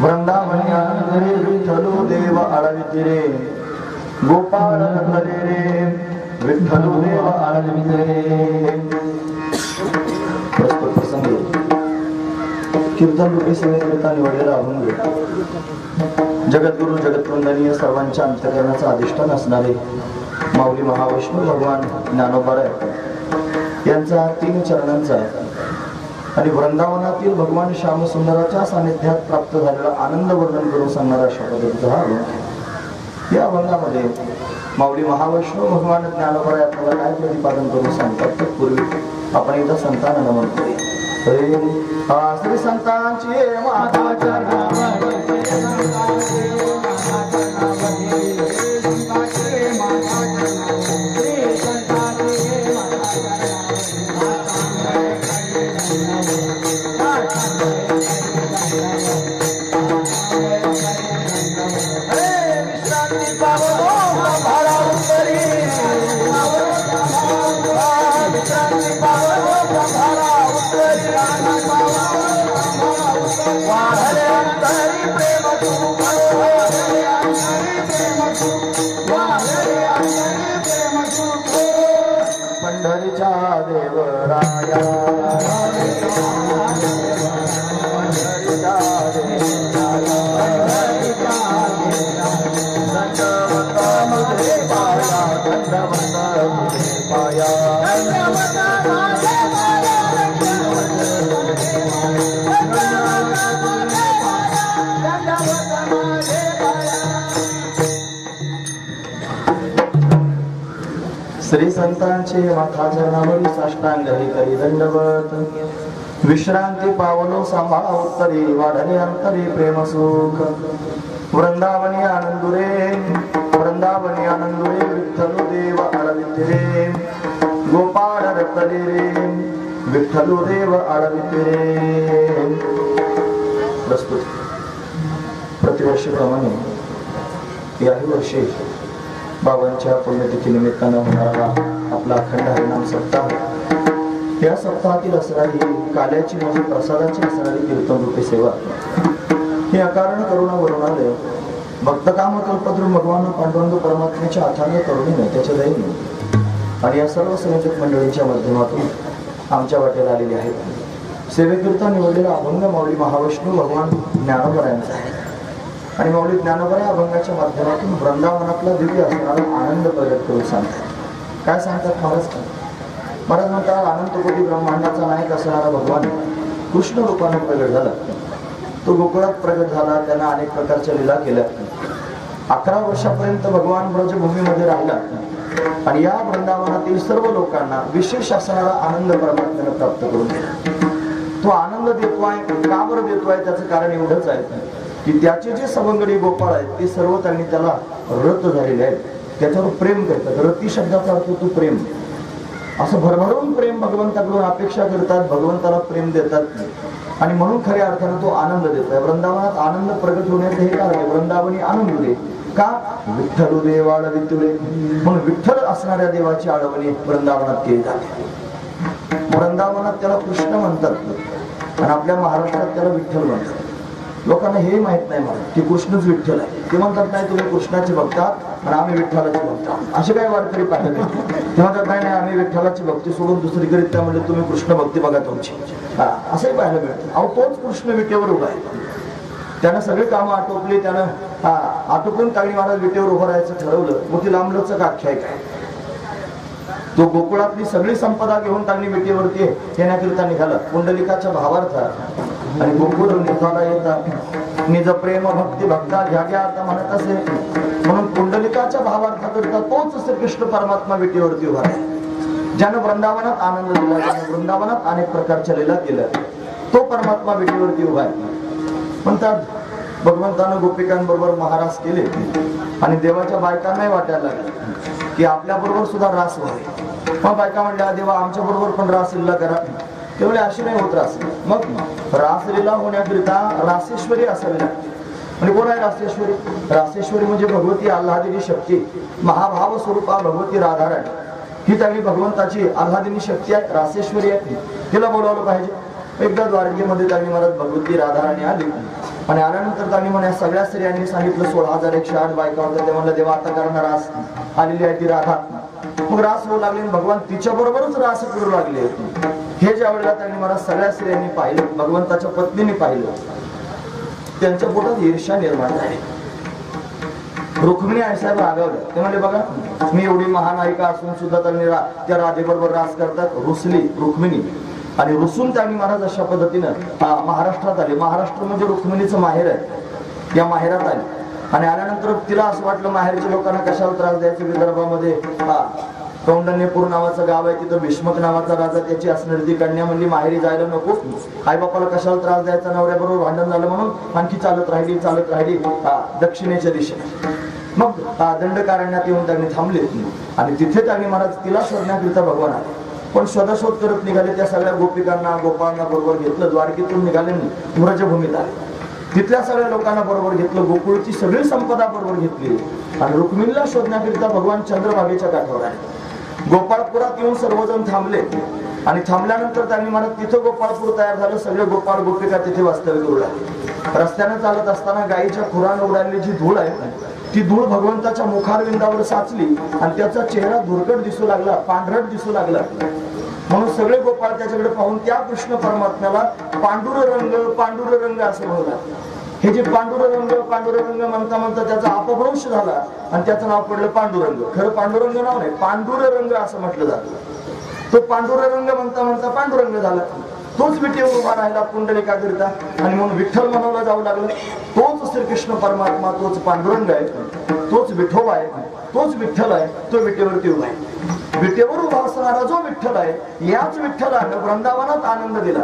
वृंदावनी आनंदरे विठ्ठलो देव आळविते रे गोपाळ रंगले रे विठ्ठलो देव आळविते रे. प्रस्तुत प्रसंगी कीर्तन रूपी सेवेकरिता निवडलेला अभंग जगद्गुरु जगतवंदनीय सर्वांच्या अंतःकरणाचा अधिष्ठान असणारे माऊली महाविष्णू भगवान ज्ञानोबाराय यांचा 3 चरणांचा आणि वृंदावनातील भगवान श्यामसुंदराच्या सानिध्यात प्राप्त झालेला आनंद वर्णन करून सांगणारा अशा पद्धतीचा हा अभंग. या अभंगामध्ये माऊली महाविष्णू भगवान ज्ञानोबाराय आपल्याला काय प्रतिपादन करून सांगतात तत्पूर्वी आपण एकदा संतांना नमन करूया. श्री संतांची माताच्या पंढरीच्या देवराया श्री संतांचे माथा चरणावरी साष्टांग करी दंडवत विश्रांती पावलो सांभाळा उत्तरी वाढले अंतरी प्रेम सुख वृंदावनी आनंदुरे विठ्ठलो देव आळविते रे गोपाळ रतले रे विठ्ठलो देव आळविते रे. प्रस्तुत प्रतिवर्षीप्रमाणे याही वर्षी बाबांच्या पुण्यतिथी निमित्तानं होणारा आपला अखंड हरिनाम सप्ताह. या सप्ताहातील असणारी काल्याची म्हणजे प्रसादाची असणारी कीर्तन रूपी सेवा हे अकारण करुणा वरुणालय भक्तकाम कल्पद्रू भगवान पांडुरंग परमात्म्याच्या अथांग करुणेने त्याच्या दयेने आणि या सर्व संयोजक मंडळींच्या माध्यमातून आमच्या वाटेला आलेले आहेत. सेवेकरिता निवडलेला अभंग माऊली महाविष्णू भगवान ज्ञानोबरायांचा आहे आणि माऊली ज्ञानोबा अभंगाच्या माध्यमातून वृंदावनातला दिव्य असणारा आनंद प्रगट करून सांगतात. काय सांगतात महाराज? महाराज म्हणतात अनंत कोटी ब्रह्मांडाचा नायक असणारा भगवान कृष्ण रूपाने प्रगट झाला. तो गोकुळात प्रगट झाला. त्यानं अनेक प्रकारच्या लीला केल्या. 11 वर्षापर्यंत भगवान ब्रजभूमीमध्ये राहिला आणि या वृंदावनातील सर्व लोकांना विशेष असणारा आनंद परमात्म्याने प्राप्त करून दिला. तो आनंद देतोय का बरं देतोय त्याचं कारण एवढंच आहे की त्याचे जे सवंगडी गोपाळ आहेत ते सर्व त्यांनी त्याला रत झालेले आहेत. त्याच्यावर प्रेम करतात. रती शब्दाचा अर्थ तो प्रेम. असं भरभरून प्रेम भगवंताकडून अपेक्षा करतात. भगवंताला प्रेम देतात आणि म्हणून खऱ्या अर्थानं तो आनंद देतोय. वृंदावनात आनंद प्रगट होण्याचं हे कारण आहे. वृंदावनी आनंद दे का विठ्ठल देव आळवितुले म्हणून विठ्ठल असणाऱ्या देवाची आळवणी वृंदावनात केली जाते. वृंदावनात त्याला कृष्ण म्हणतात आणि आपल्या महाराष्ट्रात त्याला विठ्ठल म्हणतात. लोकांना हे माहित नाही मला की कृष्णच विठ्ठल आहे. ते म्हणतात नाही तुम्ही कृष्णाचे भक्त आहात आणि आम्ही विठ्ठलाचे भक्त आहोत. असे काय वारकरी पाहिजे ते म्हणतात नाही नाही आम्ही विठ्ठलाची भक्ती सोडून दुसरीकडे त्यामुळे तुम्ही कृष्ण भक्ती बघा तुमची. असंही पाहायला मिळतं. अहो तोच कृष्ण विटेवर उभा आहे. त्यानं सगळी कामं आटोपली. त्यानं आटोपून तागणी महाराज विटेवर उभं राहायचं ठरवलं. मग ती लांबलचक आख्यायिका आहे. तो गोकुळातली सगळी संपदा घेऊन तागणी विटेवरती येण्याकरिता निघाला पुंडलिकाच्या भावार्थ आणि गोकुळ निघाला येतात निज प्रेम भक्ती भक्ता घ्या आता म्हणत असे म्हणून पुंडलिकाच्या भावार्थाकरिता तोच श्रीकृष्ण परमात्मा विटेवरती उभा आहे. ज्यानं वृंदावनात आनंद दिला. ज्यानं वृंदावनात अनेक प्रकारच्या लीला केल्या तो परमात्मा विटेवरती उभा आहे. म्हणतात भगवंतानं गोपिकांबरोबर महारास केले आणि देवाच्या बायकांनाही वाटायला लागले की आपल्या बरोबर सुद्धा रास व्हावे. मग बायका म्हणल्या देवा आमच्या बरोबर पण रास लीला करा. तेवढे अशी नाही होत रास. मग रासलीला होण्याकरिता रासेश्वरी असावी लागते. आणि कोण आहे रासेश्वरी? रासेश्वरी म्हणजे भगवती आल्हादिनी शक्ती महाभाव स्वरूपा भगवती राधाराणी. ही त्यांनी भगवंताची आल्हादिनी शक्ती आहे. रासेश्वरी आहे. तिला बोलावलं पाहिजे. एकदा द्वारकेमध्ये त्यांनी मला भगवती राधाराणी आली आणि आल्यानंतर त्यांनी म्हणे सगळ्या स्त्रियांनी सांगितलं 16,108 बायका होत्या. ते म्हणलं देवा आता करणार रास आलेली आहे ती राधा. मग रास होऊ लागले, भगवान तिच्या बरोबरच रास करू लागले. हे ज्या वेळेला त्यांनी मला सगळ्या स्त्रियांनी पाहिलं, भगवंताच्या पत्नीने पाहिलं, त्यांच्या पोटात ईर्ष्या निर्माण झाली. रुक्मिणी आईसाहेब रागावले. ते म्हणले बघा मी एवढी महानायिका असून सुद्धा त्यांनी त्या राधेबरोबर रास करतात. रुसली रुक्मिणी आणि रुसून त्यांनी महाराज अशा पद्धतीनं महाराष्ट्रात आले. महाराष्ट्र म्हणजे रुक्मिणीचं माहेर आहे. या माहेरात आले आणि आल्यानंतर तिला असं वाटलं माहेरच्या लोकांना कशाला त्रास द्यायचे. विदर्भामध्ये कौंडण्यपूर नावाचं गाव आहे, तिथं भीष्मक नावाचा राजा त्याची असणारी ती कन्या म्हणली माहेरी जायला नको, आई बापाला कशाला त्रास द्यायचा. नवऱ्याबरोबर भांडण झालं म्हणून आणखी चालत राहिली दक्षिणेच्या दिशेने. मग दंडकारण्यात येऊन त्यांनी थांबले आणि तिथे त्यांनी महाराज तिला शोधण्याकरिता भगवान आले. पण शोधाशोध करत निघाले. त्या सगळ्या गोपिकांना गोपाळांना बरोबर घेतलं. द्वारकेतून निघाले व्रजभूमीत आले. तिथल्या सगळ्या लोकांना बरोबर घेतलं. गोकुळची सगळी संपदा बरोबर घेतली आणि रुक्मिणीला शोधण्याकरिता भगवान चंद्रभागेच्या काठावर आले. गोपाळपुरात येऊन सर्वजण थांबले आणि थांबल्यानंतर त्यांनी म्हणत तिथं गोपाळपूर तयार झालं. सगळे गोपाळ गोपिका तिथे वास्तव्य करू लागले. रस्त्याने चालत असताना गायीच्या खुरानं उडालेली जी धूळ आहे ती धूळ भगवंताच्या मुखारविंदावर साचली आणि त्याचा चेहरा धुरकट दिसू लागला, पांढरट दिसू लागला. म्हणून सगळे गोपाळ त्याच्याकडे पाहून त्या कृष्ण परमात्म्याला पांडुरंग असं म्हणू लागले. हे जे पांडुरंग म्हणता म्हणता त्याचा अपभ्रंश झाला आणि त्याचं नाव पडलं पांडुरंग. खरं पांडुरंग नाव नाही, पांडुरंग असं म्हटलं जातं. तो पांडुरंग म्हणता म्हणता पांडुरंग झाला. तोच विटेवर उभा राहिला पुंडलिकाकरिता आणि म्हणून विठ्ठल म्हणवला जाऊ लागलं. तोच श्रीकृष्ण परमात्मा, तोच पांडुरंग आहे, तोच विठोबा आहे, तोच विठ्ठल आहे. तो विटेवरती उभा आहे. विटेवर उभा असणारा जो विठ्ठल आहे याच विठ्ठलानं वृंदावनात आनंद दिला.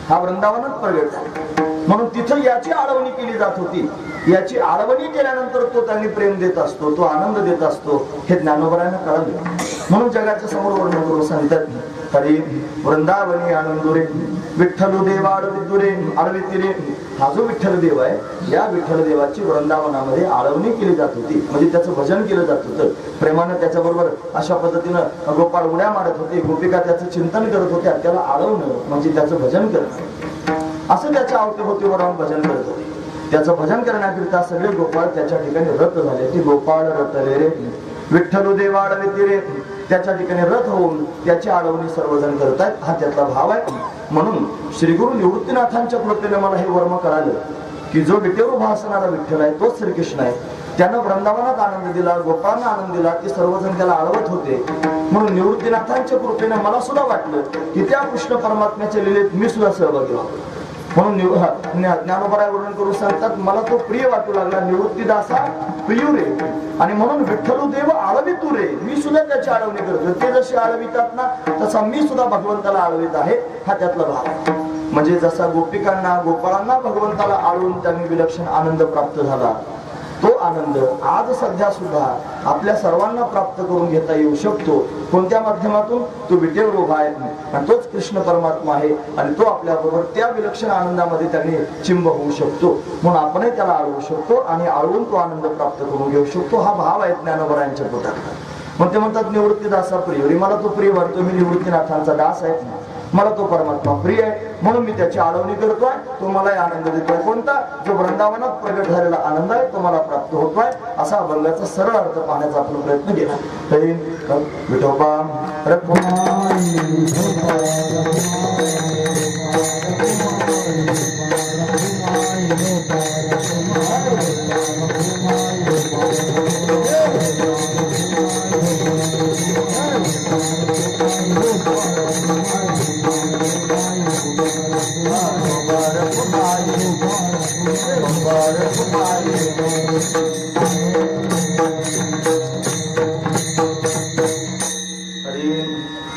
हा वृंदावनात प्रगट झाला. म्हणून तिथं याची आळवणी केली जात होती. याची आळवणी केल्यानंतर तो त्यांनी प्रेम देत असतो, तो आनंद देत असतो. हे ज्ञानोबरायांना कळलं. म्हणून जगाच्या समोर वर्णन करून सांगतात हरी वृंदावनी आनंदुरे विठ्ठलू देवा आळवितिरे. हा जो विठ्ठल देव आहे या विठ्ठल देवाची वृंदावनामध्ये आळवणी केली जात होती. म्हणजे त्याचं भजन केलं जात होतं. प्रेमानं त्याच्याबरोबर अशा पद्धतीनं गोपाळ उड्या मारत होते. गोपिका त्याचं चिंतन करत होत्या. त्याला आळवणं म्हणजे त्याचं भजन करणं असं त्याच्या अवतीभोवतीवर राहून भजन करत होते. त्याचं भजन करण्याकरिता सगळे गोपाळ त्याच्या ठिकाणी रथ झाले. ती गोपाळ रथले रे विठ्ठलू देवा आळवितिरे. त्याच्या ठिकाणी रथ होऊन त्याची आळवणी सर्वजण करतायत. हा त्यातला भाव आहे. म्हणून श्री गुरु निवृत्तीनाथांच्या कृपेने मला हे वर्म कळालं की जो विटेवर उभा असणारा विठ्ठल आहे तोच श्रीकृष्ण आहे. त्यानं वृंदावनात आनंद दिला, गोपाळांना आनंद दिला. ते सर्वजण त्याला आळवत होते. म्हणून निवृत्तीनाथांच्या कृपेने मला सुद्धा वाटलं की त्या कृष्ण परमात्म्याच्या लीलेत मी सुद्धा सहभागी व्हावं. म्हणून ज्ञानोबराय वर्णन करून सांगतात मला तो प्रिय वाटू लागला. निवृत्तीदासा प्रियू रे. आणि म्हणून विठ्ठलू देव आळवी तू रे. मी सुद्धा त्याची आळवणी करतो. ते जसे आळवितात ना तसा मी सुद्धा भगवंताला आळवीत आहे. हा त्यातला भाव आहे. म्हणजे जसा गोपिकांना गोपाळांना भगवंताला आळवून त्यांनी विलक्षण आनंद प्राप्त झाला तो आनंद आज सध्या सुद्धा आपल्या सर्वांना प्राप्त करून घेता येऊ शकतो. कोणत्या माध्यमातून? तो विटेवर उभा आहे आणि तोच कृष्ण परमात्मा आहे आणि तो आपल्या बरोबर त्या विलक्षण आनंदामध्ये त्यांनी चिंब होऊ शकतो. म्हणून आपणही त्याला आळवू शकतो आणि आळवून तो आनंद प्राप्त करून घेऊ शकतो. हा भाव आहे ज्ञानोबरायांच्या पोटात. मग ते म्हणतात निवृत्तीदासा प्रिय. मला तो प्रिय वाटतो. मी निवृत्तीनाथांचा दास आहे. मला तो परमात्मा प्रिय आहे म्हणून मी त्याची आळवणी करतोय. तो मला आनंद देतोय. कोणता? जो वृंदावनात प्रगट झालेला आनंद आहे तो मला प्राप्त होतोय. असा अभंगाचा सरळ अर्थ पाहण्याचा आपण प्रयत्न केला. विठोबा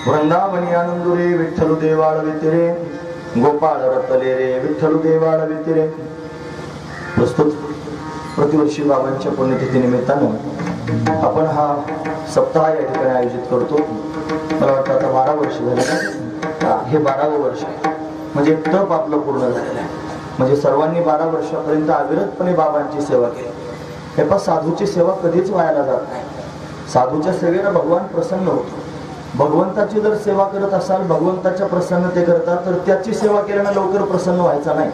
वृंदावनी आनंदुरे विठ्ठलू देवाळ वितिरे गोपाळ रतले रे विठ्ठलू देवाळ वितिरे. प्रस्तुत प्रतिवर्षी बाबांच्या पुण्यतिथी निमित्तानं आपण हा सप्ताह या ठिकाणी आयोजित करतो. मला वाटतं आता 12 वर्ष झाले. हे 12वं वर्ष आहे. म्हणजे तप आपलं पूर्ण झालेलं आहे. म्हणजे सर्वांनी 12 वर्षापर्यंत अविरतपणे बाबांची सेवा केली. हे पण साधूची सेवा कधीच वायाला जात नाही. साधूच्या सेवेला भगवान प्रसन्न होतो. भगवंताची जर सेवा करत असाल, भगवंताच्या प्रसन्नते करता तर त्याची सेवा केल्यानं लवकर प्रसन्न व्हायचा नाही.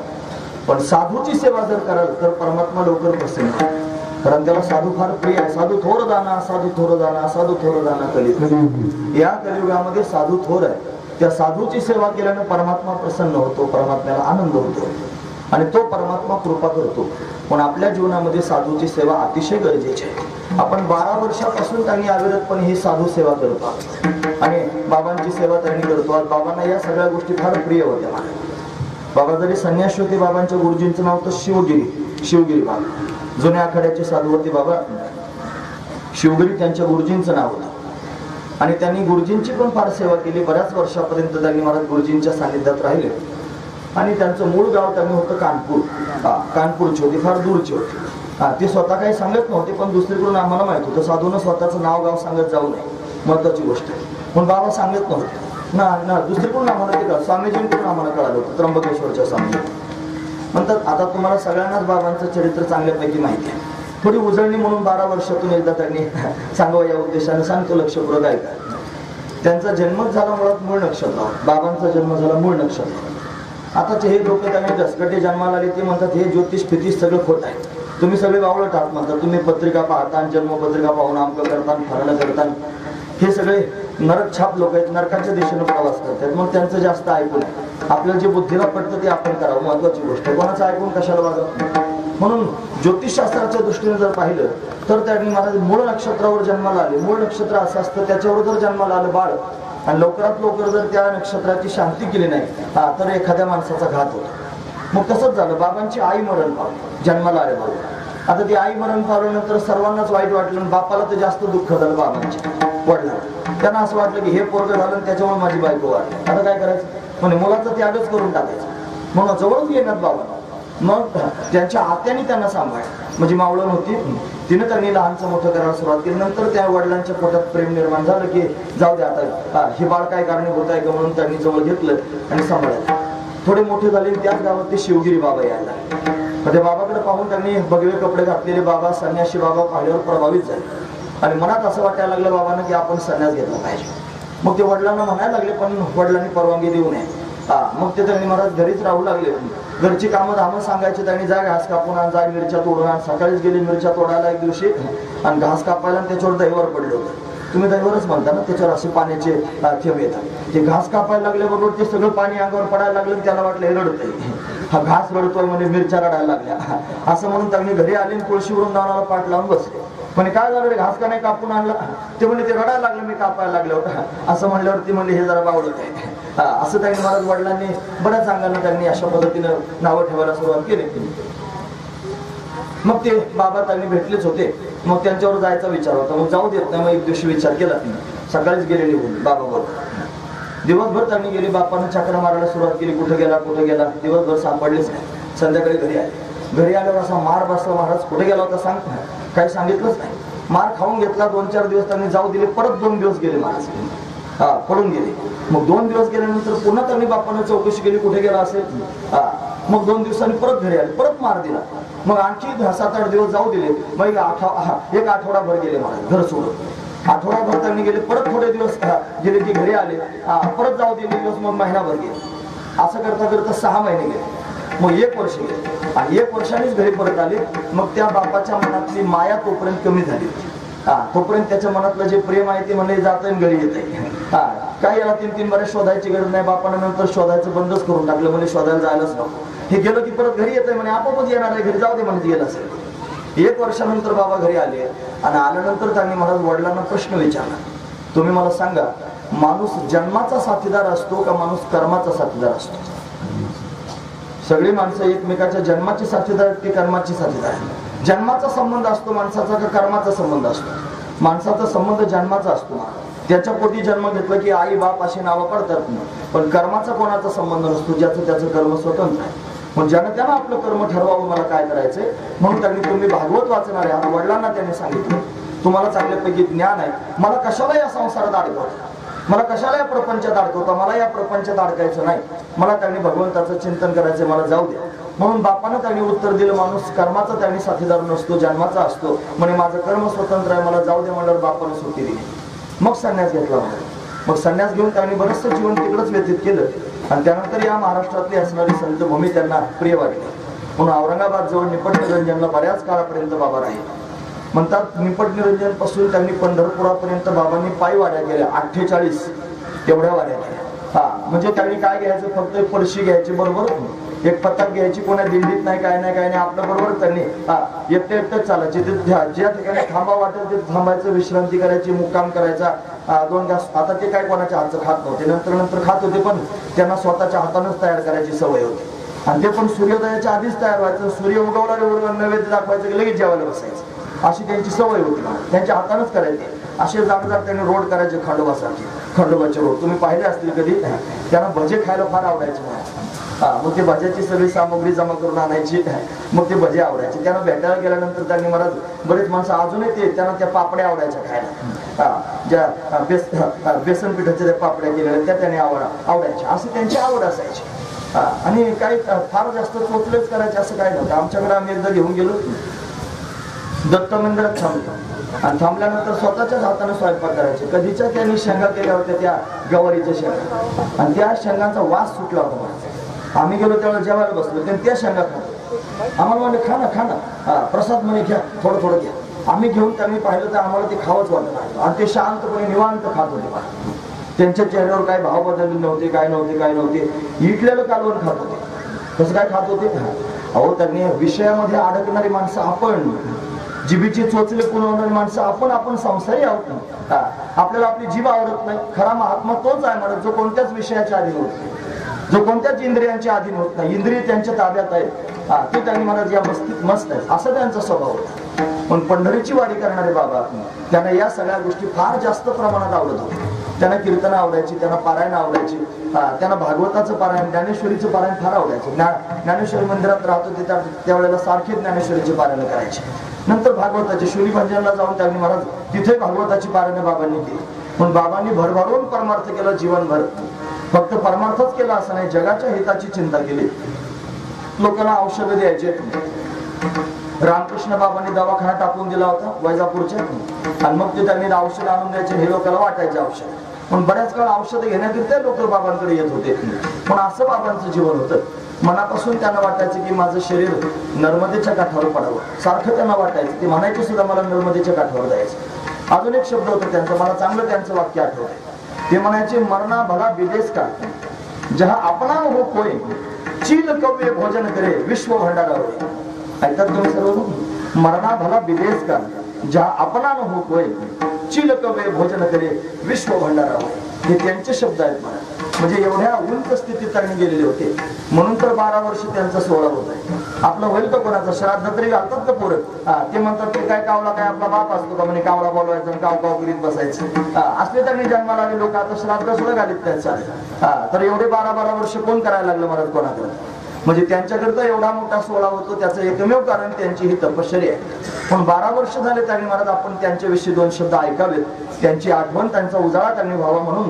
पण साधूची सेवा जर कराल तर परमात्मा लवकर प्रसन्न होतो. कारण त्याला साधू फार प्रिय आहे. साधू थोर दाना, साधू थोर दाना, साधू थोर दाना कलित. या कलियुगामध्ये साधू थोर आहे. त्या साधूची सेवा केल्याने परमात्मा प्रसन्न होतो, परमात्म्याला आनंद होतो आणि तो परमात्मा कृपा करतो. पण आपल्या जीवनामध्ये साधूची सेवा अतिशय गरजेची आहे. आपण 12 वर्षापासून त्यांनी अविरतपणे ही साधू सेवा करतो आणि बाबांची सेवा त्यांनी करतो. बाबांना या सगळ्या गोष्टी फार प्रिय होत्या. बाबा जरी संन्यासी होते, बाबांच्या गुरुजींचं नाव होतं शिवगिरी बाबा. जुन्या आखाड्याचे साधू होते बाबा. शिवगिरी त्यांच्या गुरुजींचं नाव होतं आणि त्यांनी गुरुजींची पण फार सेवा केली. बऱ्याच वर्षापर्यंत त्यांनी महाराज गुरुजींच्या सानिध्यात राहिले आणि त्यांचं मूळ गाव त्यांनी होतं कानपूर. कानपूरची होती, फार दूरची होती. ते स्वतः काही सांगत नव्हते, पण दुसरीकडून आम्हाला माहित होतं साधूनं स्वतःचं नाव गाव सांगत जाऊ नये, महत्वाची गोष्ट आहे. पण बाबा सांगत नव्हते ना. दुसरीकडून आम्हाला ते स्वामीजींकडून आम्हाला कळालं होतं, त्र्यंबकेश्वरच्या स्वामीजी म्हणतात. आता तुम्हाला सगळ्यांनाच बाबांचं चरित्र चांगल्यापैकी माहिती आहे. थोडी उजळणी म्हणून 12 वर्षातून एकदा त्यांनी सांगावं या उद्देशाने सांगतो. लक्षपूर्वक ऐका. त्यांचा जन्मच झाला मुळात मूळ नक्षत्रावर. बाबांचा जन्म झाला मूळ नक्षत्रावर. आताचे हे लोक त्यांनी दसकटे जन्माला आले ते म्हणतात हे ज्योतिष फितिष सगळं खोट आहे, तुम्ही सगळे बावळट आहात म्हणतात. तुम्ही पत्रिका पाहता, जन्मपत्रिका पाहून आमकं करता, फरणं करता. हे सगळे नरक छाप लोक आहेत, नरकाच्या दिशेने प्रवास करतात. मग त्यांचं जास्त ऐकून आपल्याला जे बुद्धीला पडतं ते आपण करावं, महत्वाची गोष्ट आहे. कोणाचं ऐकून कशाला वागत. म्हणून ज्योतिषशास्त्राच्या दृष्टीने जर पाहिलं तर त्यांनी महाराज मूळ नक्षत्रावर जन्माला आले. मूळ नक्षत्र असं असतं, त्याच्यावर जर जन्माला आलं बाळ आणि लवकरात लवकर जर त्या नक्षत्राची शांती केली नाही तर एखाद्या माणसाचा घात होतो. मग तसंच झालं. बाबांची आई मरण पावली जन्माला आले बाबा. आता ती आई मरण पावल्यानंतर सर्वांनाच वाईट वाटलं. बापाला तर जास्त दुःख झालं बाबांच्या वडिलांना. त्यांना असं वाटलं की हे पोरगं झालं त्याच्यामुळे माझी बायको वाढली, आता काय करायचं. म्हणजे मुलाचा त्यागच करून टाकायचं म्हणून जवळच येणार बाबा. मग त्यांच्या आत्याने त्यांना सांभाळ, म्हणजे मावळण होती, तिने त्यांनी लहानचं मोठं करायला सुरुवात केली. नंतर त्या वडिलांच्या पोटात प्रेम निर्माण झालं की जाऊ दे आता हे बाळ काय कारणीभूत आहे का म्हणून त्यांनी जवळ घेतलं आणि सांभाळलं. थोडे मोठे झाले. त्याच गावात ते शिवगिरी बाबा यायला. त्या बाबाकडे पाहून त्यांनी भगवे कपडे घातलेले बाबा, संन्यासी बाबा पाहिल्यावर प्रभावित झाले आणि मनात असं वाटायला लागलं बाबांना की आपण संन्यास घेतला पाहिजे. मग ते वडिलांना म्हणायला लागले, पण वडिलांनी परवानगी देऊ नये. मग ते त्यांनी महाराज घरीच राहू लागले. घरची कामं धामं सांगायचे त्यांनी. जा घास कापून आण, जा मिरच्या तोडून आण. सकाळीच गेले मिरच्या तोडायला एक दिवशी आणि घास कापायला आणि त्याच्यावर दहीवर पडलं होतं. तुम्ही दहीवरच म्हणता ना, त्याच्यावर असे पाण्याचे थेंब येतात. ते घास कापायला लागल्याबरोबर ते सगळं पाणी अंगावर पडायला लागलं. त्याला वाटलं हे रडतंय, हा घास रडतोय म्हणजे मिरच्या रडायला लागल्या असं म्हणून त्यांनी घरी आले आणि तुळशी वृंदावनाला पाठ लावून बसले. म्हणे काय झालं रे, घास का नाही कापून आणला. ते म्हणजे ते रडायला लागलं मी कापायला लागलं होतं असं म्हणल्यावरती म्हणजे हे जरा बावळत आहे. असं त्यांनी महाराज वडिलांनी बऱ्याच अंगांना त्यांनी अशा पद्धतीनं नावं ठेवायला सुरुवात केली. मग ते बाबा त्यांनी भेटलेच होते. मग त्यांच्यावर जायचा विचार होता. मग जाऊ देत नाही. मग एक दिवशी विचार केला सकाळीच गेले निघून बाबा बरोबर. दिवसभर त्यांनी गेले. बापानं चक्र मारायला सुरुवात केली. कुठे गेला दिवसभर सापडलेच नाही. संध्याकाळी घरी आले. घरी आल्यावर असा मार बसला. महाराज कुठे गेला होता सांग, काही सांगितलंच नाही. मार खाऊन घेतला. 2-4 दिवस त्यांनी जाऊ दिले. परत 2 दिवस गेले महाराज, पडून गेले. मग 2 दिवस गेल्यानंतर पुन्हा त्यांनी बापानं चौकशी केली कुठे गेला असेल. मग 2 दिवसांनी परत घरी आले. परत मार दिला. मग आणखी 7-8 दिवस जाऊ दिले. मग एक आठवडाभर गेले महाराज घर सोडून. आठवडाभर त्यांनी गेले. परत थोडे दिवस गेले की घरी आले. परत जाऊ दिले दिवस. मग महिनाभर गेले. असं करता करता 6 महिने गेले. मग 1 वर्ष गेले आणि 1 वर्षानेच घरी परत आले. मग त्या बापाच्या मनातली माया तोपर्यंत कमी झाली. तोपर्यंत त्याच्या मनातलं जे प्रेम आहे ते म्हणजे जात घरी येत आहे. काय याला 3-3 बऱ्याच शोधायची गरज नाही. बापानं नंतर शोधायचं बंदच करून टाकलं. म्हणजे शोधायला जायलाच नको. हे गेलं की परत घरी येतंय म्हणे, आपोआपच येणार आहे घरी, जाऊ दे म्हणजे गेलं असेल. 1 वर्षानंतर बाबा घरी आले आणि आल्यानंतर त्यांनी महाराज वडिलांना प्रश्न विचारला, तुम्ही मला सांगा माणूस जन्माचा साथीदार असतो का माणूस कर्माचा साथीदार असतो? सगळी माणसं एकमेकाच्या जन्माची साथीदार की कर्माची साथीदार? जन्माचा संबंध असतो माणसाचा का कर्माचा संबंध असतो? माणसाचा संबंध जन्माचा असतो. त्याच्या पोटी जन्म घेतला की आई बाप अशी नावं पडतात. पण कर्माचा कोणाचा संबंध नसतो. ज्याचं त्याचं कर्म स्वतंत्र आहे. मग ज्यानं त्यानं आपलं कर्म ठरवावं मला काय करायचंय. म्हणून त्यांनी तुम्ही भागवत वाचणार आहे. वडिलांना त्यांनी सांगितलं तुम्हाला चांगल्यापैकी ज्ञान आहे. मला कशाला या संसारात अडकवता, मला कशाला या प्रपंचात अडकवता, मला या प्रपंचात अडकायचं नाही. मला त्यांनी भगवंताचं चिंतन करायचं, मला जाऊ द्या. म्हणून बापानं त्यांनी उत्तर दिलं माणूस कर्माचा त्यांनी साथीदार नसतो, जन्माचा असतो. म्हणजे माझं कर्म स्वतंत्र आहे, मला जाऊ दे म्हणल्यावर बापानं सुट्टी दिली. मग संन्यास घेतला. मग संन्यास घेऊन त्यांनी बरंचसं जीवन तिकडंच व्यतीत केलं आणि त्यानंतर या महाराष्ट्रातली असणारी संतभूमी त्यांना प्रिय वाटली. म्हणून औरंगाबाद जवळ निपट निरंजनला बऱ्याच काळापर्यंत बाबा राहिले. म्हणतात निपट निरंजन पासून त्यांनी पंढरपुरापर्यंत बाबांनी पायी वाड्या केल्या, 48 एवढ्या वाड्या केल्या. हा म्हणजे त्यांनी काय घ्यायचं, फक्त एक पडशी घ्यायची बरोबर, एक पताक घ्यायची, कोणा दिंडीत नाही काय नाही आपल्या बरोबर त्यांनी एकटंच चालायचे. ज्या ठिकाणी थांबा वाटेल ते थांबायचं, विश्रांती करायची, मुक्काम करायचा. 2 तास आता ते काय कोणाच्या हातचं खात नव्हते, नंतर खात होते, पण त्यांना स्वतःच्या हातानंच तयार करायची सवय होती. आणि ते पण सूर्योदयाच्या आधीच तयार व्हायचं, सूर्य उगवला नैवेद्य दाखवायचं की लगेच जेवायला बसायचं, अशी त्यांची सवय होती. त्यांच्या हातानंच करायचे. असे जागजार त्यांनी रोड करायचे, खंडोबासारखे, खंडोबाचे रोड तुम्ही पाहिले असतील कधी. त्यांना भजे खायला फार आवडायचे. मग ते भज्याची सगळी सामग्री जमा करून आणायची, मग ते भजे आवडायचे. त्यांना भेटायला गेल्यानंतर त्यांनी मला बरेच माणसं अजूनही त्यांना त्या पापड्या आवडायच्या खायला, ज्या बेसन पिठाच्या त्या पापड्या केलेल्या त्या त्यांनी आवडायच्या, अशी त्यांची आवड असायची. आणि काही फार जास्त चोचलेच करायचे असं काय नव्हतं. आमच्याकडे आम्ही एकदा घेऊन गेलो, दत्त मंदिरात थांबलो आणि थांबल्यानंतर स्वतःच्याच हाताने स्वयंपाक करायचे. कधीच्या त्यांनी शेंगा केल्या होत्या, त्या गवारीच्या शेंगा, आणि त्या शेंगांचा वास सुटला होता. आम्ही गेलो त्यावेळेला जेवायला बसलो, त्यांनी त्या शेंगा खातो. आम्हाला म्हणले खा ना प्रसाद म्हणे घ्या, थोडं घ्या. आम्ही घेऊन त्यांनी पाहिलं तर आम्हाला ते खावंच वाटत नाही, आणि ते शांतपणे निवांत खात होते. त्यांच्या चेहऱ्यावर काही भाव बदलले नव्हते, काय नव्हते. इटलेलं कालवण खात होते. कसं काय खात होते? अहो, त्यांनी विषयामध्ये अडकणारी माणसं आपण, जिभेची चोचले पुरवणारी माणसं आपण संसारी आहोत. आपल्याला आपली जीभ आवडत नाही. खरा महात्मा तोच आहे म्हणत, जो कोणत्याच विषयाच्या अधीन होत नाही, जो कोणत्याच इंद्रियांच्या अधीन होत नाही. इंद्रिय त्यांच्या ताब्यात आहे, ते त्यांनी महाराज या मस्तीत मस्त आहे, असं त्यांचा स्वभाव होता. पण पंढरीची वारी करणारे बाबा, त्यांना या सगळ्या गोष्टी फार जास्त प्रमाणात आवडत होत्या. त्यांना कीर्तन आवडायची, त्यांना पारायण आवडायची, त्यांना भागवताचं पारायण, ज्ञानेश्वरीचं पारायण फार अवघायचं. ज्ञानेश्वरी मंदिरात राहत होते त्यावेळेला सारखे ज्ञानेश्वरीचे पारायण करायचे. नंतर भागवताचे शूलिभंजनला जाऊन त्यांनी महाराज तिथे भागवताची पारायण बाबांनी केली. पण बाबांनी भरभरून परमार्थ केला जीवनभर. फक्त परमार्थच केला असं नाही, जगाच्या हिताची चिंता केली. लोकांना औषधं द्यायचे. रामकृष्ण बाबांनी दवाखाना टाकून दिला होता वैजापूरच्या, आणि मग ते त्यांनी औषध आणून द्यायचे, हे लोकांना वाटायचे औषध. पण बऱ्याच काळ औषधं घेण्याकरिता ते लोक बाबांकडे येत होते. पण असं बाबांचं जीवन होतं. मनापासून त्यांना वाटायचं की माझं शरीर नर्मदेच्या काठावर पडावं, सारखं त्यांना वाटायचं. ते म्हणायचे सुद्धा मला नर्मदेच्या काठावर जायचं. अजून एक शब्द होता त्यांचा, मला चांगलं त्यांचं वाक्य आठवतंय. ते म्हणायचे, मरणा भला विदेश का जहा अपना हो कोय चील कव्य भोजन करे विश्व भंडारा होय. ऐकतात तुम्ही सर्व? मरणा भला विदेश का जहा अपना हो कोय चील कव्य भोजन करे विश्व भंडारा होय. हे त्यांचे शब्द आहेत मला. म्हणजे एवढ्या उंच स्थितीत त्यांनी गेलेले होते. म्हणून तर 12 वर्ष त्यांचा सोहळा होत आहे. आपलं होईल का कोणाचं श्राद्ध तरी घालतात का पोरं? ते म्हणतात ते काय कावला काय आपला बाप असतो का म्हणे, कावला बोलवायचं काव करीत बसायचं. असले त्यांनी जन्माला आले लोक आता श्राद्ध सुद्धा घालीत त्याचा. तर एवढे 12 वर्ष कोण करायला लागलं महाराज कोणाकडे? म्हणजे त्यांच्याकरता एवढा मोठा सोहळा होतो, त्याचं एकमेव कारण त्यांची ही तपश्चर्या आहे. पण 12 वर्ष झाले त्यांनी महाराज आपण त्यांच्याविषयी 2 शब्द ऐकावेत, त्यांची आठवण, त्यांचा उजाळा त्यांनी व्हावा म्हणून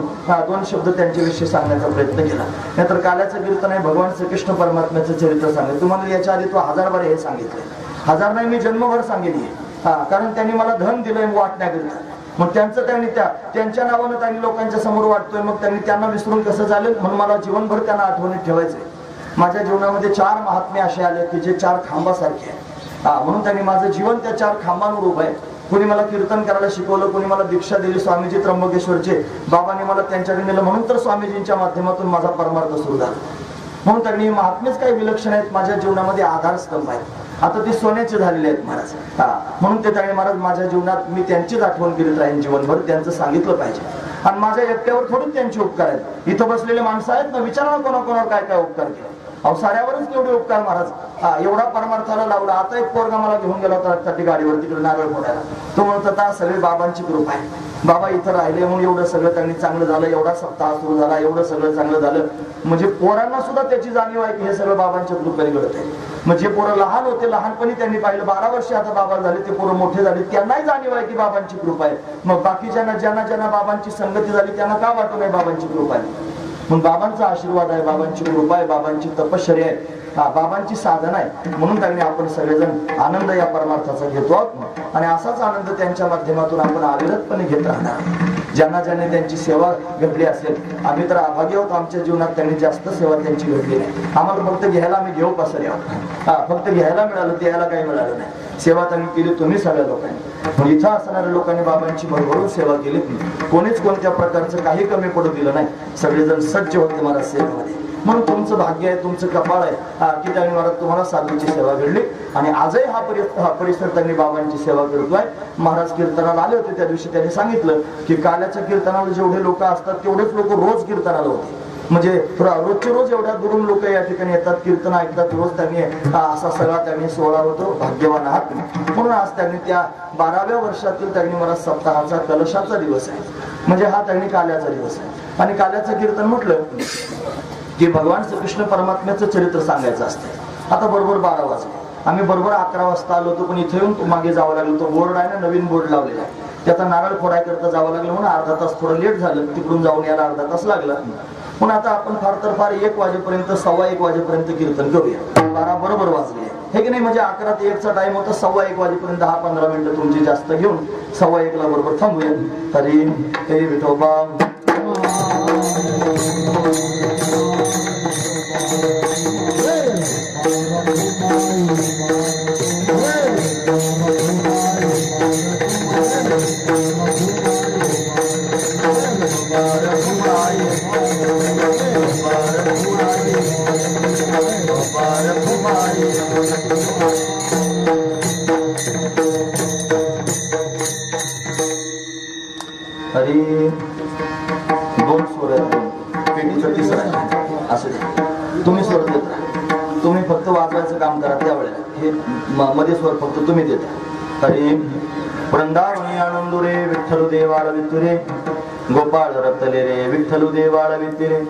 2 शब्द त्यांच्याविषयी सांगण्याचा प्रयत्न केला. नाहीतर काल्याचं कीर्तन आहे भगवान श्रीकृष्ण परमात्म्याचं चरित्र सांगेल तुम्हाला. याच्या आधी तो 1000 बार हे सांगितलंय. 1000 नाही, मी जन्मभर सांगेल. कारण त्यांनी मला धन दिलंय वाटण्याकरिता. मग त्यांचं त्यांनी त्यांच्या नावानं त्यांनी लोकांच्या समोर वाटतोय. मग त्यांना विसरून कसं चालेल? म्हणून मला जीवनभर त्यांना आठवणीत ठेवायचंय. माझ्या जीवनामध्ये 4 महात्मे असे आले की जे 4 खांबासारखे आहेत. म्हणून त्यांनी माझं जीवन त्या 4 खांबांवर उभं आहे. कोणी मला कीर्तन करायला शिकवलं, कोणी मला दीक्षा दिली स्वामीजी त्र्यंबकेश्वरचे, बाबांनी मला त्यांच्याकडे नेलं, म्हणून तर स्वामीजींच्या माध्यमातून माझा परमार्थ सुरू झाला. म्हणून त्यांनी महात्मेच काही विलक्षण आहेत, माझ्या जीवनामध्ये आधारस्तंभ आहेत. आता ते सोन्याचे झालेले आहेत महाराज. म्हणून ते त्यांनी महाराज माझ्या जीवनात मी त्यांचीच आठवण करीत राहीन जीवनभर. त्यांचं सांगितलं पाहिजे. आणि माझ्या एकट्यावर थोडीच त्यांचे उपकार आहेत. इथं बसलेले माणसं आहेत ना, विचारा कोणाकोणावर काय काय उपकार केले. अहो साऱ्यावरच केवढे उपकार महाराज. एवढा परमार्थाला लावला. आता एक पोरगा मला घेऊन गेला होता गाडीवर तिकडे नारळ फोडायला. तो म्हणत होता सगळे बाबांची कृपा आहे, बाबा इथं राहिले म्हणून एवढं सगळं त्यांनी चांगलं झालं, एवढा सप्ताह सुरू झाला, एवढं सगळं चांगलं झालं. म्हणजे पोरांना सुद्धा त्याची जाणीव आहे की हे सगळं बाबांच्या कृपेने घडत आहे. म्हणजे पोरं लहान होते, लहानपणी त्यांनी पाहिलं, 12 वर्ष आता बाबा झाले, ते पोरं मोठे झाले, त्यांनाही जाणीव आहे की बाबांची कृपा आहे. मग बाकीच्यांना ज्यांना बाबांची संगती झाली त्यांना का वाटू नये बाबांची कृपा आहे? म्हणून बाबांचा आशीर्वाद आहे, बाबांची कृपा आहे, बाबांची तपश्चर्या आहे, बाबांची साधना आहे. म्हणून त्यांनी आपण सगळेजण आनंद या परमार्थाचा घेतो आहोत. आणि असाच आनंद त्यांच्या माध्यमातून आपण अविरतपणे घेत राहणार. ज्यांना ज्याने त्यांची सेवा घडली असेल, आम्ही तर अभागी आहोत, आमच्या जीवनात त्यांनी जास्त सेवा त्यांची घडली नाही. आम्हाला फक्त घ्यायला आम्ही घेऊ पसरे आहोत. फक्त घ्यायला मिळालं, द्यायला काही मिळालं नाही. सेवा त्यांनी केली तुम्ही सगळ्या लोकांनी. इथं असणाऱ्या लोकांनी बाबांची भरभरून सेवा केली. कोणीच कोणत्या प्रकारचं काही कमी पडू दिलं नाही. सगळेजण सज्ज होते महाराज सेवेमध्ये. म्हणून तुमचं भाग्य आहे, तुमचं कपाळ आहे की त्यांनी महाराज तुम्हाला साधूची सेवा घडली. आणि आजही हा परिसर त्यांनी बाबांची सेवा करतोय. महाराज कीर्तनाला आले होते त्या दिवशी, त्यांनी सांगितलं की काल्याच्या कीर्तनाला जेवढे लोक असतात तेवढेच लोक रोज कीर्तनाला होते. म्हणजे रोजचे रोज एवढ्या दुरून लोक या ठिकाणी येतात, कीर्तन ऐकतात रोज. त्यांनी असा सगळा त्यांनी सोहळा होतो. भाग्यवान आहात. म्हणून आज त्यांनी त्या 12व्या वर्षातील त्यांनी मला सप्ताहाचा कलशाचा दिवस आहे. म्हणजे हा त्यांनी काल्याचा दिवस आहे. आणि काल्याचं कीर्तन म्हटलं की भगवान श्रीकृष्ण परमात्म्याचं चरित्र सांगायचं असतं. आता बरोबर 12 वाजले. आम्ही बरोबर 11 वाजता आलो होतो, पण इथे येऊन मागे जावं लागलं. तो बोर्ड आहे ना, नवीन बोर्ड लावलेला आहे, त्याचा नारळ फोडाय करता जावं लागलं. म्हणून अर्धा तास थोडं लेट झालं. तिकडून जाऊन यायला अर्धा तास लागला. पण आता आपण फार तर फार 1 वाजेपर्यंत 1:15 वाजेपर्यंत कीर्तन करूया. 12 बरोबर वाजले हे की नाही. म्हणजे 11 ते 1चा टाइम होता. 1:15 वाजेपर्यंत 10-15 मिनिटं तुमची जास्त घेऊन 1:15ला बरोबर थांबूया. हरी हे विठोबा. हरी 2 स्वर आहेत, पेटीचा तिसरा आहे. असं तुम्ही स्वर देत राहा. तुम्ही फक्त वाजवायचं काम करा. त्यावेळेला हे मध्ये स्वर फक्त तुम्ही देता. हरी वृंदावनी आनंदू रे विठ्ठल देवाला वितुरे, गोपाळ रतले रे विठ्ठल देवाला वितुरे.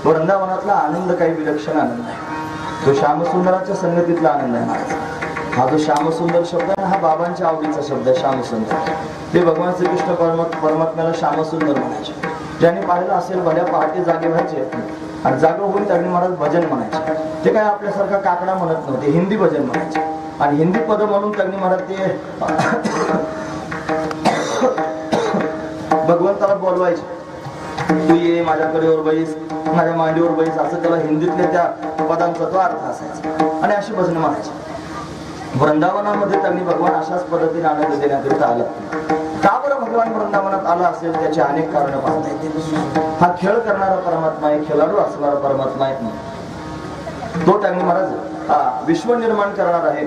वृंदावनातला आनंद काही विलक्षण आनंद आहे. तो श्यामसुंदराच्या संगतीतला आनंद आहे महाराज. हा जो श्यामसुंदर शब्द आहे, हा बाबांच्या आवडीचा शब्द आहे. श्यामसुंदर ते भगवान श्रीकृष्ण परमात्म्याला श्यामसुंदर म्हणायचे. ज्यांनी पाहिलं असेल भल्या पहाटे जागे व्हायचे आणि जागा होऊन त्यांनी महाराज भजन म्हणायचे. ते काय आपल्यासारखा काकडा म्हणत नव्हते, हिंदी भजन म्हणायचे. आणि हिंदी पद म्हणून त्यांनी महाराज ते भगवंताला बोलवायचे. तू ये माझ्याकडे वर बैस, माझ्या मांडीवर बैस, असं त्याला हिंदीतल्या त्या पदांचा तो अर्थ असायचा. आणि अशी भजन म्हणायची. वृंदावनामध्ये त्यांनी भगवान अशाच पद्धतीने आनंद देण्याकरिता आला. का बरं भगवान वृंदावनात आला असेल, त्याची अनेक कारण पाहता येते. हा खेळ करणारा परमात्मा आहे, खेळाडू असणारा परमात्मा आहे. तो त्यांनी महाराज विश्व निर्माण करणार आहे.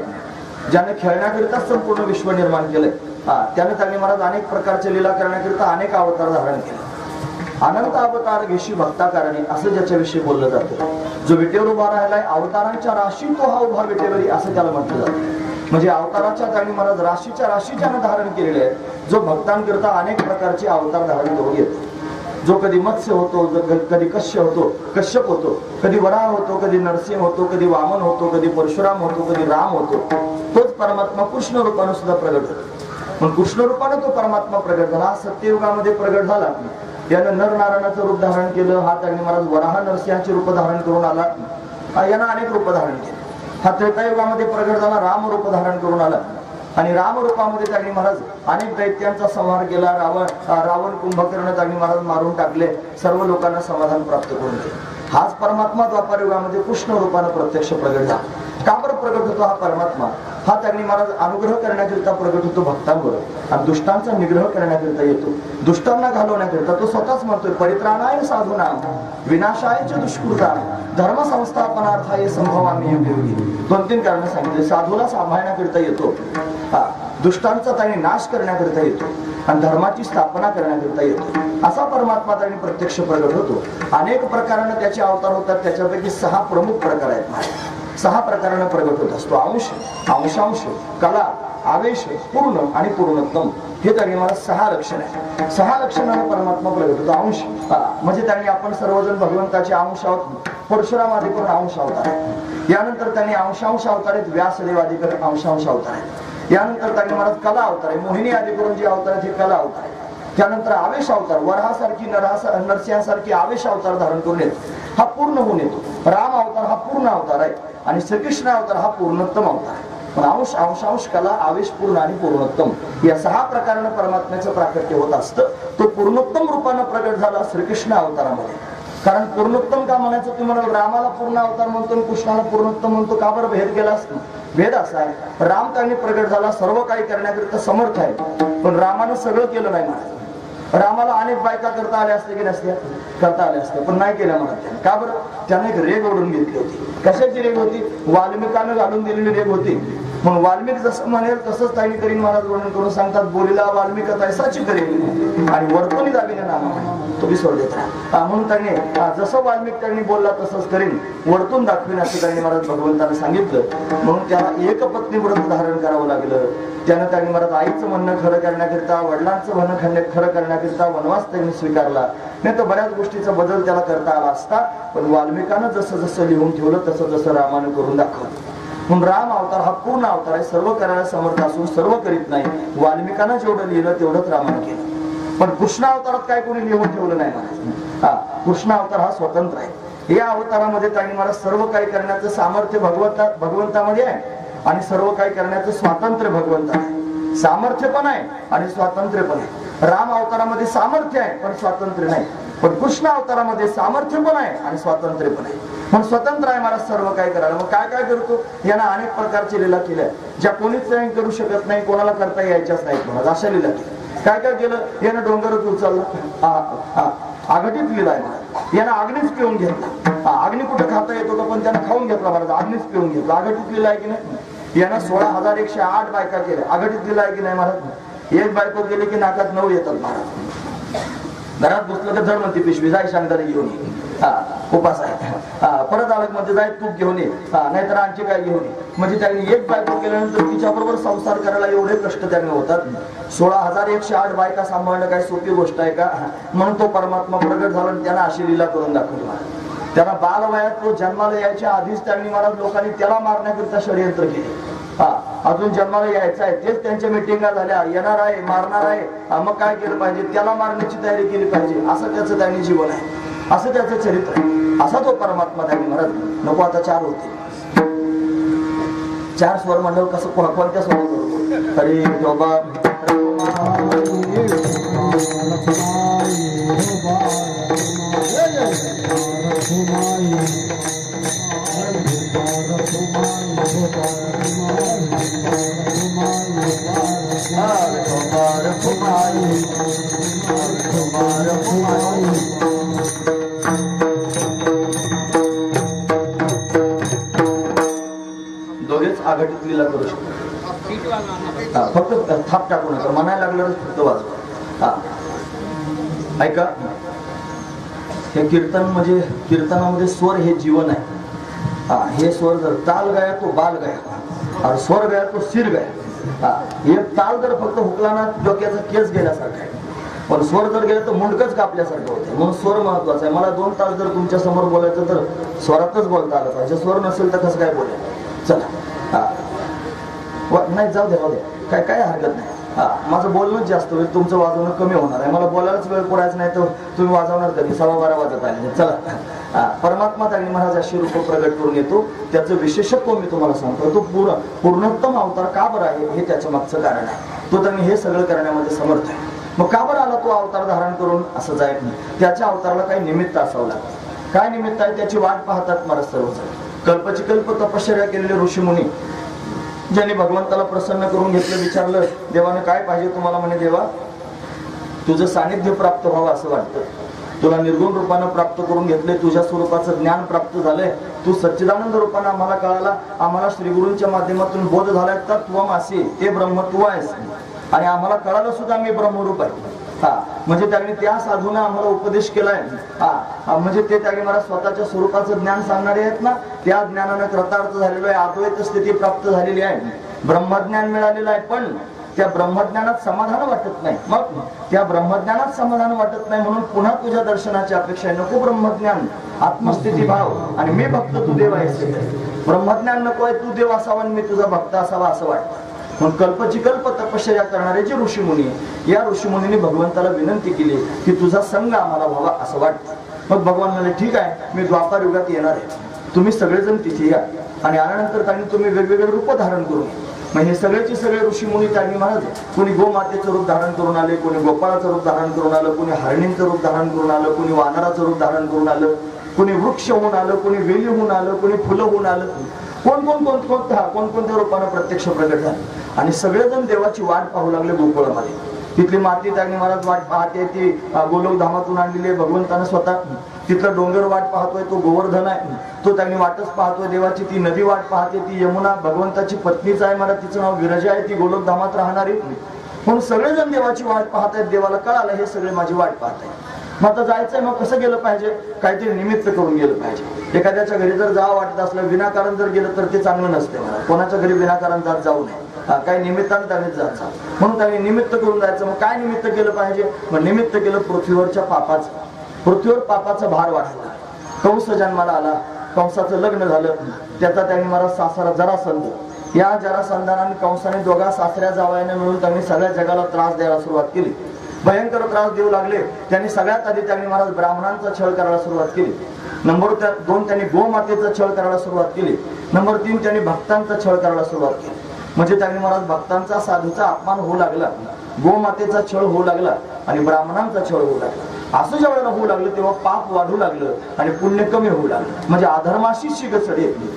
ज्याने खेळण्याकरिता संपूर्ण विश्व निर्माण केलंय, त्याने त्यांनी महाराज अनेक प्रकारचे लीला करण्याकरिता अनेक अवतार धारण केले. अनंत अवतार घेशी भक्ता कारणे असं ज्याच्याविषयी बोललं जातं. जो विटेवर उभा राहिलाय अवतारांच्या राशी, तो हा उभा विटेवरी असं त्याला म्हटलं जातं. म्हणजे अवताराच्या त्यांनी महाराज राशीच्या राशीच्यानं धारण केलेले आहे. जो भक्तांकरिता अनेक प्रकारचे अवतार धारण करून येतो. जो कधी मत्स्य होतो, कधी कश्यप होतो, कधी वराह होतो, कधी नरसिंह होतो, कधी वामन होतो, कधी परशुराम होतो, कधी राम होतो. तोच परमात्मा कृष्ण रूपाने सुद्धा प्रगट होतो. पण कृष्ण रूपाने तो परमात्मा प्रगट झाला. सत्ययुगामध्ये प्रगट झाला. यानं नरनारायणाचं रूप धारण केलं. हा त्यांनी महाराज वराह नरसिंहाचे रूप धारण करून आला. यानं अनेक रूप धारण केले. हा त्रेतायुगामध्ये प्रगट झाला. राम रूप धारण करून आला. आणि राम रूपामध्ये त्यांनी महाराज अनेक दैत्यांचा संहार केला. रावण कुंभकर्ण त्यांनी महाराज मारून टाकले. सर्व लोकांना समाधान प्राप्त करून दिले. हाच परमात्मा द्वापार युगामध्ये कृष्ण रूपाने प्रत्यक्ष प्रगट झाला. का बरं प्रगट होतो हा परमात्मा? हा त्यांनी महाराज अनुग्रह करण्याकरिता प्रगट होतो भक्तांवर, आणि दुष्टांचा निग्रह करण्याकरिता येतो. दुष्टांना घालवण्याकरिता तो स्वतःच म्हणतोय, परित्राणाय साधूनाम विनाशाय च दुष्कृताम धर्म संस्थापनार्थाय संभवामी युगे युगे. 2-3 कारण सांगितले. साधूला सांभाळण्याकरिता येतो, दुष्टांचा त्यांनी नाश करण्याकरिता येतो, आणि धर्माची स्थापना करण्याकरिता येतो. असा परमात्मा त्यांनी प्रत्यक्ष प्रगट होतो. अनेक प्रकाराने त्याचे अवतार होतात. त्याच्यापैकी 6 प्रमुख प्रकार आहेत. 6 प्रकाराने प्रगट होत असतो. अंश, अंशांश, कला, आवेश, पूर्ण आणि पूर्णत्म. हे त्यांनी मला 6 लक्षण आहे. 6 लक्षणाने परमात्मा प्रगट होतो. अंश म्हणजे त्यांनी आपण सर्वजण भगवंताचे अंश आहोत. परशुराम आदी करून अंश अवतार आहे. यानंतर त्यांनी अंशांश अवतार आहेत. व्यासदेव आदी करून अंशांश अवतार आहेत. यानंतर त्यांनी महाराज कला अवतार आहे. मोहिनी आदी करून जे अवतार आहेत हे कला अवतार आहे. त्यानंतर आवेश अवतार, वराहासारखी नरसिंहासारखी आवेश अवतार धारण करून येतो. हा पूर्ण होऊन येतो. राम अवतार हा पूर्ण अवतार आहे. आणि श्रीकृष्ण अवतार हा पूर्णोत्तम अवतार आहे. पण अंश अंशांश कला आवेशपूर्ण आणि पूर्णोत्तम या 6 प्रकारानं परमात्म्याचं प्राकट्य होत असतं. तो पूर्णोत्तम रूपानं प्रगट झाला श्रीकृष्ण अवतारामध्ये. कारण पूर्णोत्तम का म्हणायचं तुम्हाला, रामाला पूर्ण अवतार म्हणतो आणि कृष्णाला पूर्णोत्तम म्हणतो का बरं? भेद केला असतो. भेद असा आहे, राम त्यांनी प्रगट झाला, सर्व काही करण्याकरिता समर्थ आहे, पण रामानं सगळं केलं नाही म्हणायचं. रामाला अनेक बायका करता आल्या असते की नसत्या? करता आल्या असत्या, पण नाही केल्या म्हणत. का बरं? त्याने एक रेग ओढून घेतली होती. कशाची रेग होती? वाल्मिकानं घालून दिलेली रेग होती. मग वाल्मिक जसं म्हणेल तसंच त्यांनी करीन महाराज वर्णन करून सांगतात. बोलीला वाल्मिक तैसाची करेल आणि वर्तनी दाबीने नामा तो विसर देत राहा. म्हणून त्यांनी जसं वाल्मिक त्यांनी बोलला तसंच करीन, वर्तून दाखवीन असं त्यांनी महाराज भगवंताने सांगितलं. म्हणून त्याला एक पत्नी व्रत धारण करावं लागलं. त्यानं त्यांनी महाराज आईचं म्हणणं खरं करण्याकरिता, वडिलांचं म्हणणं खरं करण्याकरिता वनवास त्यांनी स्वीकारला. नाही तर बऱ्याच गोष्टीचा बदल त्याला करता आला असता, पण वाल्मिकानं जसं जसं लिहून ठेवलं तसं जसं रामानं करून दाखवलं. म्हणून राम अवतार हा पूर्ण अवतार आहे, सर्व करायला समर्थ असून सर्व करीत नाही. वाल्मिकानं जेवढं लिहिलं तेवढंच रामानं केलं. पण कृष्ण अवतारात काय कोणी लिहून ठेवलं नाही म्हणायचं. कृष्ण अवतार हा स्वतंत्र आहे. या अवतारामध्ये त्यांनी मला सर्व काही करण्याचं सामर्थ्य भगवंतामध्ये आहे आणि सर्व काही करण्याचं स्वातंत्र्य भगवंता आहे. सामर्थ्य पण आहे आणि स्वातंत्र्य पण आहे. राम अवतारामध्ये सामर्थ्य आहे पण स्वातंत्र्य नाही, पण कृष्ण अवतारामध्ये सामर्थ्य पण आहे आणि स्वातंत्र्य पण आहे. पण स्वतंत्र आहे मला सर्व काही करायला. मग काय काय करतो? यांना अनेक प्रकारची लीला केल्या ज्या कोणीच करू शकत नाही, कोणाला करता यायच्याच नाहीत म्हणून अशा लीला केल्या. काय काय केलं? यानं डोंगरच उचलला, आघटीत लीला आहे. यानं अग्नीच पिऊन घेतला. अग्नी कुठं खाता येतो का? पण त्यानं खाऊन घेतला महाराज, अग्नीच पिऊन घेतला. आघटीत लीला आहे की नाही? यानं 16,108 बायका केल्या. आघटीत लीला आहे की नाही महाराज? एक बायको गेली की नाकात 9 येतात महाराज. घरात बसलं तर जड म्हणते पिशवी, जाय शांताने घेऊन ये, उपास आहे. परत आलं मध्ये जाय तूप घेऊन ये, नाहीतर आणखी काय घेऊन ये. म्हणजे त्यांनी एक बायको केल्यानंतर तिच्याबरोबर संसार करायला एवढे कष्ट त्यांनी होतात. 16,108 बायका सांभाळणं काय सोपी गोष्ट आहे का? म्हणून तो परमात्मा प्रगट झाला आणि त्यांना अशी लीला करून दाखवली. त्याला बालवयात तो जन्माला यायच्या आधीच त्यांनी महाराज लोकांनी त्याला मारण्याकरिता षडयंत्र केले. अजून जन्माला यायचं आहे, तेच त्यांच्या मिटिंगा झाल्या, येणार आहे, मारणार आहे. मग काय केलं पाहिजे? त्याला मारण्याची तयारी केली पाहिजे. असं त्याचं त्यांनी जीवन आहे, असं त्याचं चरित्र आहे. असा तो परमात्मा त्यांनी महाराज. नको आता 4 होते, 4 स्वर मंडळ कसं कोणत्या स्वर करू? अरे बाबा दोघेच आघाडीत लीला करू शकतो. फक्त थाप टाकू नका, म्हणायला लागलं फक्त वाजवा. ऐका, हे कीर्तन म्हणजे कीर्तनामध्ये स्वर हे जीवन आहे. हे स्वर जर ताल गाया तो बाल गाया, और स्वर गाया तो सिर गाया. एक ताल जर फक्त हुकला ना डोक्याचा केस गेल्यासारखा आहे, पण स्वर जर गेला तर मुंडकच कापल्यासारखं होतं. म्हणून स्वर महत्वाचा आहे. मला 2 तास जर तुमच्या समोर बोलायचं तर स्वरातच बोलता आलं पाहिजे. स्वर नसेल तर कसं काय बोलायचं? चला नाही, जाऊ द्या, काय काय हरकत नाही. माझं बोलणं जास्त होईल, तुमचं वाजवणं कमी होणार आहे. मला बोलायलाच वेळ पुरायचं नाही तर तुम्ही वाजवणार कधी? 12:15 वाजत आले. चला, परमात्मा त्यांनी महाराज अशी रूप प्रगट करून येतो. त्याचं विशेषत्व मी तुम्हाला सांगतो. तो पूर्णोत्तम अवतार का बरं आहे हे त्याच्या मागचं कारण आहे. तो त्यांनी हे सगळं करण्यामध्ये समर्थ आहे. मग का बरं आला तो अवतार धारण करून? असं जायत नाही. त्याच्या अवताराला काही निमित्त असावं लागतं. काय निमित्त आहे? त्याची वाट पाहतात महाराज सर्वजण. कल्पची कल्प तपश्चर्या केलेले ऋषीमुनी ज्यांनी भगवंताला प्रसन्न करून घेतलं, विचारलं देवानं काय पाहिजे तुम्हाला? म्हणे देवा तुझं सानिध्य प्राप्त व्हावं असं वाटतं. तुला निर्गुण रूपानं प्राप्त करून घेतले, तुझ्या स्वरूपाचं ज्ञान प्राप्त झालंय, तू सच्चिदानंद रूपानं आम्हाला कळाला, आम्हाला श्रीगुरूंच्या माध्यमातून बोध झालाय तर त्वमासी, ते ब्रह्म तू आहेस. आणि आम्हाला कळालं सुद्धा मी ब्रह्मरूप आहे. म्हणजे त्यांनी त्या साधूने आम्हाला उपदेश केलाय. म्हणजे ते त्यांनी मला स्वतःच्या स्वरूपाचं ज्ञान सांगणारे आहेत ना, त्या ज्ञानानं कृतार्थ झालेलो आहे, अद्वैत स्थिती प्राप्त झालेली आहे, ब्रह्मज्ञान मिळालेलं आहे. पण त्या ब्रह्मज्ञानात समाधान वाटत नाही. मग त्या ब्रह्मज्ञानात समाधान वाटत नाही म्हणून पुन्हा तुझ्या दर्शनाची अपेक्षा आहे. नको ब्रह्मज्ञान, आत्मस्थिती भाव आणि मी भक्त तू देव आहेस. ब्रह्मज्ञान नको आहे, तू देव असावा आणि मी तुझा भक्त असावा असं वाटतं. मग कल्पची कल्प तपश्चर्या करणारे जे ऋषीमुनी, या ऋषीमुनीने भगवंताला विनंती केली की तुझा संग आम्हाला व्हावा असं वाटतं. मग भगवान म्हणाले ठीक आहे, मी द्वापार युगात येणार आहे. तुम्ही सगळेजण तिथे या आणि आल्यानंतर त्यांनी तुम्ही वेगवेगळे रूप धारण करून मग हे सगळेचे सगळे ऋषी मुनी त्यांनी महाराज कोणी गोमातेचं रूप धारण करून आले, कोणी गोपाळाचं रूप धारण करून आलं, कोणी हरणींचं रूप धारण करून आलं, कोणी वानराचं रूप धारण करून आलं, कोणी वृक्ष होऊन आलं, कोणी वेली होऊन आलं, कोणी फुलं होऊन आलं, कोणकोणत्या रूपानं प्रत्यक्ष प्रगट झाले आणि सगळेजण देवाची वाट पाहू लागले गोकुळामध्ये. तिथली माती त्यांनी महाराज वाट पाहते, ती गोलोक धामातून आणलेली आहे भगवंतानं स्वतः. तिथला डोंगर वाट पाहतोय, तो गोवर्धन आहे, तो त्यांनी वाटच पाहतोय देवाची. ती नदी वाट पाहते, ती यमुना भगवंताची पत्नीच आहे, मला तिचं नाव विरजा आहे, ती गोलोक धामात राहणारी. म्हणून सगळेजण देवाची वाट पाहतायत. देवाला कळालं हे सगळे माझी वाट पाहतायत. मग आता जायचंय, मग कसं गेलं पाहिजे? काहीतरी निमित्त करून गेलं पाहिजे. एखाद्याच्या घरी जर जावं वाटत असलं, विनाकारण जर गेलं तर ते चांगलं नसते. मला कोणाच्या घरी विनाकारण जात जाऊ नये, काही निमित्तानं त्याने जायचं. म्हणून त्यांनी निमित्त करून जायचं. मग काय निमित्त केलं पाहिजे? मग निमित्त केलं पृथ्वीवरच्या पापाचं. पृथ्वीवर पापाचा भार वाढला. कंस जन्माला आला, कंसाचं लग्न झालं, त्याचा त्यांनी मला सासरा जरासंध. या जरासंधाने कंसाने दोघा सासऱ्या जावयाने मिळून त्यांनी सगळ्या जगाला त्रास द्यायला सुरुवात केली. भयंकर त्रास देऊ लागले. त्यांनी सगळ्यात आधी त्यांनी महाराज ब्राह्मणांचा छळ करायला सुरुवात केली. नंबर 2 त्यांनी गोमातेचा छळ करायला सुरुवात केली. नंबर 3 त्यांनी भक्तांचा छळ करायला सुरुवात केली. म्हणजे त्यांनी महाराज भक्तांचा साधूचा अपमान होऊ लागला, गोमातेचा छळ होऊ लागला आणि ब्राह्मणांचा छळ होऊ लागला. असं ज्या वेळेला होऊ लागलं तेव्हा पाप वाढू लागलं आणि पुण्य कमी होऊ लागलं. म्हणजे अधर्माशी शिगसड येतली,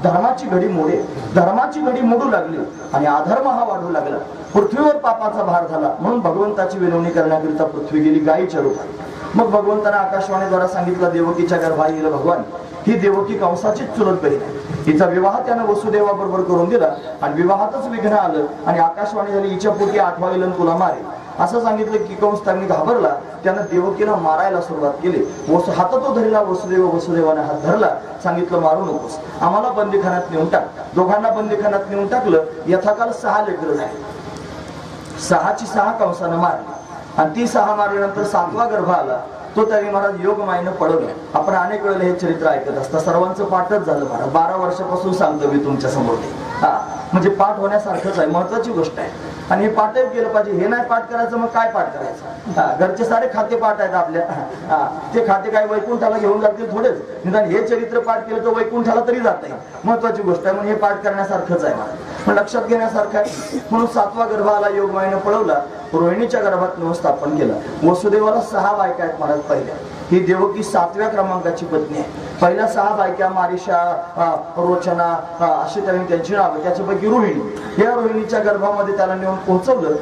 धर्माची घडी मोडे, धर्माची घडी मोडू लागली आणि अधर्म हा वाढू लागला. पृथ्वीवर पापाचा भार झाला. म्हणून भगवंताची विनवणी करण्याकरिता पृथ्वी गेली गायीच्या रूपात. मग भगवंताने आकाशवाणीद्वारा सांगितलं, देवकीच्या गर्भात येईल भगवान. ही देवकी कंसाचीच चुलत बहीण आहे. हिचा विवाह त्यानं वसुदेवाबरोबर करून दिला आणि विवाहातच विघ्न आलं आणि आकाशवाणी झाली, हिच्या पोटी 8वा विलन तुला मारे. असं सांगितलं की कंस त्यांनी घाबरला. त्यानं देवकीला मारायला सुरुवात केली. हातात तो धरला वसुदेवाने हात धरला. सांगितलं मारू नकोस, आम्हाला बंदीखान्यात नेऊन टाक. दोघांना बंदीखान्यात नेऊन टाकलं. यथाकाल 6 लेकरं झाली. 6ची 6 कंसानं मारली आणि ती 6 मारल्यानंतर 7वा गर्भ आला. तो त्यांनी महाराज योगमायेनं पडवलं. आपण अनेक वेळेला हे चरित्र ऐकत असता. सर्वांचं पाठच झालं महाराज. 12 वर्षापासून सांगतो मी तुमच्या समोर. म्हणजे पाठ होण्यासारखंच आहे, महत्वाची गोष्ट आहे. आणि हे पाठही केलं पाहिजे. हे नाही पाठ करायचं मग काय पाठ करायचं? घरचे सारे खाते पाठ आहेत आपल्या. ते खाते काय वैकुंठाला घेऊन जातील थोडेच. निदान हे चरित्र पाठ केलं तर वैकुंठाला तरी जात आहे. महत्वाची गोष्ट आहे. म्हणून हे पाठ करण्यासारखंच आहे मला, पण लक्षात घेण्यासारखं आहे. म्हणून 7वा गर्भ आला, योगमायेनं पळवला. रोहिणीच्या गर्भात नेऊन स्थापन केलं. वसुदेवाला 6 बायका आहेत महाराज. पहिल्या ही देवकी 7व्या क्रमांकाची पत्नी आहे. पहिल्या 6 बायका मारिशा, रोचना अशी त्यांची नाव. त्याच्यापैकी रोहिणी. या रोहिणीच्या गर्भामध्ये त्याला नेऊन पोहोचवलं.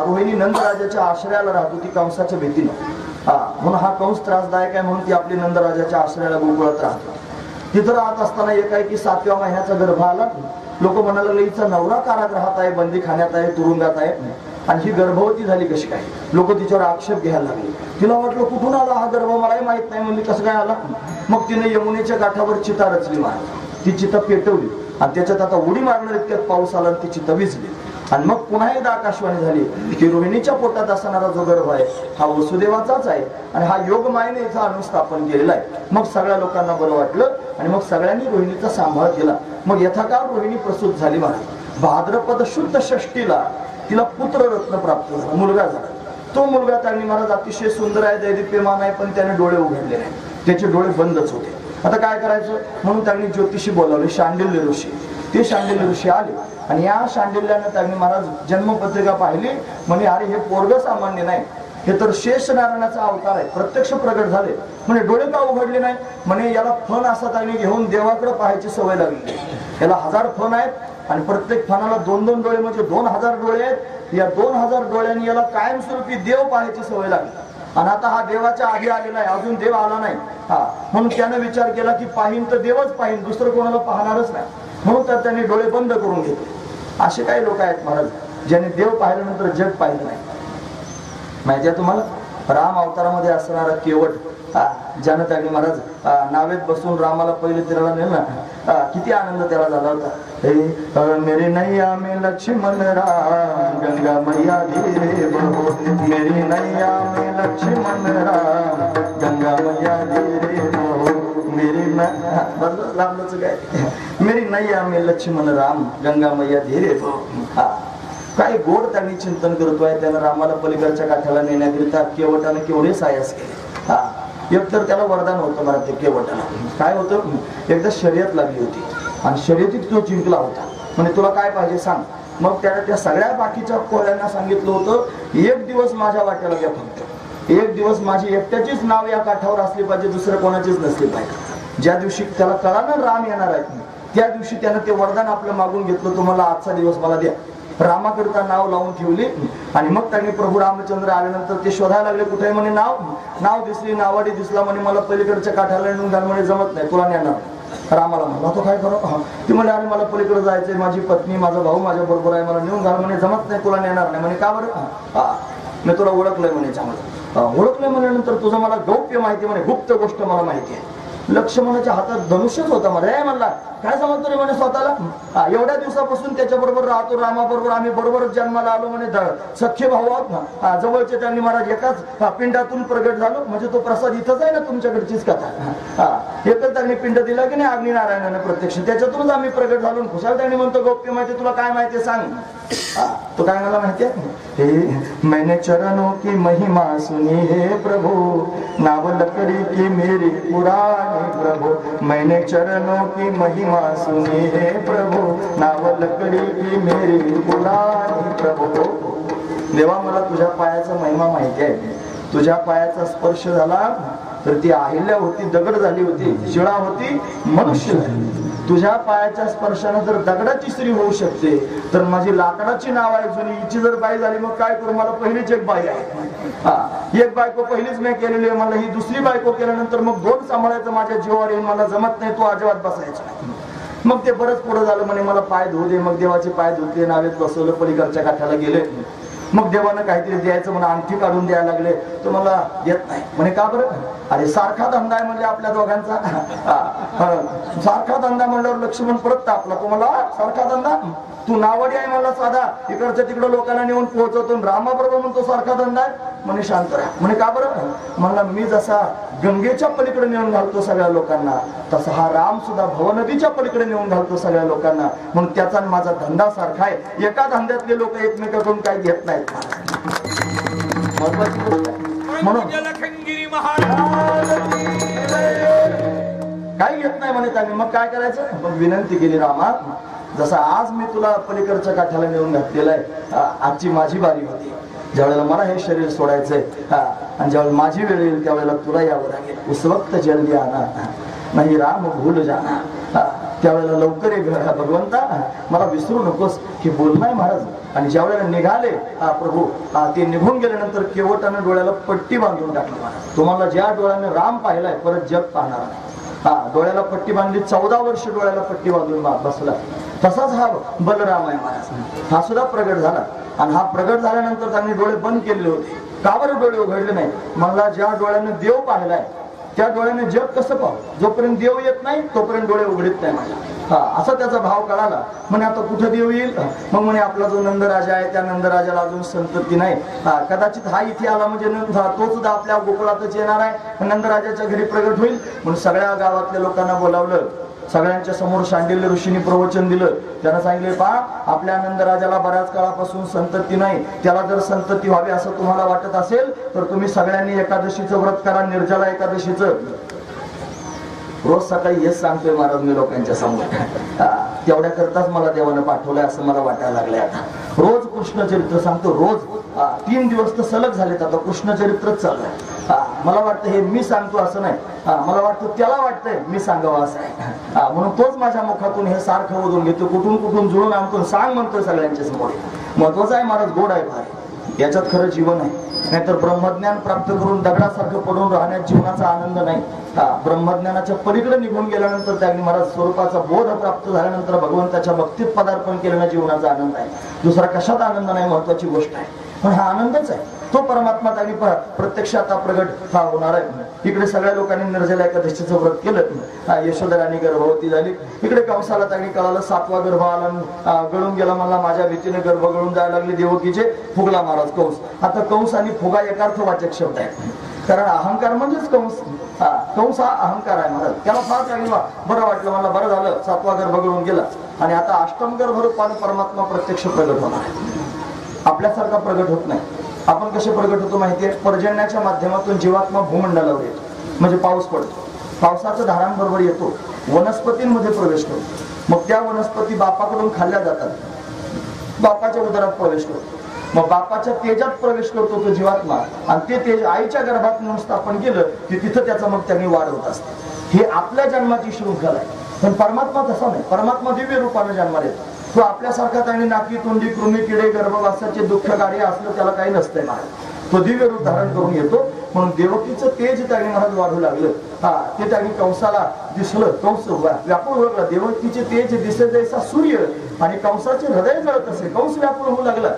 रोहिणी नंदराजाच्या आश्रयाला राहत होती कंसाच्या भीतीनं. म्हणून हा कंस त्रासदायक आहे म्हणून ती आपली नंदराजाच्या आश्रयाला गोकुळात राहत. तिथं राहत असताना एकाएकी 7व्या महिन्याचा गर्भ आला. लोक म्हणायला लागले, हिचा नवरा कारागृहात आहे, बंदीखान्यात आहे, तुरुंगात आहे आणि ही गर्भवती झाली कशी काय? लोक तिच्यावर आक्षेप घ्यायला लागले. तिला वाटलं कुठून आला हा गर्भ, मलाही माहित नाही. म्हणजे कसं काय आला? मग तिने यमुनेच्या काठावर चिता रचली महाराज. ती चिता पेटवली आणि त्याच्यात आता उडी मारणार इतक्यात पाऊस आला आणि ती चिता विझली. आणि मग पुन्हा एकदा आकाशवाणी झाली की रोहिणीच्या पोटात असणारा जो गर्भ आहे हा वसुदेवाचाच आहे आणि हा योगमायेने इथं आणून स्थापन केलेला आहे. मग सगळ्या लोकांना बरं वाटलं आणि मग सगळ्यांनी रोहिणीचा सांभाळ केला. मग यथाकाळ रोहिणी प्रसूत झाली महाराज. भाद्रपद शुद्ध षष्टीला तिला पुत्र रत्न प्राप्त झाला, मुलगा झाला. तो मुलगा त्यांनी महाराज अतिशय सुंदर आहे, दैदिप्यमान आहे, पण त्याने डोळे उघडले नाही. त्याचे डोळे बंदच होते. आता काय करायचं म्हणून त्यांनी ज्योतिषी बोलावले, शांडिल्य ऋषी. ते शांडिल्य ऋषी आले आणि या शांडिल्याने त्यांनी महाराज जन्मपत्रिका पाहिली. म्हणजे अरे हे पोरग सामान्य नाही, हे तर शेष नारायणाचा अवतार आहे, प्रत्यक्ष प्रगट झाले. म्हणजे डोळे का उघडले नाही? म्हणे याला फण असा त्यांनी घेऊन देवाकडे पाहायची सवय लागली. याला 1000 फण आहेत आणि प्रत्येक फणाला 2-2 डोळे, म्हणजे 2000 डोळे आहेत. या 2000 डोळ्यांनी याला कायमस्वरूपी देव पाहायची सवय लागली. आणि आता हा देवाच्या आधी आलेला आहे, अजून देव आला नाही. म्हणून त्याने विचार केला की पाहिन तर देवच पाहिन, दुसरं कोणाला पाहणारच नाही. म्हणून तर त्यांनी डोळे बंद करून घेतले. असे काही लोक आहेत महाराज ज्यांनी देव पाहिल्यानंतर जग पाहिलं नाही. माहिती आहे तुम्हाला? राम अवतारामध्ये असणारा केवट ज्यानं त्यांनी महाराज नावेत बसून रामाला पहिले तिराला नेलं, किती आनंद त्याला झाला होता. मेरी नैया में लक्ष्मण राम, गंगा मैया धीरे बहो. मेरी नैया में लक्ष्मण राम, गंगा मैया धीरे बहो. मेरी रामच काय, मेरी नैया में लक्ष्मण राम, गंगा मैया धीरे बहो. काय गोड त्यांनी चिंतन करतोय. त्यानं रामाला पलीकडच्या काठाला नेण्याकरिता केवटाने केवढे सायास केले. एक तर त्याला वरदान होतं मला ते केवटाला. काय होतं, एकदा शर्यत लागली होती आणि शर्यतीत तो जिंकला होता. म्हणजे तुला काय पाहिजे सांग. मग त्याला त्या सगळ्या बाकीच्या कोळ्यांना सांगितलं होतं, एक दिवस माझ्या वाट्याला घ्या फक्त, एक दिवस माझी एकट्याचीच नाव या काठावर असली पाहिजे, दुसरं कोणाचीच नसली पाहिजे. ज्या दिवशी त्याला कळालं राम येणार आहे त्या दिवशी त्यानं ते वरदान आपलं मागून घेतलं, तुम्हाला आजचा दिवस मला द्या. रामाकरिता नाव लावून ठेवली आणि मग त्यांनी प्रभू रामचंद्र आल्यानंतर ते शोधायला लागले, कुठे म्हणे नाव दिसली, नावाडी दिसला म्हणे, मला पलीकडच्या काठाला नेऊन घाल म्हणे, जमत नाही तुला नेणार. रामाला म्हणला तो काय करू, ती म्हणे आणि मला पलीकडे जायचंय, माझी पत्नी माझा भाऊ माझ्या बरोबर आहे, मला नेऊन घाल म्हणे, जमत नाही तुला नेणार नाही म्हणे. का बरं, मी तुला ओळखलंय म्हणे, चांगलं ओळखलंय म्हणल्यानंतर तुझं मला गौप्य माहिती म्हणे, गुप्त गोष्ट मला माहिती आहे. लक्ष्मणाच्या हातात धनुष्यच होता म्हणे. म्हणला काय समजतो रे म्हणे स्वतःला, एवढ्या दिवसापासून त्याच्या बरोबर राहतो, रामाबरोबर आम्ही बरोबरच जन्माला आलो म्हणे, सख्य भाऊ आहोत ना, जवळचे त्यांनी महाराज एकाच पिंडातून प्रगट झालो, म्हणजे तो प्रसाद इथंच आहे ना तुमच्याकडचीच कथा. एकच त्यांनी पिंड दिला की नाही अग्निनारायणाने प्रत्यक्ष, त्याच्यातूनच आम्ही प्रगट झालो. खुशाल त्यांनी म्हणतो गौप्य माहिती तुला काय माहिती सांग. तो काय मला माहितीये, हे मैंने चरणों की महिमा सुनी हे प्रभु, नाव लकड़ी की मेरी पुरानी प्रभु, मैंने चरणों की महिमा सुनी हे प्रभु, नाव लकड़ी की मेरी पुरानी प्रभु. देवा मला तुझ्या पायाचा महिमा माहिती आहे. तुझ्या पायाचा स्पर्श झाला तर ती अहिल्या होती, दगड झाली होती, शिळा होती, मनुष्य झाली. तुझ्या पायाच्या स्पर्शाने जर दगडाची स्त्री होऊ शकते तर माझी लाकडाची नाव आहे जुनी, हिची जर बाई झाली मग काय करू, मला पहिलीच एक बाई आहे. एक बायको पहिलीच मी केलेली आहे, मला ही दुसरी बायको केल्यानंतर मग दोन सांभाळायचं माझ्या जीवावर येईल, मला जमत नाही, तो अजिबात बसायचा. मग ते बरंच पुढे झालं म्हणे, मला पाय धुऊ दे. मग देवाचे पाय धुतले, नावेत बसवलं, पलीकडच्या काठाला गेले. मग देवानं काहीतरी द्यायचं म्हणून अंगठी काढून द्यायला लागले, तो मला येत नाही म्हणे. का बरं, अरे सारखा धंदा आहे म्हणजे आपल्या दोघांचा, सारखा धंदा म्हणल्यावर लक्ष्मण परत तापला, तो मला सारखा धंदा, तू नावाडी आहे मला साधा, इकडच्या तिकडं लोकांना नेऊन पोहोचवतो, रामाबरोबर म्हणतो सारखा धंदा आहे म्हणे. शांत राहा म्हणे. का बरं, म्हणला मी जसा गंगेच्या पलीकडे नेऊन घालतो सगळ्या लोकांना, तसा हा राम सुद्धा भवनदीच्या पलीकडे नेऊन घालतो सगळ्या लोकांना, म्हणून त्याचा माझा धंदा सारखा आहे. एका धंद्यातले लोक एकमेकाकडून काही घेत नाहीत. महत्वाची गोष्ट आहे म्हणून काही घेत नाही म्हणे त्यांनी. मग काय करायचं, मग विनंती केली, रामा जसा आज मी तुला पलीकडच्या काठाला नेऊन घातलेला आहे, आजची माझी बारी होती, ज्यावेळेला मला हे शरीर सोडायचंय आणि ज्यावेळेला माझी वेळ येईल त्यावेळेला तुला यावं लागेल. उस वक्त जल्दी आना नाही राम भूल जाना, त्यावेळेला लवकर ये भगवंता, मला विसरू नकोस, हे बोलणं आहे महाराज. आणि ज्या वेळेला निघाले प्रभू, ते निघून गेल्यानंतर केवटानं डोळ्याला पट्टी बांधून टाकलं महाराज. तुम्हाला ज्या डोळ्याने राम पाहिलाय परत जग पाहणार नाही. डोळ्याला पट्टी बांधली, 14 वर्ष डोळ्याला पट्टी बांधून बसला. तसाच हा बलराम आहे महाराज, हा सुद्धा प्रगट झाला. आणि हा प्रगट झाल्यानंतर त्यांनी डोळे बंद केले होते. का बरं डोळे उघडले नाही, मला ज्या डोळ्याने देव पाहिलाय त्या डोळ्याने जग कसं पाहू, जोपर्यंत देव येत नाही तोपर्यंत डोळे उघडत नाही माझ्या. असा त्याचा भाव कळाला. म्हणे आता कुठं देव येईल, मग म्हणे आपला जो नंदराजा आहे त्या नंदराजाला अजून संतती नाही, कदाचित हा इथे आला म्हणजे तो सुद्धा आपल्या गोकुळातच येणार आहे, नंदराजाच्या घरी प्रगट होईल. म्हणून सगळ्या गावातल्या लोकांना बोलावलं, सगळ्यांच्या समोर शांडिल्य ऋषींनी प्रवचन दिलं. त्यांना सांगितले, पहा आपल्या नंदराजाला बऱ्याच काळापासून संतती नाही, त्याला जर संतती व्हावी असं तुम्हाला वाटत असेल तर तुम्ही सगळ्यांनी एकादशीचं व्रत करा, निर्जला एकादशीचं. रोज सकाळी हेच सांगतोय महाराज मी लोकांच्या समोर. तेवढ्या करताच मला देवानं पाठवलंय असं मला वाटायला लागलंय. आता रोज कृष्ण चरित्र सांगतो, रोज 3 दिवस तर सलग झालेत आता कृष्ण चरित्रच चाललंय. मला वाटतं हे मी सांगतो असं नाही, मला वाटतं त्याला वाटतंय मी सांगावं असं आहे. म्हणून तोच माझ्या मुखातून हे सारखं ओढून घेतो, कुठून कुठून जुळून आणतो, सांग म्हणतोय सगळ्यांच्या समोर. महत्वाचं आहे महाराज, गोड आहे भारी, याच्यात खरं जीवन आहे. नाहीतर ब्रह्मज्ञान प्राप्त करून दगडासारखं पडून राहण्यात जीवनाचा आनंद नाही. ब्रह्मज्ञानाच्या पलीकडे निघून गेल्यानंतर त्यांनी महाराज स्वरूपाचा बोध प्राप्त झाल्यानंतर भगवंताच्या भक्तीत पदार्पण केल्याने जीवनाचा आनंद आहे. दुसरा कशात आनंद नाही, महत्वाची गोष्ट आहे. पण हा आनंदच आहे, तो परमात्मा त्यांनी प्रत्यक्ष आता प्रगट होणार आहे. इकडे सगळ्या लोकांनी निर्जला एकादशीचं व्रत केलं, यशोधराणी गर्भवती झाली. इकडे कंसाला त्यांनी कळालं, 7वा गर्भ आला, गळून गेला, मला माझ्या भीतीने गर्भ गळून जायला लागले देवकीचे. फुगला महाराज कंस. आता कंस आणि फुगा एकार्थवाचक शब्द आहे, कारण अहंकार म्हणजेच कंस. कंस हा अहंकार आहे महाराज. त्याला फार चांगलं बरं वाटलं, मला बरं झालं 7वा गर्भ गळून गेला आणि आता 8म गर्भ रूपाने परमात्मा प्रत्यक्ष प्रगट होणार आहे. आपल्यासारखा प्रगट होत नाही. आपण कसे प्रगट होतो माहितीये, पर्जन्याच्या माध्यमातून जीवात्मा भूमंडलावर येतो. म्हणजे पाऊस पडतो, पावसाच्या धारांबरोबर येतो, वनस्पतींमध्ये प्रवेश करतो, मग त्या वनस्पती बापाकडून खाल्ल्या जातात, बापाच्या उदरात प्रवेश करतो, मग बापाच्या तेजात प्रवेश करतो तो जीवात्मा, आणि ते तेज आईच्या गर्भात स्थापन केलं की तिथं त्याचा मग त्यांनी वाढ होत असते. हे आपल्या जन्माची शृंखला आहे. पण परमात्मा तसा नाही. परमात्मा दिव्य रूपाने जन्माला येतो. तो आपल्यासारखा त्यांनी नाकी तोंडी कृमी किडे गर्भवासाचे दुःख कार्य असलं त्याला काही नसतंय महाराज. तो दिव्य रूप धारण करून येतो. म्हणून देवकीचं तेज त्यांनी महाराज वाढू लागलं. ते त्यांनी कंसाला दिसलं, कंस व्याकुळ ओळखला. देवकीचे तेज दिसे जैसा सूर्य आणि कंसाचे हृदय जळत असे, कंस व्याकुळ होऊ लागला.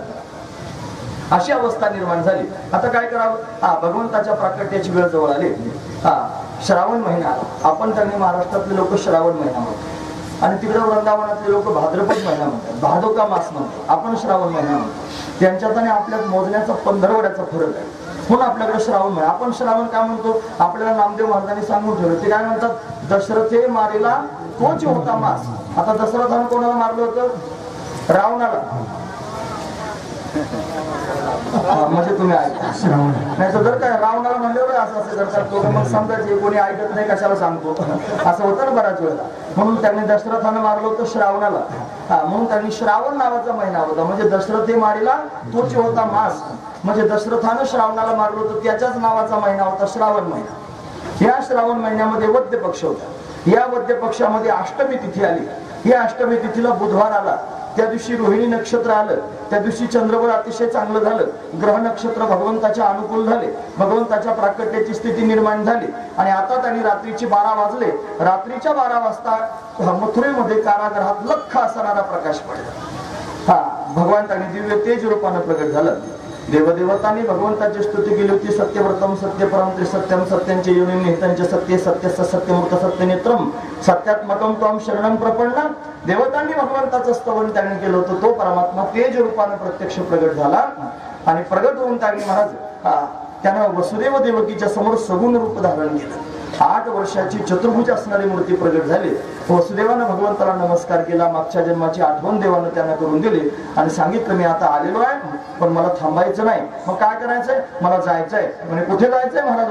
अशी अवस्था निर्माण झाली. आता काय करावं? भगवंताच्या प्राकट्याची वेळ जवळ आली. श्रावण महिना. आपण त्यांनी महाराष्ट्रातले लोक श्रावण महिना म्हणतात आणि तिकडे वृंदावनातले लोक भाद्रपद महिना म्हणतात, भादोका मास म्हणतात, आपण श्रावण महिना म्हणतो. त्यांच्यात आणि आपल्यात मोजण्याचा 15 फरक आहे. म्हणून आपल्याकडे श्रावण महिना. आपण श्रावण काय म्हणतो? आपल्याला नामदेव महाराजांनी सांगून ठेवलं. ते काय म्हणतात? दशरथे मारेला तोच होता मास. आता दशरथानं कोणाला मारलं होतं? रावणाला. म्हणजे तुम्ही ऐका नाही तर जर काय रावणाला म्हणल्यावर असं असे करतात लोक, मग समजायचे कोणी ऐकत नाही कशाला सांगतो असं होतं ना बऱ्याच वेळेला. म्हणून त्यांनी दशरथानं मारलं होतं श्रावणाला. म्हणून त्यांनी श्रावण नावाचा महिना होता. म्हणजे दशरथे मारीला तोच होता मास. म्हणजे दशरथानं श्रावणाला मारलं होतं त्याच्याच नावाचा महिना होता श्रावण महिना. या श्रावण महिन्यामध्ये वद्य पक्ष होता. या वद्य पक्षामध्ये अष्टमी तिथी आली. या अष्टमी तिथीला बुधवार आला. त्या दिवशी रोहिणी नक्षत्र आलं. त्या दिवशी चंद्रबळ अतिशय चांगलं झालं. ग्रह नक्षत्र भगवंताच्या अनुकूल झाले. भगवंताच्या प्राकट्याची स्थिती निर्माण झाली. आणि आता त्यांनी रात्रीचे 12 वाजले. रात्रीच्या 12 वाजता मथुरेमध्ये कारागृहात लख्ख असणारा प्रकाश पडला. भगवान त्यांनी दिव्य तेज रूपानं प्रगट झालं. देवदेवतांनी भगवंताची स्तुती केली होती. सत्यव्रतम सत्यपरम त्रिसत्यम सत्यांचे योनिम निहितांचे सत्य सत्यस्य सत्यमूर्त सत्यनेत्रम सत्यात्मकम त्वम शरणम प्रपन्ना. देवतांनी भगवंताचं स्तवन त्यांनी केलं होतं. तो परमात्मा तेज रूपाने प्रत्यक्ष प्रगट झाला. आणि प्रगट होऊन त्यांनी महाराज त्यानं वसुदेव देवकीच्या समोर सगुण रूप धारण केलं. 8 वर्षाची चतुर्भुज असणारी मूर्ती प्रगट झाली. वसुदेवानं भगवंताला नमस्कार केला. मागच्या जन्माची आठवण देवानं त्यांना करून दिली आणि सांगितलं मी आता आलेलो आहे, पण मला थांबायचं नाही. मग काय करायचंय? मला जायचंय. म्हणजे कुठे जायचंय महाराज?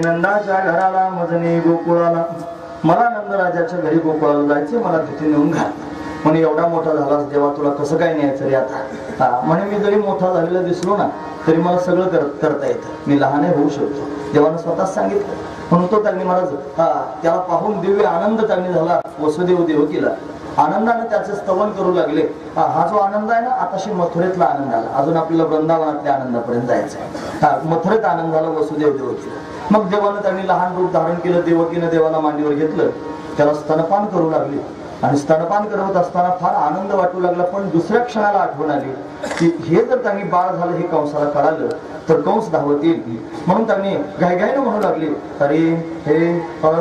नंदाच्या घराला मजनी गोकुळाला. मला नंदराजाच्या घरी गोकुळाला जायचे, मला तिथे नेऊन घाल. म्हणे एवढा मोठा झालास देवा, तुला कसं काय न्यायचं रे आता? म्हणे मी जरी मोठा झालेला दिसलो ना तरी मला सगळं करता येतं, मी लहान होऊ शकतो. देवानं स्वतःच सांगितलं. म्हणून तो त्यांनी महाराज त्याला पाहून दिव्य आनंद त्यांनी झाला. वसुदेव देवकीला आनंदाने त्याचे स्तवन करू लागले. हा जो आनंद आहे ना, आताशी मथुरेतला आनंद आला. अजून आपल्याला वृंदावनातल्या आनंदापर्यंत जायचं. मथुरेत आनंद झाला वसुदेव देवकीला. मग देवानं त्यांनी लहान रूप धारण केलं. देवकीनं देवाला मांडीवर घेतलं. त्याला स्तनपान करू लागले. आणि स्तनपान करत असताना फार आनंद वाटू लागला. पण दुसऱ्या क्षणाला आठवण आली की हे जर त्यांनी बाळ झालं हे कंसाला कळालं तर कंस धावत येईल, म्हणून त्यांनी घाईघाईनं म्हणू लागले, अरे हे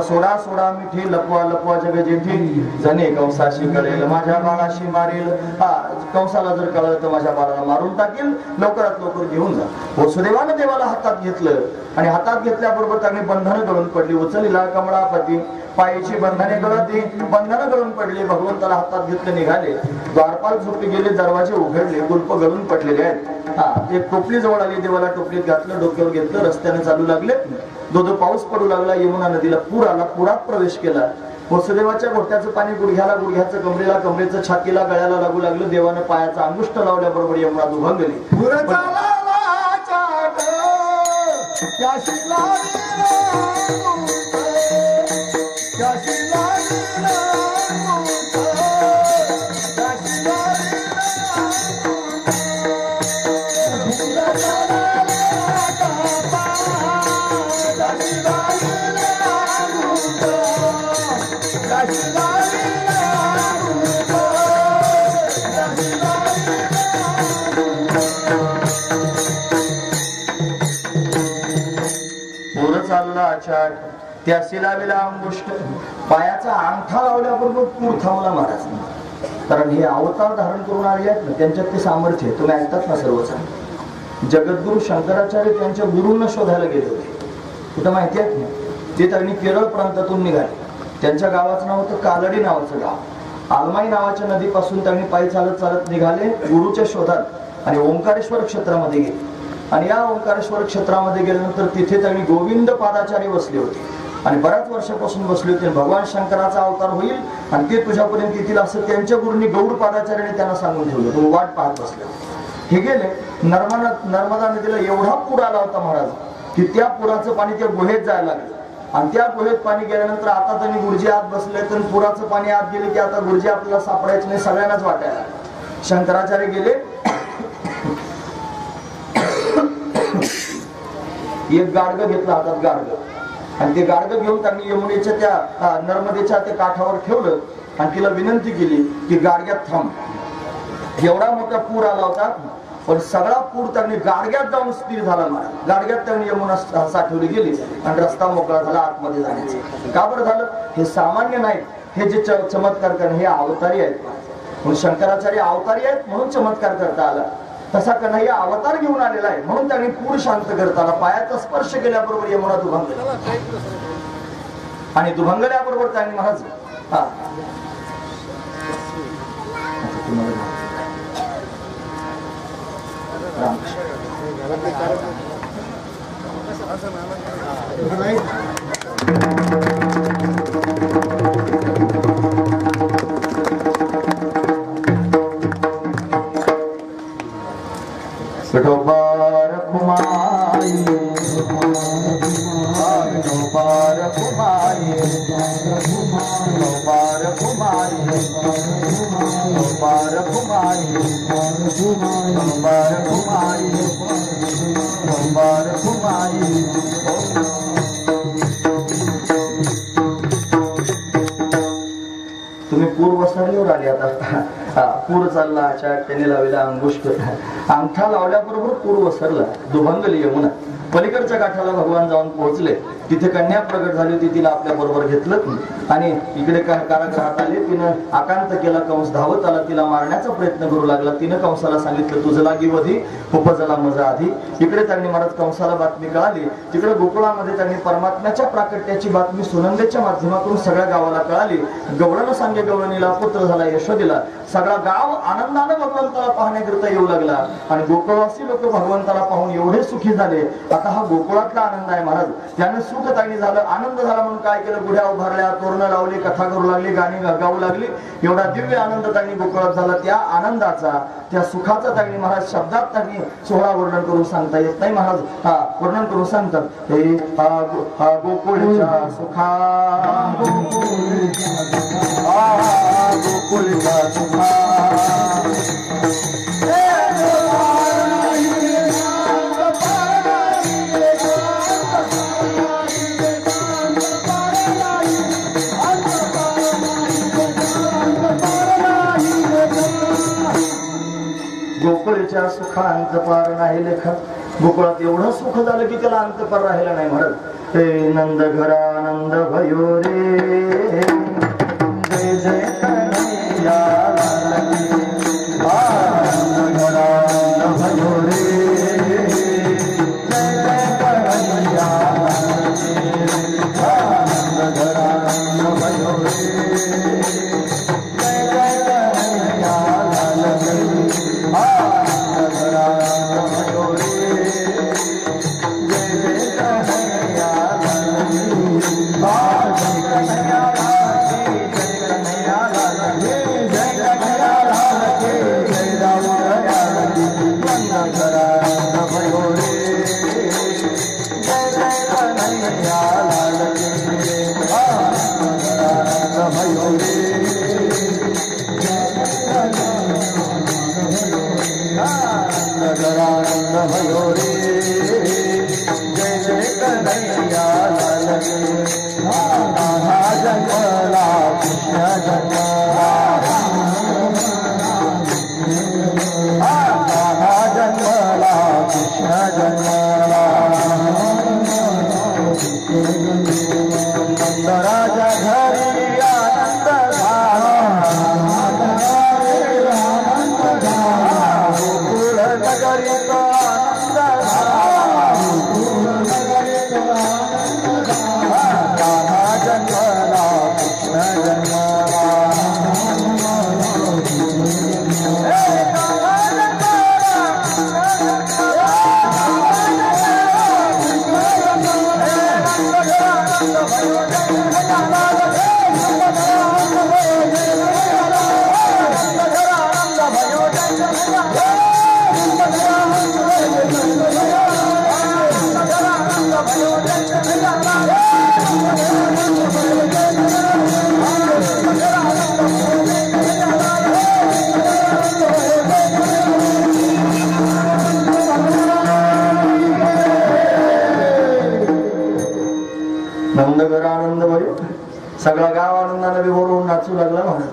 सोडा सोडा मिठी लपवा लपवा जग जेठी, जने कंसाशी कळेल माझ्या बाळाशी मारेल. कंसाला जर कळलं तर माझ्या बाळाला मारून टाकेल, लवकरात लवकर घेऊन जा. वसुदेवानं देवाला हातात घेतलं आणि हातात घेतल्याबरोबर त्यांनी बंधनं गळून पडली. उचलला कमळापती पायाची बंधने गळती, बंधनं गळून पडली. भगवंताला हातात घेतलं निघाले. द्वारपाल झोपी गेले, दरवाजे उघडले, कुलप गळून पडलेले आहेत. एक टोपली जवळ आली, देवाला टोपलीत घातलं, डोक्यावर घेतलं, रस्त्याने चालू लागले. दो पाऊस पडू लागला, यमुना नदीला पूर आला, पुरात प्रवेश केला. वसुदेवाच्या घोट्याचं पाणी गुडघ्याला, गुडघ्याचं कमरेला, कमरेचं छातीला, गळ्याला लागू लागलं. देवानं पायाचा अंगुष्ठ लावल्याबरोबर यमुना दुभंगली. त्याशी लावलेला अंगुष्ठ पायाचा अंगठा लावल्याबरोबर पूर थांबला महाराज. कारण हे अवतार धारण करून आले आहेत ना, त्यांच्यात ते सामर्थ्य आहे. तुम्ही ऐकतात ना सर्वच. जगद्गुरु शंकराचार्य त्यांच्या गुरूंना शोधायला गेले होते. कुठं माहिती आहे ना, ते त्यांनी केरळ प्रांतातून निघाले. त्यांच्या गावाचं नाव होतं कालडी नावाचं गाव. आलमाई नावाच्या नदीपासून त्यांनी पायी चालत चालत निघाले गुरुच्या शोधात आणि ओंकारेश्वर क्षेत्रामध्ये गेले. आणि या ओंकारेश्वर क्षेत्रामध्ये गेल्यानंतर तिथे त्यांनी गोविंद पादाचार्य बसले होते आणि बऱ्याच वर्षापासून बसले होते. भगवान शंकराचा अवतार होईल आणि ते तुझ्यापर्यंत येतील असं त्यांच्या गुरुंनी गौड पादाचार्याने त्यांना सांगून ठेवलं. तो वाट पाहत बसले. हे गेले. नर्मदा नदीला एवढा पूर आला होता महाराज की त्या पुराचं पाणी त्या गुहेत जायला लागलं. आणि त्या गुहेत पाणी गेल्यानंतर आता त्यांनी गुरुजी आत बसले, तर पुराचं पाणी आत गेले की आता गुरुजी आपल्याला सापडायचं नाही, सगळ्यांनाच वाटायला. शंकराचार्य गेले. एक गाडगं घेतलं हातात, गाडगं, आणि ते गाडगं घेऊन त्यांनी यमुनेच्या त्या नर्मदेच्या त्या काठावर ठेवलं आणि तिला विनंती केली की गाडग्यात थांब. एवढा मोठा पूर आला होता, पण सगळा पूर त्यांनी गाडग्यात जाऊन स्थिर झाला. गाडग्यात त्यांनी यमुना साठवली गेली आणि रस्ता मोकळा झाला आतमध्ये जाण्याचा. का बरं झालं? हे सामान्य नाहीत, हे जे चमत्कार करणे हे अवतारी आहेत. म्हणून शंकराचार्य अवतारी आहेत म्हणून चमत्कार करता आला. तसा कन्हैया अवतार घेऊन आलेला आहे म्हणून त्यांनी पूर शांत करता आला. पायाचा स्पर्श केल्याबरोबर यमुना दुभंगली आणि दुभंगल्याबरोबर त्यांनी महाराज विठोबार कुमारी विठोबार कुमारी विठोबार कुमारी विठोबार कुमारी विठोबार कुमारी विठोबार कुमारी. तुम्ही पूर वसरल्यावर आले. आता पूर चालला, त्याने लावलेला अंगुष्ठ अंगठा लावल्याबरोबर पूर वसरला, दुभंगली यमुना. पलीकडच्या काठाला भगवान जाऊन पोहोचले. तिथे कन्या प्रगट झाली होती, तिला आपल्या बरोबर घेतलं आणि इकडे कारागृहात आले. तिनं आकांत केला, कंस धावत आला, तिला मारण्याचा प्रयत्न करू लागला. तिनं कंसाला सांगितलं तुझं लागी वधी उपजला मजा आधी. इकडे त्यांनी महाराज कंसाला बातमी कळाली. तिकडे गोकुळामध्ये त्यांनी परमात्म्याच्या प्राकट्याची बातमी सुनंदेच्या माध्यमातून सगळ्या गावाला कळाली. गवळण सांगे गवळणीला पुत्र झाला यशोदेला. सगळा गाव आनंदानं भगवंताला पाहण्याकरिता येऊ लागला आणि गोकुळवासी लोक भगवंताला पाहून एवढे सुखी झाले. आता हा गोकुळातला आनंद आहे महाराज. त्याने सुख ताईने झालं, आनंद झाला म्हणून काय केलं, गुढ्या उभारल्या, तोरणं लावली, कथा करू लागली, गाणी गाऊ लागली. एवढा दिव्य आनंद त्यांनी गोकुळात झाला. त्या आनंदाचा, त्या सुखाचा त्यांनी महाराज शब्दात त्यांनी सोहळा वर्णन करून सांगता येत नाही. महाराज वर्णन करून सांगतात हे गोकुळच्या सुखा गोकुळच्या सुखा गोकुळच्या लेखा अंत पार नाही लेखा. गोकुळात एवढं सुख झालं की त्याला अंत पार राहिला नाही. महाराज हे नंद घरानंद भयो रे जय जय कन्हैया लाल की. नंद घरानंद भयो रे जय जय कन्हैया लाल की. नंद घरानंद भयो रे जय जय कन्हैया लाल की. नंद घरानंद भयो रे जय जय कन्हैया लाल की. जय कन्हैया लाल की जय रावण लाल की. नंद घरानंद भयो रे जय जय कन्हैया लाल की. नंद घरानंद भयो रे नंद घरानंद भयो रे जय जय कन्हैया लाल की. राधा जन्मला कृष्ण जन्मला राधा जन्मला कृष्ण जन्मला. नंद राजा घरी आनंद गोकुळ नगरी तो आनंद राधा जन्मला कृष्ण जन्मला. नंदघर आनंद भयो. सगळा गाव आनंदाने विभोरून नाचू लागला. म्हणत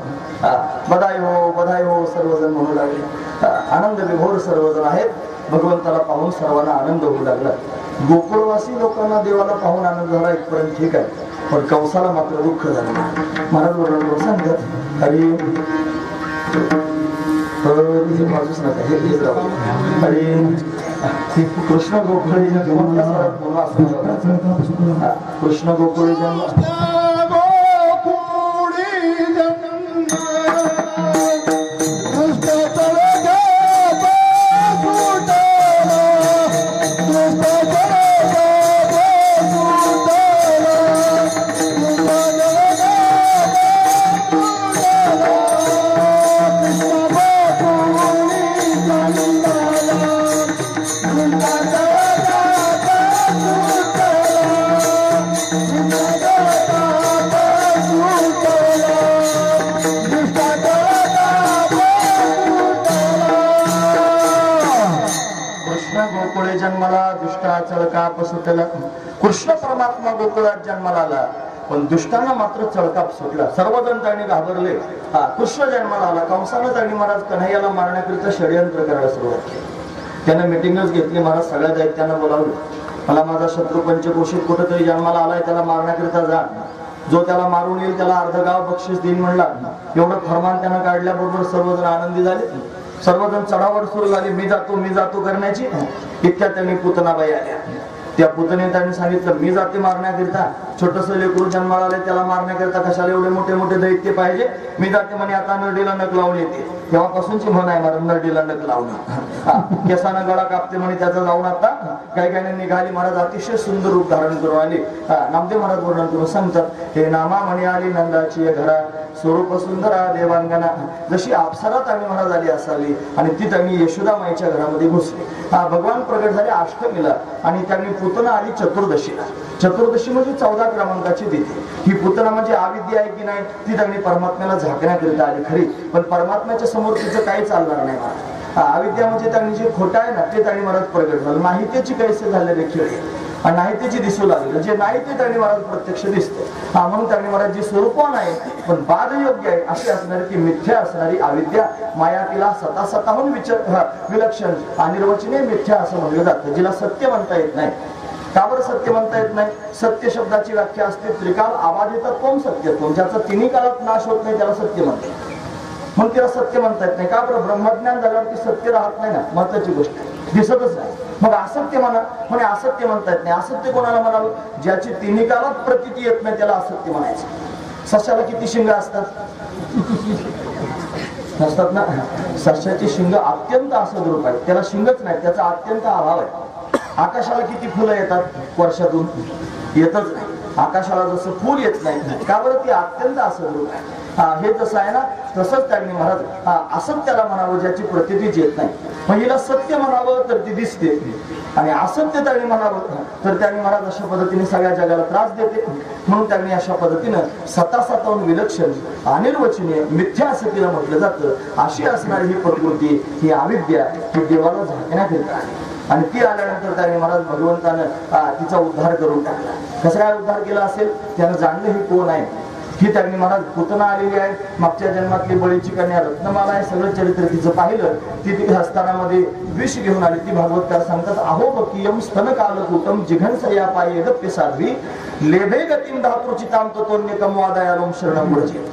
बधाई हो सर्वजण म्हणू लागले. आनंद विभोर सर्वजण आहेत. भगवंताला पाहून सर्वांना आनंद होऊ लागला. गोकुळवासी लोकांना देवाला पाहून आनंद झाला इथपर्यंत ठीक आहे. पण कंसाला मात्र दुःख झालं. महाराज बरोबर सांगतात हरी बाजूच नका हरी कृष्ण गोकुळी कृष्ण गोकुळी जन्म जन्माला दुष्टा चळकाप सुटला. कृष्ण परमात्मा गोकुळात जन्माला आला पण दुष्टांना मात्र चळकाप सुटला. सर्वजण त्यांनी घाबरले. कृष्ण जन्माला आला. कंसानं त्यांनी महाराज कन्हैयाला मारण्याकरिता षडयंत्र करायला सुरुवात केली. त्यानं मिटिंगच घेतली. महाराज सगळ्या दैत्यांना बोलावलं. मला माझा शत्रू पंचकोशीत कुठेतरी जन्माला आलाय त्याला मारण्याकरिता जा. जो त्याला मारून येईल त्याला अर्ध गाव बक्षीस देईन म्हणला. एवढं फरमान त्यानं काढल्याबरोबर सर्वजण आनंदी झाले. सर्वजण चढावड सुरू झाली. मी जातो करण्याची. इतक्या त्यांनी पुतनाबाई आल्या. त्या पुतने त्यांनी सांगितलं मी जाते मारण्याकरिता. छोटस लेकरू जन्माला आले त्याला मारण्याकरिता कशाला एवढे मोठे मोठे दैत्य पाहिजे. मी जाते म्हणे आता नरडीला नख लावून येते. तेव्हापासूनची म्हण आहे मला नरडीला नख लावणं. केसानं गळा कापते म्हणे त्याचा जाऊन आता काही काही निघाली. महाराज अतिशय सुंदर रूप धारण करून आली. नामदेव महाराज वर्णन करून सांगतात हे नामा म्हणे आली नंदाची घरा स्वरूप सुंदरा देवांगना. जशी अप्सरा त्यांनी महाराज आली असावी आणि ती त्यांनी यशोदामाईच्या घरामध्ये घुसली. भगवान प्रगट झाले अष्टमीला आणि त्यांनी पुतना आली चतुर्दशीला. चतुर्दशी म्हणजे 14 क्रमांकाची तिथी. ही पुतना म्हणजे अविद्या आहे की नाही ती त्यांनी परमात्म्याला झाकण्याकरिता आली खरी. पण परमात्म्याच्या समोर तिचं काही चालणार नाही. अविद्या म्हणजे त्यांनी जे खोटं आहे ना ते त्यांनी महाराज प्रगट झालं. नाही त्याची कैसे झालेले खेळ आणि नाही त्याची दिसू लागलं. जे नाही ते त्यांनी महाराज प्रत्यक्ष दिसतं. म्हणून त्यांनी महाराज जी स्वरूपवान आहे पण बाद योग्य आहे अशी असणारी ती मिथ्या असणारी अविद्या माया तिला स्वतःहून विलक्षण अनिर्वचनीय मिथ्या असं म्हणलं जातं. जिला सत्य म्हणता येत नाही. का बरं सत्य म्हणता येत नाही? सत्य शब्दाची व्याख्या असते त्रिकाल आबाधितत्वम सत्यत्वम. ज्याचा तिन्ही काळात नाश होत नाही त्याला सत्य म्हणतात. म्हणून तिला सत्य म्हणता येत नाही. का बरं? ब्रह्मज्ञान झाल्यावर ती सत्य राहत नाही ना, महत्वाची गोष्ट दिसतच नाही. मग असत्य म्हणा म्हणे असत्य म्हणता येत नाही. असत्य कोणाला म्हणावं? ज्याची तिन्ही काळात प्रतीती येत नाही त्याला असत्य म्हणायचं. सश्याला किती शिंग असतात? नसतात ना. सश्याची शिंग अत्यंत असद्रूप आहेत. त्याला शिंगच नाही, त्याचा अत्यंत अभाव आहे. आकाशाला किती फुलं येतात वर्षातून? येतच नाही. आकाशाला जसं फुल येत नाही. का बरं? ती अत्यंत असद्रूप आहे. हे जसं आहे ना तसंच त्यांनी महाराज असत्याला म्हणावं ज्याची प्रतीतीच येत नाही. मग हिला सत्य म्हणावं तर ती दिसते आणि असत्य त्यांनी म्हणावं तर त्यांनी महाराज अशा पद्धतीने सगळ्या जगाला त्रास देते. म्हणून त्यांनी अशा पद्धतीनं स्वतःहून विलक्षण अनिर्वचनीय मिथ्या असं तिला म्हटलं जातं. अशी असणारी ही प्रकृती, ही अविद्या, ही देवाला झाकण्यात येत आहे. आणि ती आल्यानंतर त्यांनी महाराज भगवंतानं तिचा उद्धार करून टाकला. कसं काय उद्धार केला असेल? त्यानं जाणलं ही कोण आहे. ही त्यांनी महाराज पुतना आलेली आहे. मागच्या जन्मातली बळीची कन्या रत्नमाला आहे. सगळं चरित्र तिचं पाहिलं. ती हस्तानामध्ये विष घेऊन आली. ती भागवतकार सांगतात अहो बकीयम स्तन कालकूटम जिघनसया पाये दप्य साध्वी लेभे गतीम धातृचिताम तोन्यकम वादयालोम शरणम व्रजे.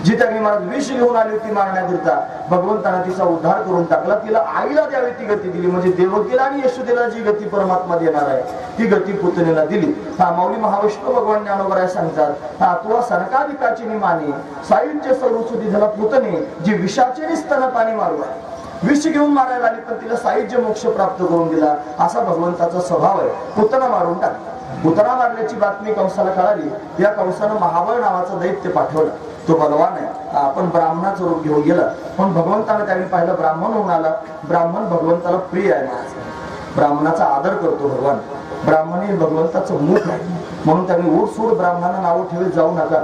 जी त्यांनी महाराज विष घेऊन आली होती मारण्याकरिता भगवंतानं तिचा उद्धार करून टाकला. तिला आईला द्यावी ती गती दिली. म्हणजे देवकीला आणि यशोदेला जी गती परमात्मा देणार आहे ती गती पुतणीला दिली. माऊली महाविष्णू भगवान ज्ञानोबराय सांगतात तुला सनकाधिकाची निमाने सायुज्य स्वरूपी झाला पुतणे जी विषाचे स्तन पाणी मारू आहे. विष घेऊन मारायला आली पण तिला सायुज्य मोक्ष प्राप्त करून दिला. असा भगवंताचा स्वभाव आहे. पुतना मारून टाकला. पुतना मारल्याची बातमी कंसाला कळाली. या कंसानं महाबळ नावाचं दैत्य पाठवलं. तो बलवान आहे. आपण ब्राह्मणाचं रूप घेऊन गेला पण भगवंताने त्यांनी पाहिलं ब्राह्मण होऊन आला. ब्राह्मण भगवंताला प्रिय आहे. ब्राह्मणाचा आदर करतो भगवान. ब्राह्मण हे भगवंताचं मुख आहे. म्हणून त्यांनी उठसूट ब्राह्मणाला नाव ठेवत जाऊ नका.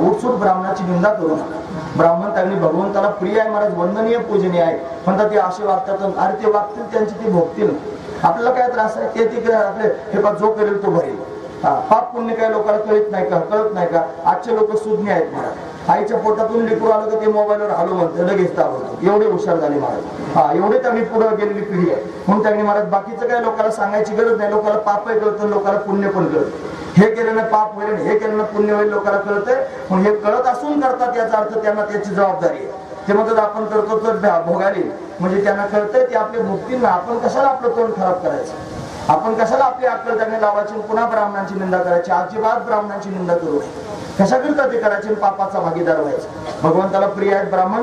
उठसूट ब्राह्मणाची निंदा करू नका. ब्राह्मण त्यांनी भगवंताला प्रिय आहे महाराज, वंदनीय पूजनीय आहे. म्हणतात ते असे वागतात. अरे ते वागतील त्यांची ते भोगतील. आपल्याला काय त्रास आहे? ते आपले हे पा जो करेल तो भरेल. पाप पुण्य काय लोकांना कळत नाही का? कळत नाही का? आजचे लोक सुज्ञ आहेत महाराज. आईच्या पोटातून लेकरू आलं तर ते मोबाईलवर हॅलो म्हणते लगेच ताबडतोब. एवढे हुशार झाले महाराज. एवढे त्यांनी पुढे गेलेली पिढी आहे. म्हणून त्यांनी महाराज बाकीचं काय लोकांना सांगायची गरज नाही. लोकांना पापही कळतं, लोकांना पुण्य पण कळतं. हे केल्यानं पाप होईल, हे केल्यानं पुण्य होईल लोकांना कळतंय. म्हणून हे कळत असून करतात याचा अर्थ त्यांना त्याची जबाबदारी आहे. ते म्हणतात आपण करतो तर भोगाली. म्हणजे त्यांना कळतंय ते आपल्या मुक्तींना आपण कशाला आपलं तोंड खराब करायचं? आपण कशाला आपली अक्कल त्यांनी लावायची? पुन्हा ब्राह्मणांची निंदा करायची? अजिबात ब्राह्मणांची निंदा करू नये. कशा करता ते करायचे? पापाचा भागीदार व्हायचा. भगवंताला प्रिय आहेत ब्राह्मण.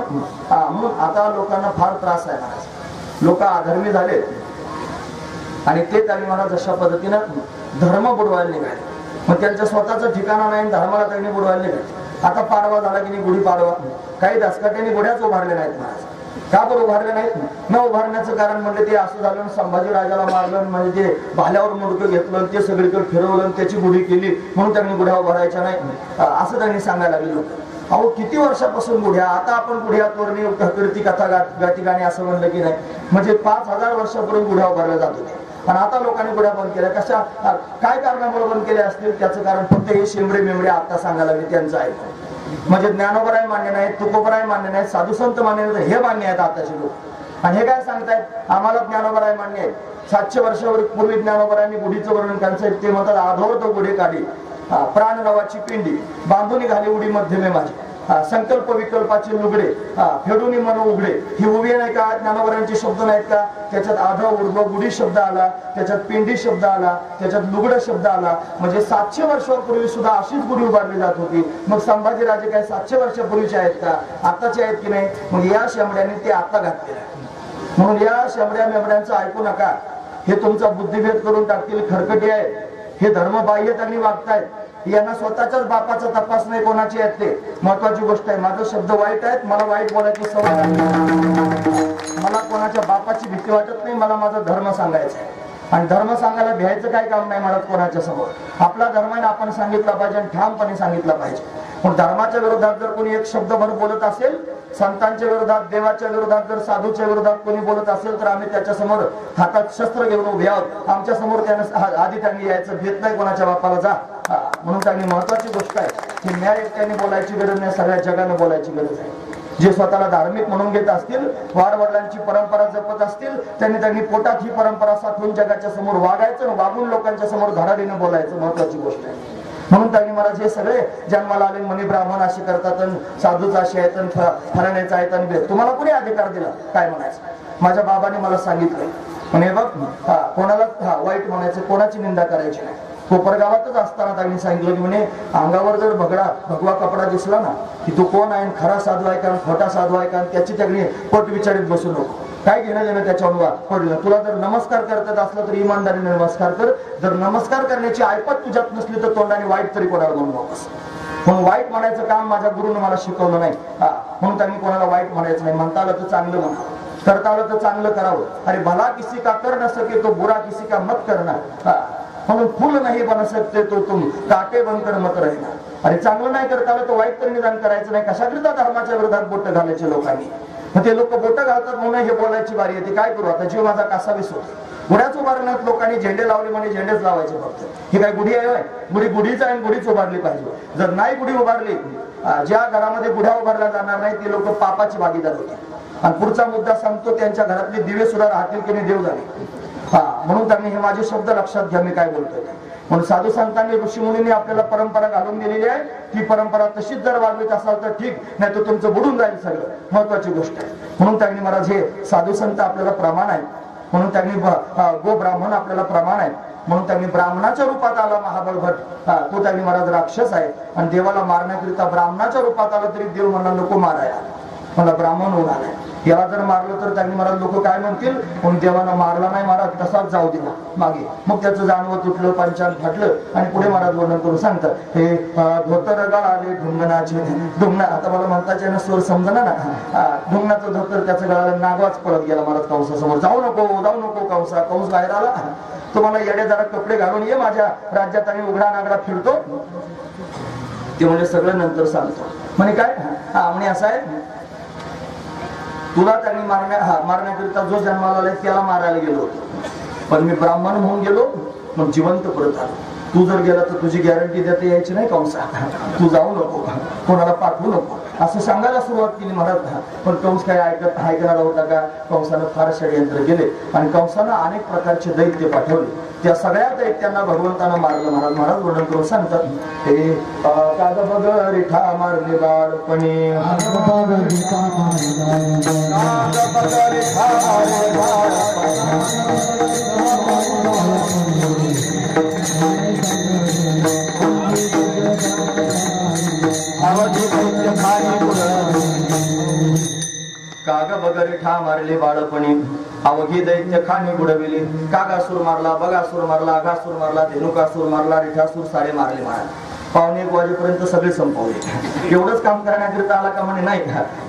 म्हणून आता लोकांना फार त्रास आहे महाराज. लोक अधर्मी झाले आणि ते त्यांनी महाराज अशा पद्धतीनं धर्म बुडवायला निघाले. मग त्यांच्या स्वतःचं ठिकाणा नाही, धर्माला त्यांनी बुडवायला निघाले. आता पाडवा झाला की नाही, गुढी पाडवा. काही दसकाट्यांनी गुढ्याच उभारले नाहीत महाराज. का बरं उभारले नाहीत? न उभारण्याचं कारण म्हणजे ते असं झालं संभाजी राजाला मारलं म्हणजे ते भाल्यावर मुडकं घेतलं ते सगळीकडे फिरवलं त्याची गुढी केली म्हणून त्यांनी गुढ्या उभारायच्या नाही असं त्यांनी सांगायला लागले लोक. अहो किती वर्षापासून गुढ्या. आता आपण गुढ्या तोरणी कीर्ती कथा गाठी गाणी असं म्हणलं की नाही. म्हणजे 5000 वर्षापूर्वी गुढ्या उभारल्या जात होत्या. पण आता लोकांनी गुढ्या बंद केल्या. कशा काय कारणामुळे बंद केल्या असतील? त्याचं कारण फक्त हे शेंबडे मेंबडे आता सांगायला लागले त्यांचं आहे. म्हणजे ज्ञानोबराय मान्य नाही, तुकोबराय मान्य नाही, साधू संत मान्य नाही, हे मान्य आहेत आताचे लोक. आणि हे काय सांगतायत? आम्हाला ज्ञानोबराय मान्य आहे. 700 वर्षापूर्वी ज्ञानोबरायांनी गुढीचं वर्णन करायचं. ते म्हणतात आधोर तो गुढी काढी प्राण नावाची पिंडी बांधून घाली उडी मध्यमे माझी संकल्प विकल्पाचे लुगडे फेडून मन उघडे. ही उभी नाही का? ज्ञानोबरायांचे शब्द नाहीत का? त्याच्यात आधव उर्ध्व गुढी शब्द आला, त्याच्यात पिंडी शब्द आला, त्याच्यात लुगड शब्द आला. म्हणजे 700 वर्षापूर्वी सुद्धा अशीच गुढी उभारली जात होती. मग संभाजी राजे काय 700 वर्षापूर्वीचे आहेत का? आताचे आहेत की नाही? मग या शेंबड्याने ते आता घातले. म्हणून या शेंबड्या मेंबड्यांचं ऐकू नका. हे तुमचा बुद्धिभेद करून टाकतील. खरकटे आहे. हे धर्मबाह्य त्यांनी वागतायत. यांना स्वतःच्याच बापाचा तपास नाही कोणाची आहेत ते महत्वाची गोष्ट आहे. माझे शब्द वाईट आहेत, मला वाईट बोलायची सवय आहे. मला कोणाच्या बापाची भीती वाटत नाही. मला माझा धर्म सांगायचा आहे आणि धर्म सांगायला भ्यायचं काय काम नाही मला कोणाच्या समोर. आपला धर्म आहे आपण सांगितला पाहिजे आणि ठामपणे सांगितला पाहिजे. पण धर्माच्या विरोधात जर कोणी एक शब्दभर बोलत असेल संतांच्या विरोधात, देवाच्या विरोधात, जर साधूच्या विरोधात कोणी बोलत असेल तर आम्ही त्याच्या समोर हातात शस्त्र घेऊन उभे आहोत. आमच्या समोर त्यानं आधी त्यांनी यायचं, भेट नाही कोणाच्या बापाला जा. म्हणून त्यांनी महत्वाची गोष्ट आहे की न्याय एकट्याने बोलायची गरज नाही, सगळ्या जगाने बोलायची गरज आहे. जे स्वतःला धार्मिक म्हणून घेत असतील, वाडवडिलांची परंपरा जपत असतील, त्यांनी पोटात ही परंपरा साठवून जगाच्या समोर वागायचं, वागून लोकांच्या समोर धडाडीनं बोलायचं, महत्वाची गोष्ट आहे. म्हणून त्यांनी मला जे सगळे जन्माला आले म्हणे ब्राह्मण असे करतात, साधूच असे आहेत, फलाण्याचं आहेत, आणि तुम्हाला कोणी अधिकार दिला काय म्हणायचं. माझ्या बाबाने मला सांगितलं म्हणे बघ, कोणाला वाईट म्हणायचं, कोणाची निंदा करायची नाही. कोपरगावातच असताना त्यांनी सांगितलं की म्हणे अंगावर जर भगवा कपडा दिसला ना की तो कोण आहे, खरा साधू आहे का खोटा साधू आहे का, त्याची त्यांनी पट विचारित बसू नको. काय घेणं देणं त्याच्यावर पडलं. तुला जर नमस्कार करतात असलं तर इमानदारीने नमस्कार कर. जर नमस्कार करण्याची ऐपत तुझ्यात नसली तर तोंडाने वाईट तरी कोणाला म्हणू नकोस. म्हणून वाईट म्हणायचं काम माझ्या गुरुने मला शिकवलं नाही. म्हणून त्यांनी कोणाला वाईट म्हणायचं नाही. म्हणता आलं तर चांगलं म्हणा, करता आलं तर चांगलं करावं. अरे भला किसी का कर न सके तो बुरा किसी का मत करना. म्हणून फुल नाही बन सकते तो तुम काटे बनकर मत राहिना. अरे चांगलं नाही करता आलं तर वाईट तर निदान करायचं नाही. कशाकरिता धर्माच्या विरोधात बोट घालायचे लोकांनी. मग ते लोक बोट घालतात म्हणून हे बोलायची बारी येते. काय करू आता, जीव माझा कासा विसो. गुढ्याच उभारण्यात लोकांनी झेंडे लावले म्हणजे झेंडेच लावायचे फक्त. ही काय गुढी आहे? गुढी गुढीच आहे, गुढीच उभारली पाहिजे. जर नाही गुढी उभारली, ज्या घरामध्ये गुढ्या उभारल्या जाणार नाही ते लोक पापाची भागीदार होते. आणि पुढचा मुद्दा सांगतो, त्यांच्या घरातले दिवे सुद्धा राहतील की नाही देव जाणे. म्हणून त्यांनी हे माझे शब्द लक्षात घ्या मी काय बोलतोय. म्हणून साधू संतांनी, ऋषी मुनींनी आपल्याला परंपरा घालून दिलेली आहे. ती परंपरा तशीच जर वागवीत असाल तर ठीक, नाही तर तुमचं बुडून जाईल सगळं. महत्वाची गोष्ट आहे. म्हणून त्यांनी महाराज हे साधू संत आपल्याला प्रमाण आहे. म्हणून त्यांनी गो ब्राह्मण आपल्याला प्रमाण आहे. म्हणून त्यांनी ब्राह्मणाच्या रूपात आला महाबळ भट. तो त्यांनी महाराज राक्षस आहे आणि देवाला मारण्याकरिता ब्राह्मणाच्या रूपात आला तरी देव म्हणला नको मारायला, मला ब्राह्मण होऊन आलाय. याला जर मारलं तर त्यांनी महाराज लोक काय म्हणतील, पण देवानं मारला नाही महाराज, तसाच जाऊ दिला मागे. मग त्याचं जाणवं तुटलं, पंचांग फाटलं आणि पुढे महाराज वर्णन करून सांगतात, हे धोतर गळाले ढुंगणाचे ढुंगणा. आता मला म्हणताचे ना स्वर समजना ना, ढुंगणाचं धोतर त्याचं गळाला, नागवाच पळत गेला महाराज कंसासमोर. जाऊ नको कंसा. कंस बाहेर आला, तुम्हाला येडे जरा कपडे घालून ये, माझ्या राज्यात आणि उघडा नागडा फिरतो. ते म्हणजे सगळं नंतर सांगतो. म्हणे काय, म्हणे असं आहे, तुला त्यांनी मारण्याकरिता जो जन्माला आलाय त्याला मारायला गेलो होतो, पण मी ब्राह्मण होऊन गेलो, मग जिवंत परत आलो. तू जर गेला तर तुझी गॅरंटी देता यायची नाही कंसा. तू जाऊ नको, कोणाला पाठवू नको, असं सांगायला सुरुवात केली महाराज. पण कंस काय ऐकणार होता का? कंसानं फार षडयंत्र केले आणि कंसानं अनेक प्रकारचे दैत्य पाठवले. त्या सगळ्या दैत्यांना भगवंतानं मारलं. महाराज वर्णन करून सांगतात, हे काग बग रिठा मारले बाळपणी, काग बगरे ठा मारले बाळपणी, अवघी दैत्य खाणी बुडविली. कागासूर मारला, बगासूर मारला, अघासूर मारला, धेनुकासूर मारला, रिठासूर सारे मारले महाराज. 1:15 वाजेपर्यंत सगळे संपवले. एवढंच काम करण्याकरिता आला का म्हणे नाही.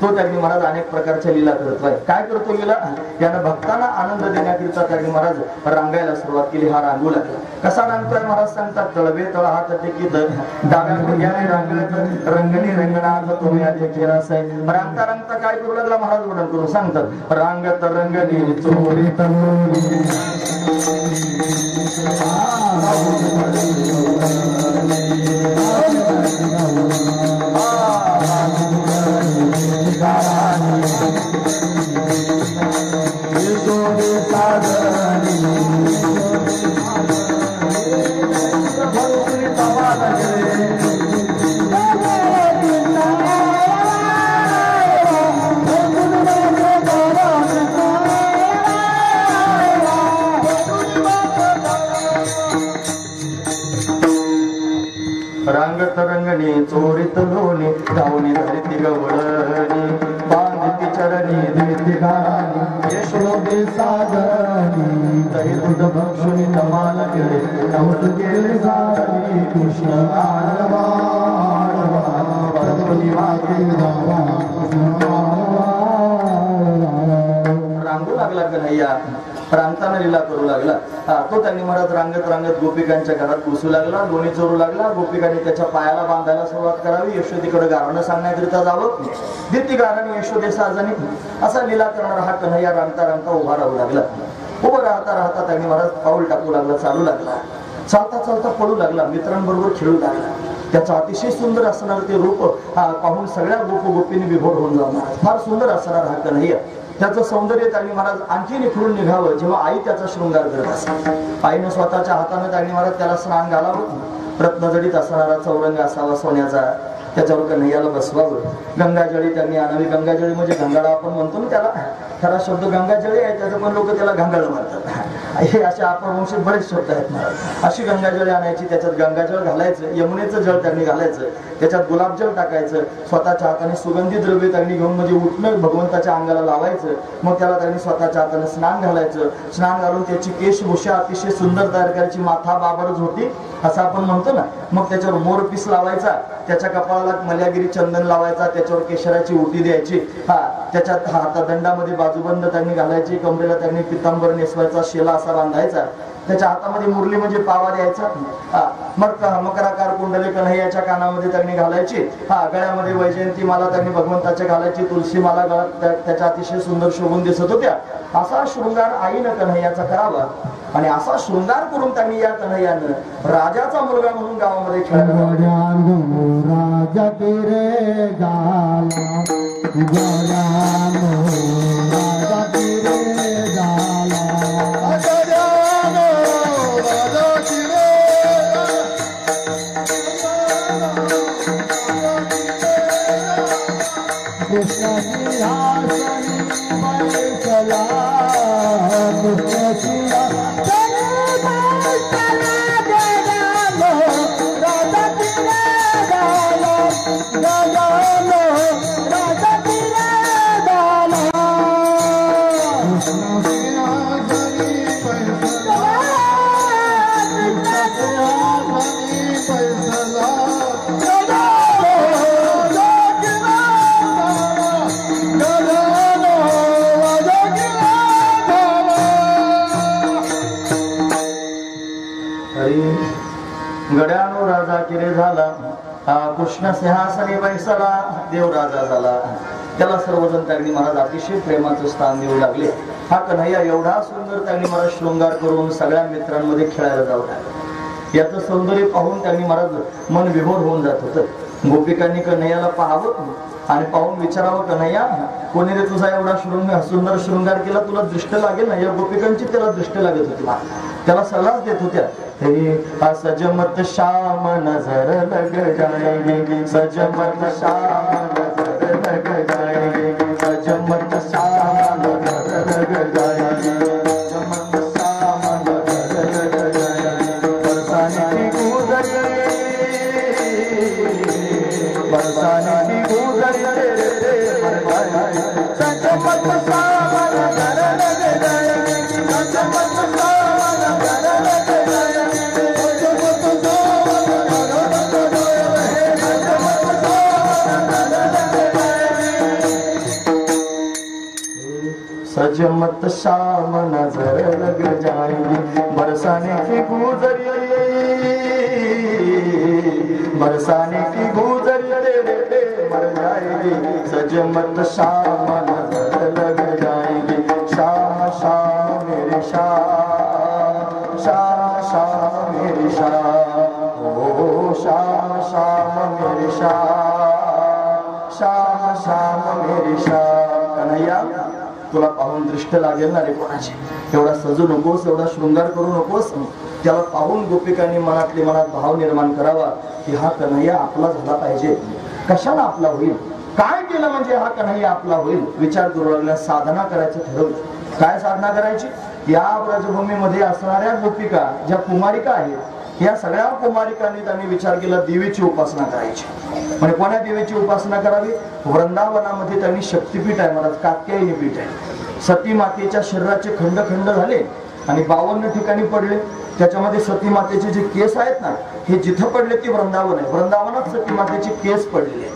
तो त्यांनी महाराज अनेक प्रकारच्या लीला करतोय. काय करतो लीला? यानं भक्तांना आनंद देण्याकरिता त्यांनी महाराज रांगायला सुरुवात केली. हा रांगू लागला. कसा रांगतोय महाराज सांगतात, तळवे तळ हात टेकी डाव्या गुडघ्याने रांगत रंगणी रंगणात तुम्ही रांगता रांगता काय करू लागला महाराज वर्णन करून सांगतात, रांगत रंगणी चोरी रांगत रंगणी चोरीत लोणी धावणी धरती गवळणी बांधती चरणी देती गाणी यशोदे सागरणी दही दूध भक्षुनी धमाल केले नवत गेले सारी कृष्ण आळवा परमनी मागे धावा. रांगू लागला कन्हैया रांगताना लीला करू लागला. तो त्यांनी महाराज रांगत रांगत गोपिकांच्या घरात घुसू लागला, दोन्ही चोरू लागला. गोपिकांनी त्याच्या पायाला बांधायला सुरुवात करावी, यशोदेकडे गारणं सांगण्याकरिता जावं. दिती गाराने यशोदे साजनी असा लीला करणारा हा कन्हैया रांगता रांगता उभा राहू लागला. उभं राहता राहता त्यांनी महाराज पाऊल टाकू लागला, चालू लागला. चालता चालता पळू लागला, मित्रांबरोबर खेळू लागला. त्याचं अतिशय सुंदर असणार ते रूप पाहून सगळ्या गोपींनी विभोर होऊन जाणार. फार सुंदर असणार हा कन्हैया. त्याचं सौंदर्य त्यांनी महाराज आणखी निखळून निघावं जेव्हा आई त्याचा शृंगार करत असते. आईनं स्वतःच्या हाताने त्यांनी महाराज त्याला स्नान घालावं. रत्नजडीत असणारा चौरंग असावा सोन्याचा, त्याच्यावर कन्हैयाला बसवावं. गंगाजळी त्यांनी आणावी. गंगाजळी म्हणजे गंगाळा आपण म्हणतो ना त्याला, खरा शब्द गंगाजळी आहे, त्याचं पण लोक त्याला गंगाळ म्हणतात. हे असे अपभ्रंशित बरेच शब्द आहेत महाराज. अशी गंगाजळी आणायची, त्याच्यात गंगाजळ घालायचं, यमुनेचं जळ त्यांनी घालायचं, त्याच्यात गुलाबजल टाकायचं, स्वतःच्या हाताने सुगंधी द्रव्य त्यांनी घेऊन म्हणजे उठणं भगवंताच्या अंगाला लावायचं. मग त्याला त्यांनी स्वतःच्या हाताने स्नान घालायचं. स्नान घालून त्याची केशभूषा अतिशय सुंदर तयार करायची, माथा बाबरच होती असं आपण म्हणतो ना. मग त्याच्यावर मोरपीस लावायचा, त्याच्या कपाळाला मल्यागिरी चंदन लावायचा, त्याच्यावर केशराची उटी द्यायची. त्याच्यात हातादंडामध्ये बाजूबंद त्यांनी घालायची, कमरेला त्यांनी पितांबर नेसवायचा, शेला असा बांधायचा. त्याच्या हातामध्ये मुरली म्हणजे पावा द्यायचा. मकराकार कुंडले कन्हैयाच्या कानामध्ये त्यांनी घालायची. गळ्यामध्ये वैजयंती माला त्यांनी भगवंताच्या घालायची, तुलसी माला गळ्यात त्याच्या अतिशय सुंदर शोभून दिसत होत्या. असा शृंगार आईनं कन्हैयाचा करावा. आणि असा शृंगार करून त्यांनी या कन्हैयानं राजाचा मुलगा म्हणून गावामध्ये खेळायला गड्यानो राजा किरे झाला, कृष्ण सिंहासनी बैसला, देव राजा झाला. त्याला सर्वजण त्यांनी महाराज अतिशय प्रेमाचं स्थान देऊ लागले. हा कन्हैया एवढा सुंदर त्यांनी महाराज शृंगार करून सगळ्या मित्रांमध्ये खेळायला जाऊ लागला. याचं सौंदर्य पाहून त्यांनी महाराज मन विभोर होऊन जात होतं. गोपिकांनी कन्हैयाला पाहावं आणि पाहून विचारावं, कन्हैया कोणी रे तुझा एवढा सुंदर शृंगार केला, तुला दृष्ट लागेल ना. या गोपिकांची त्याला दृष्ट लागत होती, त्याला सल्लाच देत होत्या. सजमत शाम नजर लग जाएगी, सजमत शाम नजर लग जाएगी, सजमत शाम नजर लग जाएगी, सजमत शाम नजर लग जाएगी. बरसाने की गुजरिए, बरसाने की गुजरिए, सजमत शाम नजर लग जाएगी, सजमत शाम नजर लग जाएगी. सजमत शाम नजर लग जाएगी, बरसाने की गुजरिए, बरसाने की गुजरिए मर जाएगी. सजमत शाम नजर लग जाएगी. शाह शाह मेरी शाह, शाह शाह मेरी शाह, ओ शाह शाह मेरी शाह, शाह शाह मेरी शाह. कन्हैया तुला पाहून दृष्ट लागेल ना रे कोणाची, एवढा सजू नकोस, एवढा शृंगार करू नकोस. त्याला पाहून गोपिकांनी मनातले मनात भाव निर्माण करावा की हा कन्हैया आपला झाला पाहिजे. कशाला आपला होईल, काय केलं म्हणजे हा कन्हैया आपला होईल. विचार करू लागल्या, साधना करायचं ठरवलं. काय साधना करायची? या व्रजभूमीमध्ये असणाऱ्या गोपिका ज्या कुमारिका आहेत, या सगळ्या कुमारिकांनी त्यांनी विचार केला देवीची उपासना करायची. म्हणजे कोण्या देवीची उपासना करावी? वृंदावनामध्ये त्यांनी शक्तीपीठ आहे महाराज, कात्यायनी पीठ आहे. सती मातेच्या शरीराचे खंड खंड झाले आणि 52 ठिकाणी पडले. त्याच्यामध्ये सती मातेचे जे केस आहेत ना, हे जिथं पडले ते वृंदावन आहे. वृंदावनात सती मातेचे केस पडलेले,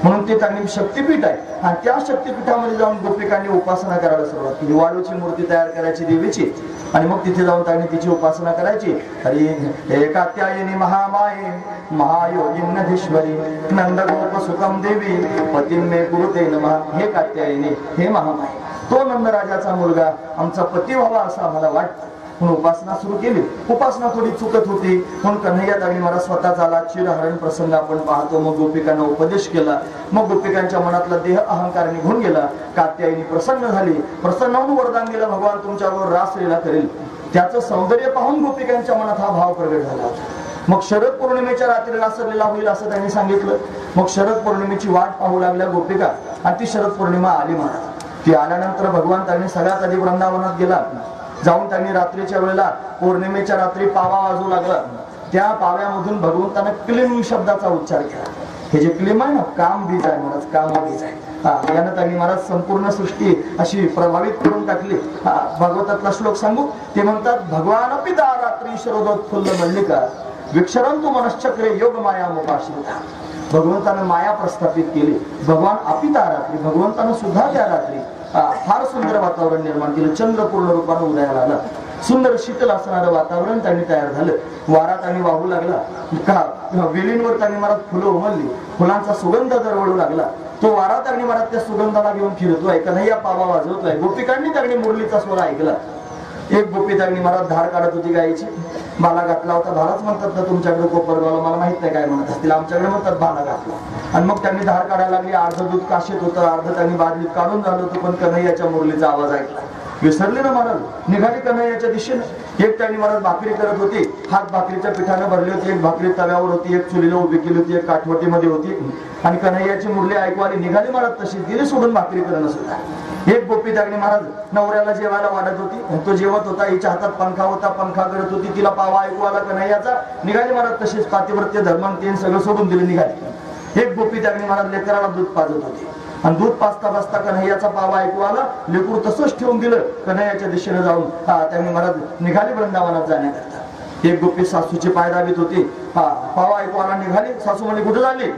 म्हणून म्हणून ते त्यांनी शक्तिपीठ आहे आणि त्या शक्तिपीठामध्ये जाऊन गोपिकांनी उपासना करायला सुरुवात केली. वाळूची मूर्ती तयार करायची देवीची आणि मग तिथे जाऊन त्यांनी तिची उपासना करायची. हरी हे कात्यायनी महामाये महायोगिन्नधीश्वरी नंदगोप सुतम देवी पतिन्मे गुरुते नमः. हे कात्यायनी हे महामाये, तो नंदराजाचा मुलगा आमचा पती व्हावा असं आम्हाला वाटतं म्हणून उपासना सुरू केली. उपासना थोडी चुकत होती म्हणून कन्हैया दानी मला स्वतःच आला. चिरहरण प्रसंग आपण पाहतो. मग गोपिकांना उपदेश केला. मग गोपिकांच्या मनातला देह अहंकार निघून गेला. कात्यायनी प्रसन्न झाली. प्रसन्न होऊन वरदान दिलं, भगवान तुमच्याबरोबर रासलीला करेल. त्याचं सौंदर्य पाहून गोपिकांच्या मनात हा भाव प्रगट झाला. मग शरद पौर्णिमेच्या रात्री रासलीला होईल असं त्यांनी सांगितलं. मग शरद पौर्णिमेची वाट पाहू लागल्या गोपिका आणि ती शरद पौर्णिमा आली म्हणा. ती आल्यानंतर भगवान त्यांनी सगळ्यात आधी वृंदावनात गेला. जाऊन त्यांनी रात्रीच्या वेळेला पौर्णिमेच्या रात्री पावा वाजू लागला. त्या पाव्यामधून भगवंतानं क्लीम शब्दाचा उच्चार केला. हे जे क्लीम आहे ना, काम बीज आहे महाराज, काम बीज आहे. यानं त्यांनी महाराज संपूर्ण सृष्टी अशी प्रभावित करून टाकली. भागवतातला श्लोक सांगू. ते म्हणतात, भगवान पिता रात्री शरदोत्फुल्ल मल्लिका विक्षरंतु मनश्चक्रे योग माया मुपाश्रिता. भगवंतानं माया प्रस्थापित केली. भगवान अपिता रात्री, भगवंतानं सुद्धा त्या रात्री फार सुंदर वातावरण निर्माण केलं. चंद्र पूर्ण रूपाने उदयाला आला. सुंदर शीतल असणारं वातावरण त्यांनी तयार झालं. वारा त्यांनी वाहू लागला. वेलींवर त्यांनी महाराज फुलं उमलली. फुलांचा सुगंध दरवळू लागला. तो वारा त्यांनी महाराज त्या सुगंधाला घेऊन फिरतोय. कन्हैया पावा वाजवतोय. गोपिकांनी त्यांनी मुरलीचा स्वर ऐकला. एक गोपी त्यांनी महाराज धार काढत होती गायची. बाला घातला होता. भालाच म्हणतात ना तुमच्याकडे कोपरगावला, मला माहित नाही काय म्हणत असतील, आमच्याकडे म्हणतात बाला घातला. आणि मग त्यांनी धार काढायला लागली. अर्ध दूध काशीत होतं, अर्ध त्यांनी बादलीत काढून झालं होतं. पण कन्हैयाच्या मुरलीचा आवाज ऐकला. विसरले ना महाराज. निघाली कन्हैयाच्या दिशेने. एक त्यांनी महाराज भाकरी करत होती. हात भाकरीच्या पिठाने भरली होती. एक भाकरी तव्यावर होती, एक चुलीला उभी केली होती, एक काठवटीमध्ये होती. आणि कन्हैयाची मुरली ऐकू आली. निघाली महाराज तशी. दिली सोडून भाकरी करणं सुद्धा. एक गोपी त्यांनी महाराज नवऱ्याला जेवायला वाढत होती. तो जेवत होता. हिच्या हातात पंखा होता. पंखा करत होती. तिला पावा ऐकू आला कन्हैयाचा. निघाली महाराज तशीच. पातिव्रत्य धर्म तेन सगळं सोडून दिले, निघाली. एक गोपी त्यांनी महाराज लेकराला दूध पाजत होती. आणि दूध पाजता पाजता कन्हैयाचा पावा ऐकू आला. लेकरू तसंच ठेवून दिलं. कन्हैयाच्या दिशेने जाऊन त्यांनी महाराज निघाली वृंदावनात जाण्याकरता. एक गोपी सासूची पाय दाबीत होती. पावा ऐकू आला. निघाली. सासू म्हणली, कुठे झाली?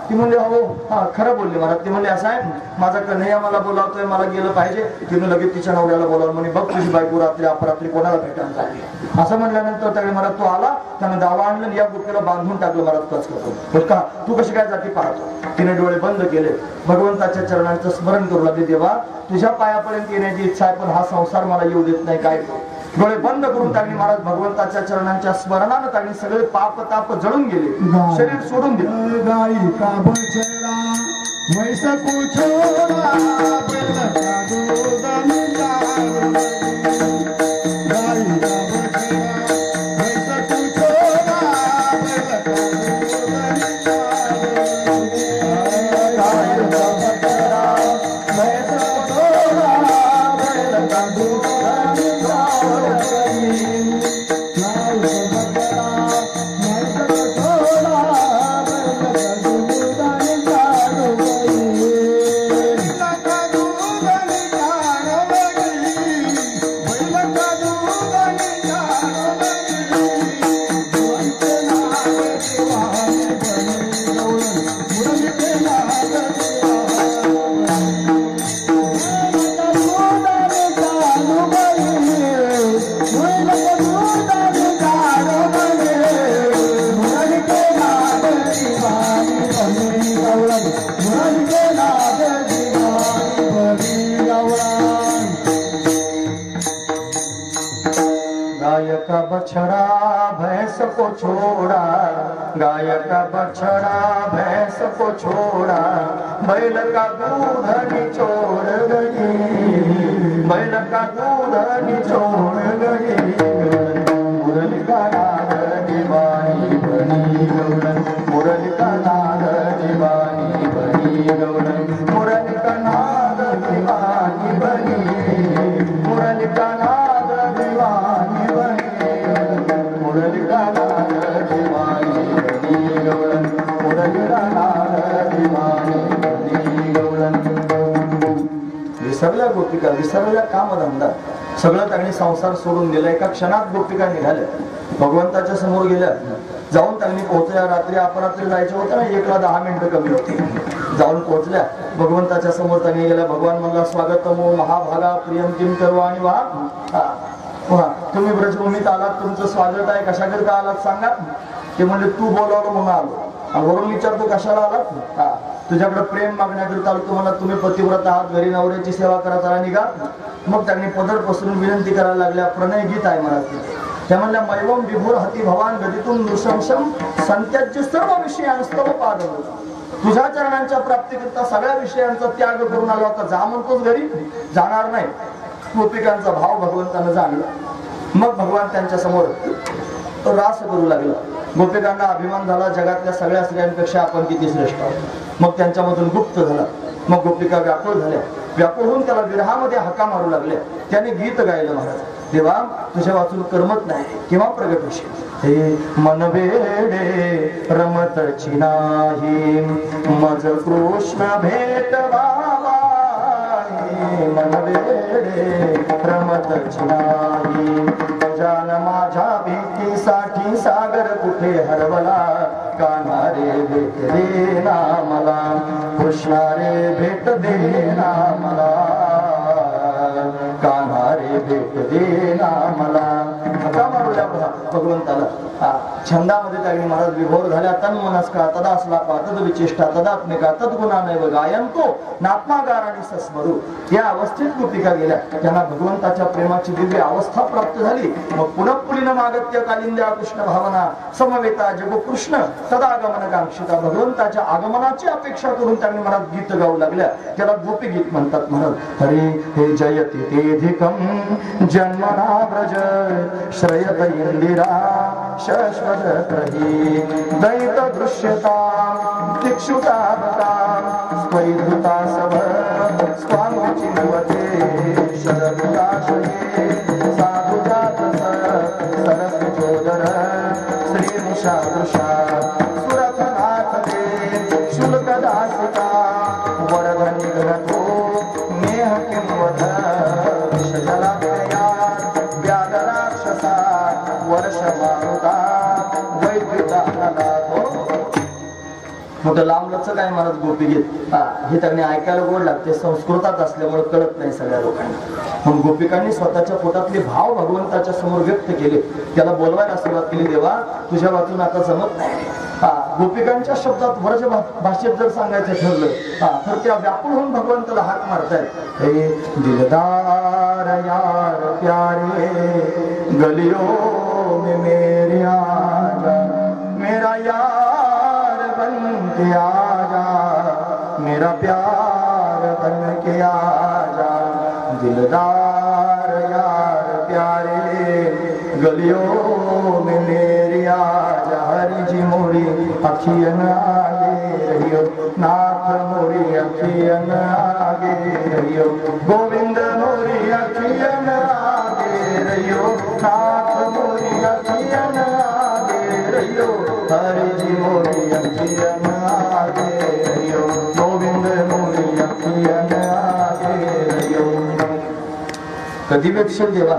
ती म्हणली, हो खरं बोलली महाराज. ती म्हणली, असं आहे, माझा कन्हैया मला बोलावतोय, मला गेलं पाहिजे. तिने लगेच तिच्या नवऱ्याला बोलावलं. म्हणे, बघ तुझी बायको रात्री अपरात्री कोणाला भेटायला चालली. असं म्हणल्यानंतर त्याने महाराज तो आला. त्यानं दावा आणलं. या गोपीला बांधून टाकलं महाराज कचकचून. का तू कशी काय जाती पाहतो. तिने डोळे बंद केले. भगवंताच्या चरणांचं स्मरण करू लागले. देवा, तुझ्या पायापर्यंत येण्याची इच्छा आहे, पण हा संसार मला येऊ देत नाही. काय डोळे बंद करून त्यांनी महाराज भगवंताच्या चरणांच्या स्मरणानं त्यांनी सगळे पाप ताप जळून गेले. शरीर सोडून दिले. गाई का बछड़ा वैसा पूछो बछड़ा भैंस को छोड़ा, गाय का बछड़ा भैंस को छोड़ा, बैल का दूध निचोड़ गई, बैल का दूध निचोड़ गई, मुरली का नाद दीवानी बनी गौरन, मुरली का नाद दीवानी बनी गौरन, मुरली का नाद दीवानी बनी, मुरली का नाद दीवानी बनी, मुरली का नाद दीवानी बनी गौरन, मुरली का नाद दीवानी बनी गौरन. विसरल्या गोपिका, विसरल्या कामधंदा, सगळं त्यांनी संसार सोडून दिला. एका क्षणात गोपिका निघाल्या, भगवंताच्या समोर गेल्या. जाऊन त्यांनी पोहोचल्या. रात्री अपरात्री जायचे होते ना, 1ला 10 मिनिटं कमी होती. जाऊन पोहोचल्या भगवंताच्या समोर त्यांनी गेल्या. भगवान म्हणला स्वागतमो महाभागा प्रियंतीम करू आणि वा तुम्ही ब्रजभूमीत आलात, तुमचं स्वागत आहे, कशाकरिता आलात सांगा. ते म्हणजे तू बोलावलं म्हणून आलो. आणि वरून विचारतो कशाला आलात. तुझ्याकडे प्रेम मागण्याकरिता आलो. तुम्हाला तुम्ही पतिव्रत आहात, घरी नवऱ्याची सेवा करा, चला निघा. मग त्यांनी पदर पसरून विनंती करायला लागल्या. प्रणय गीत आहे महाराज. त्या म्हणल्या मैवम विभूर हती भवान गदितून नृशंसम संत्याज्य सर्व विषयांस्तव पादव. तुझ्या चरणांच्या प्राप्तीकरिता सगळ्या विषयांचा त्याग करून आला होता. जा म्हणतोच घरी, जाणार नाही. गोपिकांचा भाव भगवंतानं जाणला. मग भगवान त्यांच्या समोर रास करू लागला. गोपिकांना अभिमान झाला, जगातल्या सगळ्या स्त्रियांपेक्षा आपण किती श्रेष्ठ आहोत. मग त्यांच्यामधून गुप्त झाला. मग गोपिका व्याकुळ झाल्या. व्याकुळ होऊन त्याला विरहामध्ये हाका मारू लागल्या. त्याने गीत गायलं महाराज. देवा तुझ्या वाचून करमत नाही, केव्हा प्रगट होशील. हे मन वेडे रमतची नाही, मज कृष्ण भेटवा. मन वेडे रमतची नाही, जान माझ्या भीतीसाठी सागर कुठे हरवला. कान्हा रे भेट दे ना मला, कृष्णा रे भेट दे ना मला, कान्हा रे भेट दे ना मला. हका मारूया भगवंताला. छंदामध्ये त्यांनी महाराज विभोर झाल्या. तन मनस्का तदासलापा तद विचेष्टा तदात्मिका तद्गुणा नैव गायंतो नात्मागाराणी सस्मरू. या अवस्थेत गोपिका गेल्या. त्यांना भगवंताच्या प्रेमाची दिव्य अवस्था प्राप्त झाली. मग पुनः पुलिन मागत्य कालिंद्या कृष्ण भावना समवेता जगो कृष्ण तदागमन कांक्षिता. भगवंताच्या आगमनाची अपेक्षा करून त्यांनी महाराज गीत गाऊ लागल्या. त्याला गोपी गीत म्हणतात महाराज. हरी हे जयति तेधिकम जन्मना व्रज श्रयत इंदिरा शश्वतहि दैत दृश्यता दिक्षुतावता स्वैधुता सभ स्वामुचिन्वते शरदुदाशये साधुजात सरस्वचोदर श्रीमुषादृशा सुरथनाथ दे शुल्कदासिका वरधनि घनतो नेह किंवध विषजलाक्षया व्याघराक्षसा वर्षमारुता वैद्युतानलाधो. मोठं लांबलचक आहे महाराज गोपीगीत. हे त्यांनी ऐकायला गोड लागते. संस्कृतात असल्यामुळे कळत नाही सगळ्या लोकांना. म्हणून गोपिकांनी स्वतःच्या पोटातले भाव भगवंताच्या समोर व्यक्त केले. त्याला बोलवायला सुरुवात केली. देवा तुझ्या वाचून आता जमत नाही. गोपिकांच्या शब्दात व्रज भाषेत जर सांगायचं ठरलं तर त्या व्याकुळ होऊन भगवंताला हाक मारतायत. हे दिलदार यार प्यारे गलियों में मेरे आजा, मेरा यार बन के आजा, मेरा प्यार बन के आजा. दिलदार यार प्यारे गलियों में मेरे आजा. हरि जी मोरी अखियन आगे रहियो, नाथ मोरी अखियन आगे रहियो, गोविंद मोरी अखियन आगे रहियो, नाथ मोरी अखियन आगे रहियो. हरि जी मोरी अखियन आगे रहियो, गोविंद मोरी अखियन आगे रहियो. कधी वेक्षल देवा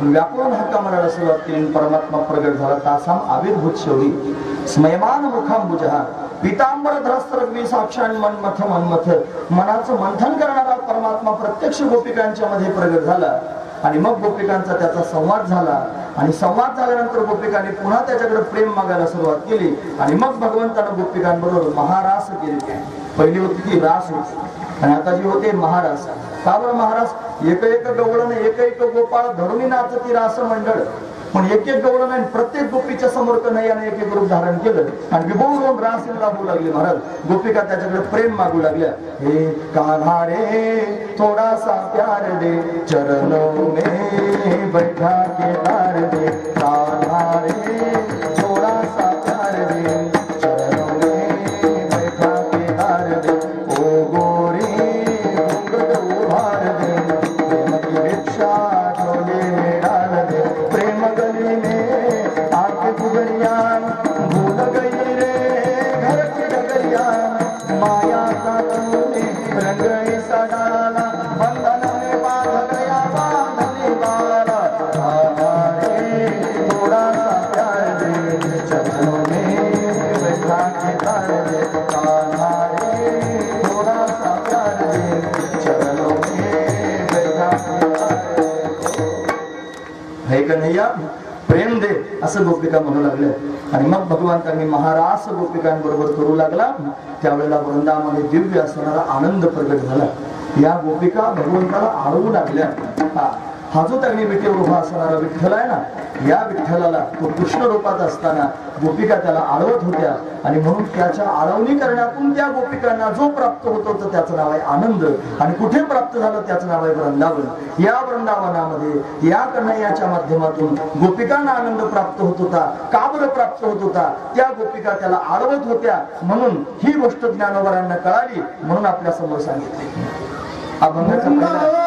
व्याकुळून हक्का म्हणायला सुरुवात केली. परमात्मा प्रगट झाला. तासाम आविर्भूत शेवटी स्मयमान मुखांबुजहा पितांबर धरस्त्रग्वी साक्षात मनमथ मनमथ. मनाचं मंथन करणारा परमात्मा प्रत्यक्ष गोपिकांच्या मध्ये प्रगट झाला. आणि मग गोपिकांचा त्याचा संवाद झाला. आणि संवाद झाल्यानंतर गोपिकांनी पुन्हा त्याच्याकडे प्रेम मागायला सुरुवात केली. आणि मग भगवंतानं गोपिकांबरोबर महारास केली. पहिली होती ती रास होती आणि आता जी होते महारास. का बरं महाराज? एक एक गवळण एक एक गोपाळ धरून नाचती रास मंडळ. पण एक एक गवळण आणि प्रत्येक गोपीच्या समोर कन्हैयाने एक एक रूप धारण केलं आणि विभोर रासीला होऊ लागले महाराज. गोपिका त्याच्याकडे प्रेम मागू लागल्या. हे कान्हा रे थोड़ा सा प्यार दे, चरणों में बैठा के तार दे. कान्हा रे थोड़ा सा प्यार दे, चरणों में बैठा के तार दे. ओ गोरी घूंघट उभार दे, प्रेम की भिक्षा झोले में डाल दे. प्रेम गली में आके पुगड़िया भूल गई रे घर की डगरिया. माया का तूने रंग ऐसा डाला, बंधन में बांध गया बांधने वाला. हमारे थोड़ा असं गोपिका म्हणू लागले. आणि मग भगवंतांनी महारास गोपिकांबरोबर करू लागला. त्यावेळेला वृंदामध्ये दिव्य असणारा आनंद प्रगट झाला. या गोपिका भगवंताला आळवू लागल्या. हा जो त्यांनी विटेवर उभा असणारा विठ्ठल आहे ना, या विठ्ठलाला तो कृष्ण रूपात असताना गोपिका त्याला आळवत होत्या. आणि म्हणून त्याच्या आळवणी करण्यातून त्या गोपिकांना जो प्राप्त होत होतं त्याचं नाव आहे आनंद. आणि कुठे प्राप्त झालं त्याचं नाव आहे वृंदावन. या वृंदावनामध्ये या कन्हैयाच्या माध्यमातून गोपिकांना आनंद प्राप्त होत होता. का बरं प्राप्त होत होता? त्या गोपिका त्याला आळवत होत्या. म्हणून ही गोष्ट ज्ञानोबरांना कळाली, म्हणून आपल्या समोर सांगितली. अभंगाचा पहिला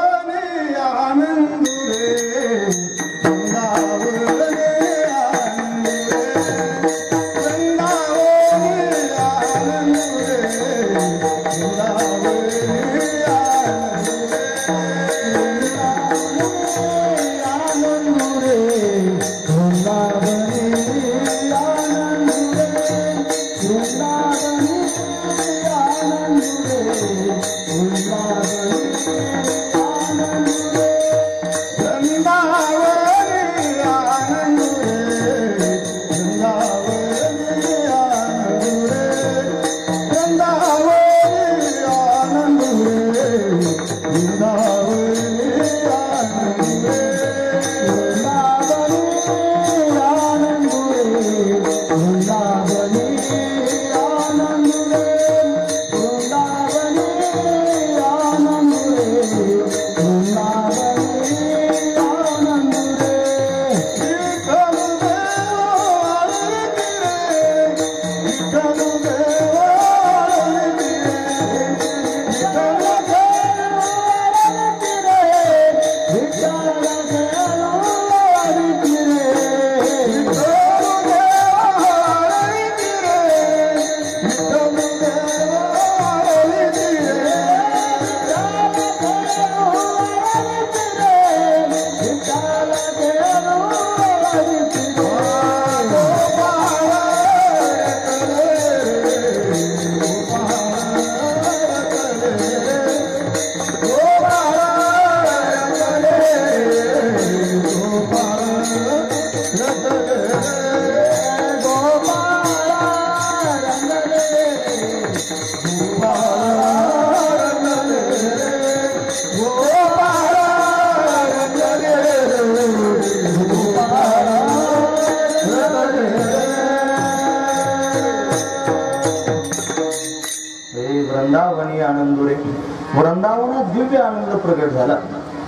वृंदावनात दिव्य आनंद प्रगट झाला.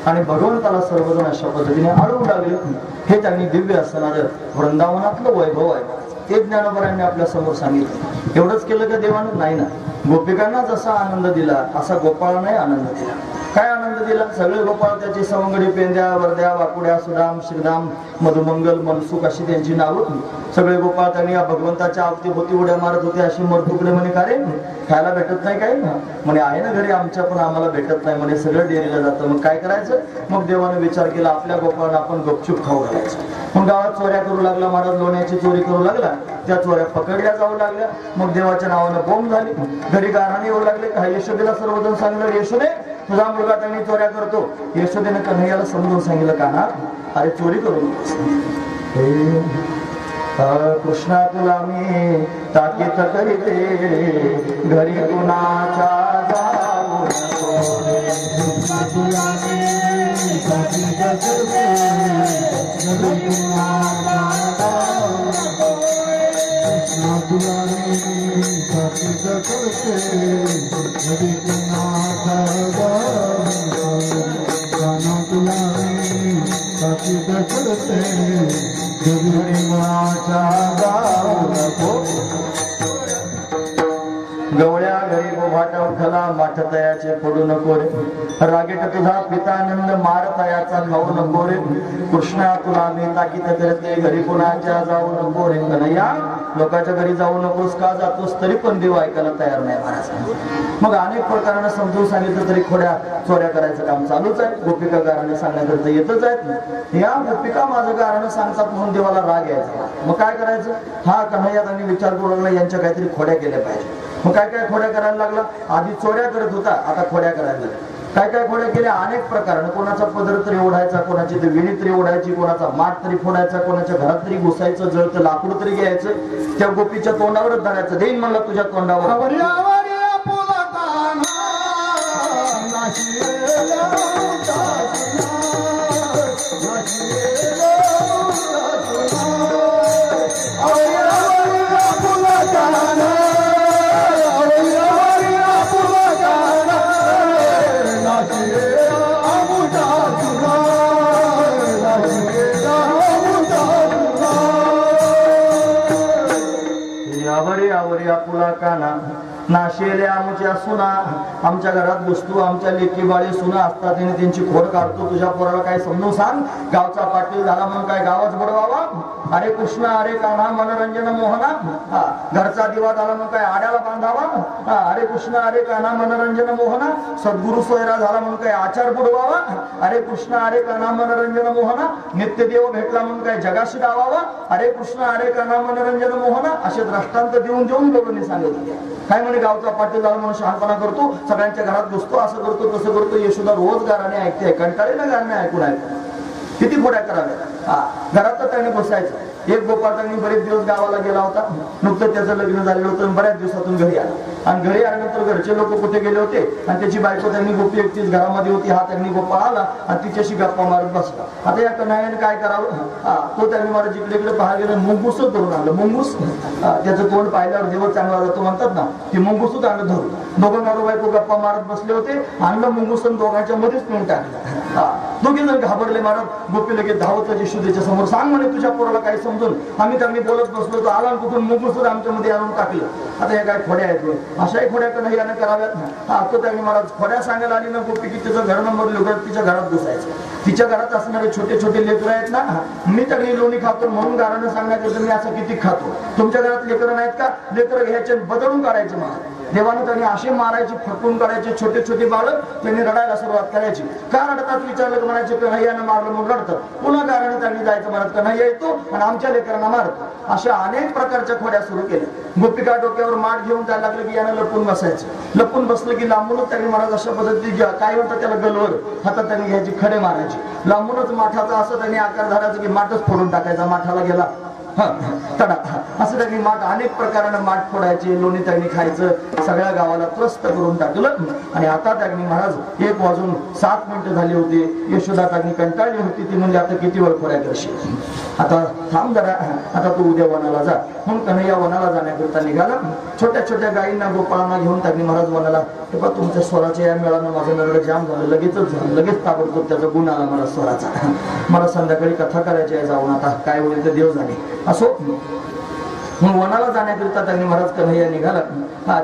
आणि भगवंताला सर्वजण अशा पद्धतीने आळवू लागले. हे त्यांनी दिव्य असणारं वृंदावनातलं वैभव आहे, ते ज्ञानोबरांनी आपल्या समोर सांगितलं. एवढंच केलं का देवानं? नाही ना. गोपिकांना जसा आनंद दिला असा गोपाळांनाही आनंद दिला. काय आनंद दिला? सगळे गोपाळ त्याची सवंगडी, पेंद्या, वरद्या, वाकुड्या, सुदाम, श्रीराम, मधुमंगल, मनसुख अशी त्यांची नावं. सगळे गोपाळ त्यांनी या भगवंताच्या अवतीभोवती उड्या मारत होते. अशी मरतुकडे म्हणे, का रे खायला भेटत नाही काय? म्हणे आहे ना घरी आमच्या, पण आम्हाला भेटत नाही म्हणे, सगळं डेअरीला जातं. मग काय करायचं? मग देवाने विचार केला, आपल्या गोपाळांना आपण गपचूप खाऊ घालायचं. मग गावात चोऱ्या करू लागला महाराज, लोण्याची चोरी करू लागला. त्या चोऱ्या पकडल्या जाऊ लागल्या. मग देवाच्या नावानं बोंब झाली. घरी गाराणे येऊ लागले. यशोदेला सर्वजण सांगितलं, यशोदे तुझा मुलगा त्यांनी चोऱ्या करतो. यशोदेने कन्हैयाला समजून सांगितलं, का ना अरे चोरी करू नकोस. कृष्णा तुला मी ताकीद करीते, घरी कुणाच्या जाऊ नको. तुला मी ताकीद करते, घरी कुणाच्या जाऊ नको. कृष्णा तुला मी ताकीद करते, घरी कुणाच्या जाऊ नको. कृष्णा तुला मी ताकीद करते, गवळ्या घरी गोभाटा उठला, माठ तयाचे फोडू नको रे. रागेट तुझा पितानंद, मार तयाचा खाऊ नको रे. कृष्णा तुला मी ताकीद करते, घरी कुणाच्या जाऊ नको रे. कन्हैया लोकांच्या घरी जाऊ नकोस. का जातोस? तरी पण देव ऐकायला तयार नाही महाराज. मग अनेक प्रकारानं समजून सांगितलं तरी खोड्या चोऱ्या करायचं काम चालूच आहे. गोपिका गाराने सांगण्याकरता येतच आहेत. या गोपिका माझं गारानं सांगतात म्हणून देवाला राग यायचा. मग काय करायचं? हा कन्हैया त्यांनी विचार करू लागला, यांच्या काहीतरी खोड्या केल्या पाहिजे. मग काय काय खोड्या करायला लागला? आधी चोऱ्या करत होता, आता खोड्या करायला लागला. काय काय खोड्या केल्या अनेक प्रकार. कोणाचा पदर तरी ओढायचा, कोणाची तरी विणी तरी ओढायची, कोणाचा माठ तरी फोडायचा, कोणाच्या घरात तरी घुसायचं, जळतं लाकूड तरी घ्यायचं, त्या गोपीच्या तोंडावरच धरायचं. देईन म्हणलं तुझ्या तोंडावर. पुला काना नाशेले आमच्या सुना. आमच्या घरात वस्तू आमच्या लेकी बाळी सुना असतात आणि त्यांची खोड काढतो. तुझ्या पोराला काय समजून सांग. गावचा पाटील झाला म्हणून काय गावाच बुडवावा. अरे कृष्णा अरे कान्हा मनोरंजन मोहना. घरचा दिवा झाला म्हणून काय आड्याला बांधावा. अरे कृष्णा अरे कान्हा मनोरंजन मोहना. सद्गुरु सोयरा झाला म्हणून काय आचार बुडवावा. अरे कृष्णा अरे कान्हा मनोरंजन मोहना. नित्यदेव भेटला म्हणून काय जगाशी डावावा. अरे कृष्णा अरे कान्हा मनोरंजन मोहना. असे दृष्टांत देऊन देऊन लोकांनी सांगितले. काय म्हणे गावचा पाटील झाला म्हणून शहाणपणा करतो, सगळ्यांच्या घरात बसतो, असं करतो तसं करतो. यशोदा रोज गाराने ऐकते, कंटाळी ना गाणे ऐकून ऐकून. किती खोड्या कराव्या. घरात त्याने बसायचं. एक गोपाळ त्यांनी बरेच दिवस गावाला गेला होता. नुकतं त्याचं लग्न झालेलं होतं. बऱ्याच दिवसातून घरी आला आणि घरी आल्यानंतर घरचे लोक कुठे गेले होते आणि त्याची बायको त्यांनी गोपी एकटीच घरामध्ये होती. हा त्यांनी गोपाळ आला आणि तिच्याशी गप्पा मारत बसला. आता या कन्हैयाने काय करावं. तो त्यांनी मला जिकडे इकडे पाहायला गेला. मुंगूस धरून आणलं. मुंगूस त्याचं तोंड पाहिल्यावर देव चांगला जातो म्हणतात ना, ते मुंगूसच आणलं धरून. दोघं नवरा बायको गप्पा मारत बसले होते. आणलं मुंगूस आणि दोघांच्या मध्येच पिऊन टाकलं. दोघे जण घाबरले मारत. गोपी लगेच धावत यशोदेच्या समोर. सांग म्हणे तुझ्या पोराला काय समजून. आम्ही त्यांनी बोलत बसलो तो आला कुठून मुंगूस आमच्या मध्ये आणून टाकलं. आता हे काय खोड्या आहेत. अशाही खोड्या कन्हैयाने कराव्यात. तो त्यांनी मला खोड्या सांगायला आली ना गोपी की तिचं घर नंबर लिहून तिच्या घरात घुसायचं. तिच्या घरात असणारे छोटे छोटे लेकरं आहेत ना, मी त्यांनी लोणी खातो म्हणून गारानं सांगण्याचं मी असं किती खातो. तुमच्या घरात लेकरं नाहीत का. लेकरं घ्यायचे बदलून काढायचे. मला देवानं त्यांनी असे मारायचे, फटकून काढायचे. छोटे छोटे बाळ त्यांनी रडायला सुरुवात करायची. का रडतात विचारलं की म्हणायचे कन्हैयानं मारलं म्हणून रडतात. पुन्हा गारानं त्यांनी जायचं म्हणत कन्हैया येतो आणि आमच्या लेकरांना मारतो. अशा अनेक प्रकारच्या खोड्या सुरू केल्या. गोपिका डोक्यावर माठ घेऊन जायला लागलं की यानं लपून बसायचं. लपून बसलं की लांबूनच त्यांनी महाराज अशा पद्धती काय म्हणतात त्याला गलवर हातात त्यांनी घ्यायची, खडे मारायचे. लांबूनच माठाचा असं त्यांनी आकार धरायचा की माठच फोडून टाकायचा. माठाला गेला तडा असं त्यांनी माठ अनेक प्रकारानं माठ फोडायचे. लोणी त्यांनी खायचं. सगळ्या गावाला त्रस्त करून टाकलं. आणि आता त्यांनी महाराज 1:07 झाले होते. यशोदा त्यांनी कंटाळली होती. ती म्हणजे आता किती वेळ खोड्या करशील. आता थांब जरा, आता तू उद्या वनाला जा. म्हणून कन्हैया वनाला जाण्याकरता निघाला. छोट्या छोट्या गायींना गोपाळांना घेऊन त्यांनी महाराज वनाला. तेव्हा तुमच्या स्वराच्या या मेळानं माझं नरड जाम झालं. लगेचच झालं. लगेच ताबडतोब त्याचा गुण आला मला स्वराचा. मला संध्याकाळी कथा करायची आहे जाऊन. आता काय होईल ते देव झाले. असो म्हणून वनाला जाण्याकरिता त्यांनी महाराज कन्हैया निघाला.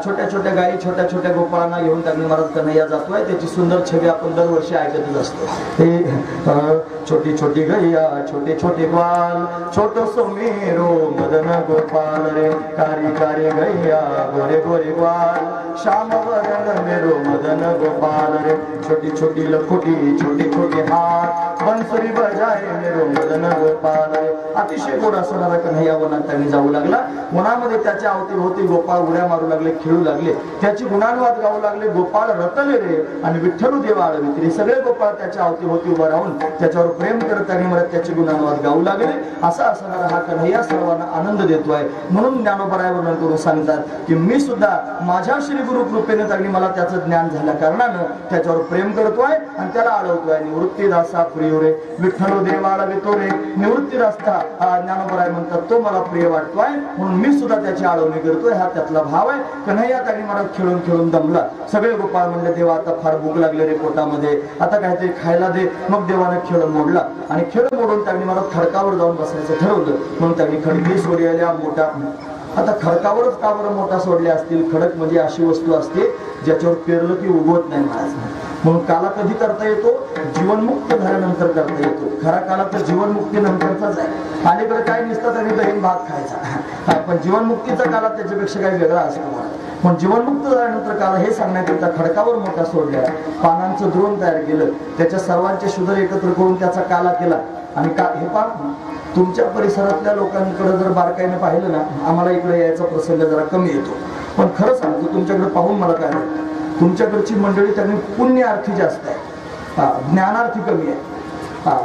छोट्या छोट्या गायी छोट्या छोट्या गोपाळांना घेऊन त्यांनी महाराज कन्हैया जातोय. त्याची सुंदर छबी आपण दरवर्षी ऐकतच असतो. ते छोटी छोटी गैया छोटे छोटे ग्वाल छोटो सोमेरो मदन गोपाल रे. कारी कारी गैया गोरे गोरे ग्वाल श्याम वरण मेरो मदन गोपाल रे. छोटी छोटी लखोटी छोटे छोटे हात बंसुरी बजाय मेरो मदन गोपाल रे. अतिशय गोड असणारा कन्हैया वनात त्यांनी जाऊ लागला. वनामध्ये त्याच्या अवतीभोवती गोपाळ उड्या मारू लागले, खेळू लागले. त्याची गुणानुवाद गाऊ लागले. गोपाळ रतले रे आणि विठ्ठलू देवा आळवित्री. सगळे गोपाळ त्याच्या अवतीभोवती उभा राहून त्याच्यावर प्रेम करत त्यांनी मला त्याचे गुणानुवाद गाऊ लागले. असा असणारा हा कन्हैया सर्वांना आनंद देतोय. म्हणून ज्ञानोबराय वर्णन करून सांगतात की मी सुद्धा माझ्या श्री गुरु कृपेने त्यांनी मला त्याचं ज्ञान झाल्या कारणानं त्याच्यावर प्रेम करतोय आणि त्याला आळवतोय. निवृत्ती दासा प्रिय रे विठ्ठलो देवा आळवितो रे. निवृत्ती रस्ता ज्ञानोबराय म्हणतात तो मला प्रिय वाटतोय म्हणून मी सुद्धा त्याची आळवणी करतोय. हा त्यातला भाव आहे. कन्हैया त्यांनी मला खेळून खेळून दमला. सगळे गोपाळ म्हणले देवा आता फार भूक लागले रे पोटामध्ये, आता काहीतरी खायला दे. मग देवाने खेळ मोडला आणि खेळ मोडून त्यांनी मला खडकावर जाऊन बसायचं ठरवलं. म्हणून त्यांनी खडकी सोडलेल्या मोठा. आता खडकावरच का बरं मोठा सोडले असतील. खडक म्हणजे अशी वस्तू असते ज्याच्यावर पेरलं की उगवत नाही महाराज. म्हणून काला कधी करता येतो. जीवनमुक्त झाल्यानंतर करता येतो. खरा काला तर जीवनमुक्ती नंतरचाच आहे. अलीकडे काय नसतं तरी दहीन भात खायचा. पण जीवनमुक्तीचा काला त्याच्यापेक्षा काही वेगळा असतो. पण जीवनमुक्त झाल्यानंतर काला हे सांगण्याकरिता खडकावर मोठा सोडल्या. पानांचं द्रोण तयार केलं. त्याच्या सर्वांचे शुद्र एकत्र करून त्याचा काला केला. आणि हे पान तुमच्या परिसरातल्या लोकांकडे जर बारकाईने पाहिलं ना, आम्हाला इकडे यायचा प्रसंग जरा कमी येतो. पण खरं सांगतो तुमच्याकडे पाहून मला काय तुमच्याकडची मंडळी त्यांनी पुण्यार्थी जास्त आहे, ज्ञानार्थी कमी आहे.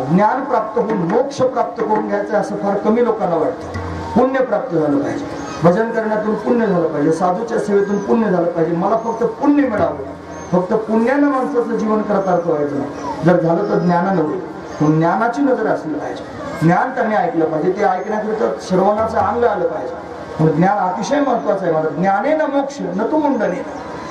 ज्ञान प्राप्त होऊन मोक्ष प्राप्त करून घ्यायचं असं फार कमी लोकांना वाटतं. पुण्य प्राप्त झालं पाहिजे, भजन करण्यातून पुण्य झालं पाहिजे, साधूच्या सेवेतून पुण्य झालं पाहिजे, मला फक्त पुण्य मिळावं. फक्त पुण्यानं माणसाचं जीवन करता व्हायचं नाही. जर झालं तर ज्ञानानं होईल. ज्ञानाची नजर असली पाहिजे, ज्ञान त्यांनी ऐकलं पाहिजे, ते ऐकण्याकरिता श्रवणाचं अंग आलं पाहिजे. ज्ञान अतिशय महत्वाचं आहे. मला ज्ञाने न मोक्ष न तू मुंडने,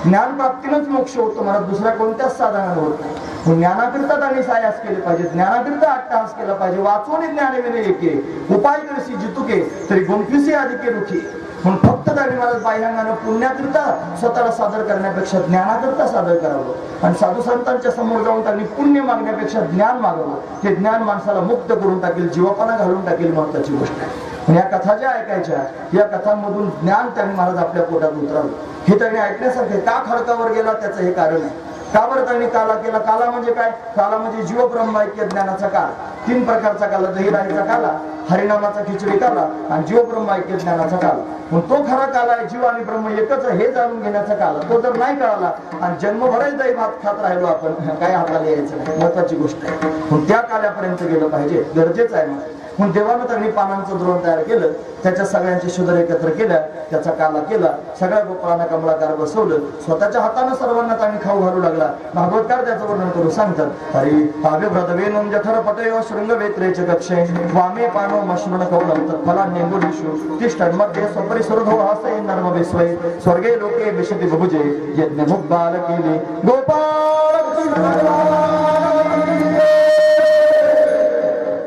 ज्ञान प्राप्तीनंच मोक्ष होतो, मला दुसऱ्या कोणत्याच साधनानं होत नाही. ज्ञानाकरिता त्यांनी सायास केले पाहिजे, ज्ञानाकरिता अट्टहास केला पाहिजे. वाचून ज्ञाने विने एके उपाय करसी जितुके तरी गुंफिसी अधिके रुखी. म्हणून फक्त त्यांनी मला बाह्यांगानं पुण्याकरिता स्वतःला सादर करण्यापेक्षा ज्ञानाकरिता सादर करावं आणि साधू संतांच्या समोर जाऊन त्यांनी पुण्य मागण्यापेक्षा ज्ञान मागावं. हे ज्ञान माणसाला मुक्त करून टाकेल, जीवापणा घालून टाकेल. महत्वाची गोष्ट आहे. या कथा ज्या ऐकायच्या, या कथांमधून ज्ञान त्यांनी महाराज आपल्या पोटात उतरावं. हे त्यांनी ऐकण्यासारखे. का खडकावर गेला त्याचं हे कारण आहे. का बरं त्यांनी काला केला? काला म्हणजे काय? काला म्हणजे जीव ब्रह्म ऐक्य ज्ञानाचा काल. 3 प्रकारचा काला, दहीराईचा काला, हरिनामाचा खिचडी काला आणि जीव ब्रह्म ऐक्य ज्ञानाचा काल. पण तो खरा काला आहे, जीव आणि ब्रह्म एकच हे जाणून घेण्याचा काला. तो जर नाही कळाला आणि जन्मभराही दही भात खात राहिलो आपण, काय हाताला यायचं नाही. महत्वाची गोष्ट आहे. पण त्या काल्यापर्यंत गेलं पाहिजे, गरजेचं आहे. म्हणून देवानं त्यांनी पानांचं द्रोण तयार केलं, त्याच्या सगळ्यांचे शुद्र एकत्र केल्या, त्याचा काला केला, सगळ्या गोपाळांना कमलाकार बसवलं, स्वतःच्या हातानं सर्वांना त्यांनी खाऊ घालू लागला. भागवतकार त्याचं वर्णन करून सांगतात. हरी भाव्य व्रतवेन जठर पटयो शृंग वेत्रेच कक्षे वामे पानो मश्रुण कौलम तत्फला नेंगुलिषु तिष्ठन् मध्ये स्वपरि सुरधो हासये नर्म विस्वये स्वर्गे लोके विशति बहुजे यज्ञ मुख बालकेली गोपाळ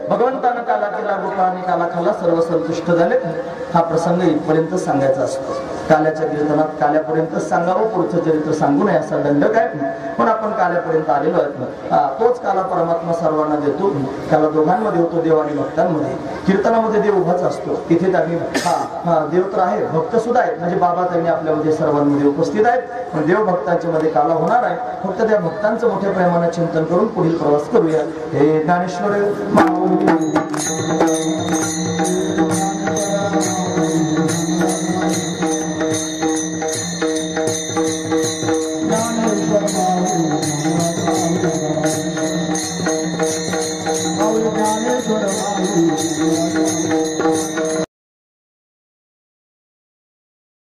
भगवंतानं काला केला, गोपाळांनी काला खाल्ला, सर्व संतुष्ट झाले. हा प्रसंग इथपर्यंत सांगायचा असतो. काल्याच्या कीर्तनात काल्यापर्यंत सांगावं, पुढचं चरित्र सांगू नये असा दंड काय. पण आपण काल्यापर्यंत आलेलो आहोत. तोच काला परमात्मा सर्वांना देतो. त्याला दोघांमध्ये होतो, देव आणि भक्तांमध्ये. कीर्तनामध्ये देव उभाच असतो. तिथे त्यांनी देव तर आहे, भक्त सुद्धा आहेत. म्हणजे बाबा त्यांनी आपल्यामध्ये सर्वांमध्ये उपस्थित आहेत. पण देव भक्तांच्या मध्ये काला होणार आहे. फक्त त्या भक्तांचं मोठ्या प्रेमानं चिंतन करून पुढील प्रवास करूया. हे ज्ञानेश्वर ज्ञानेश्वर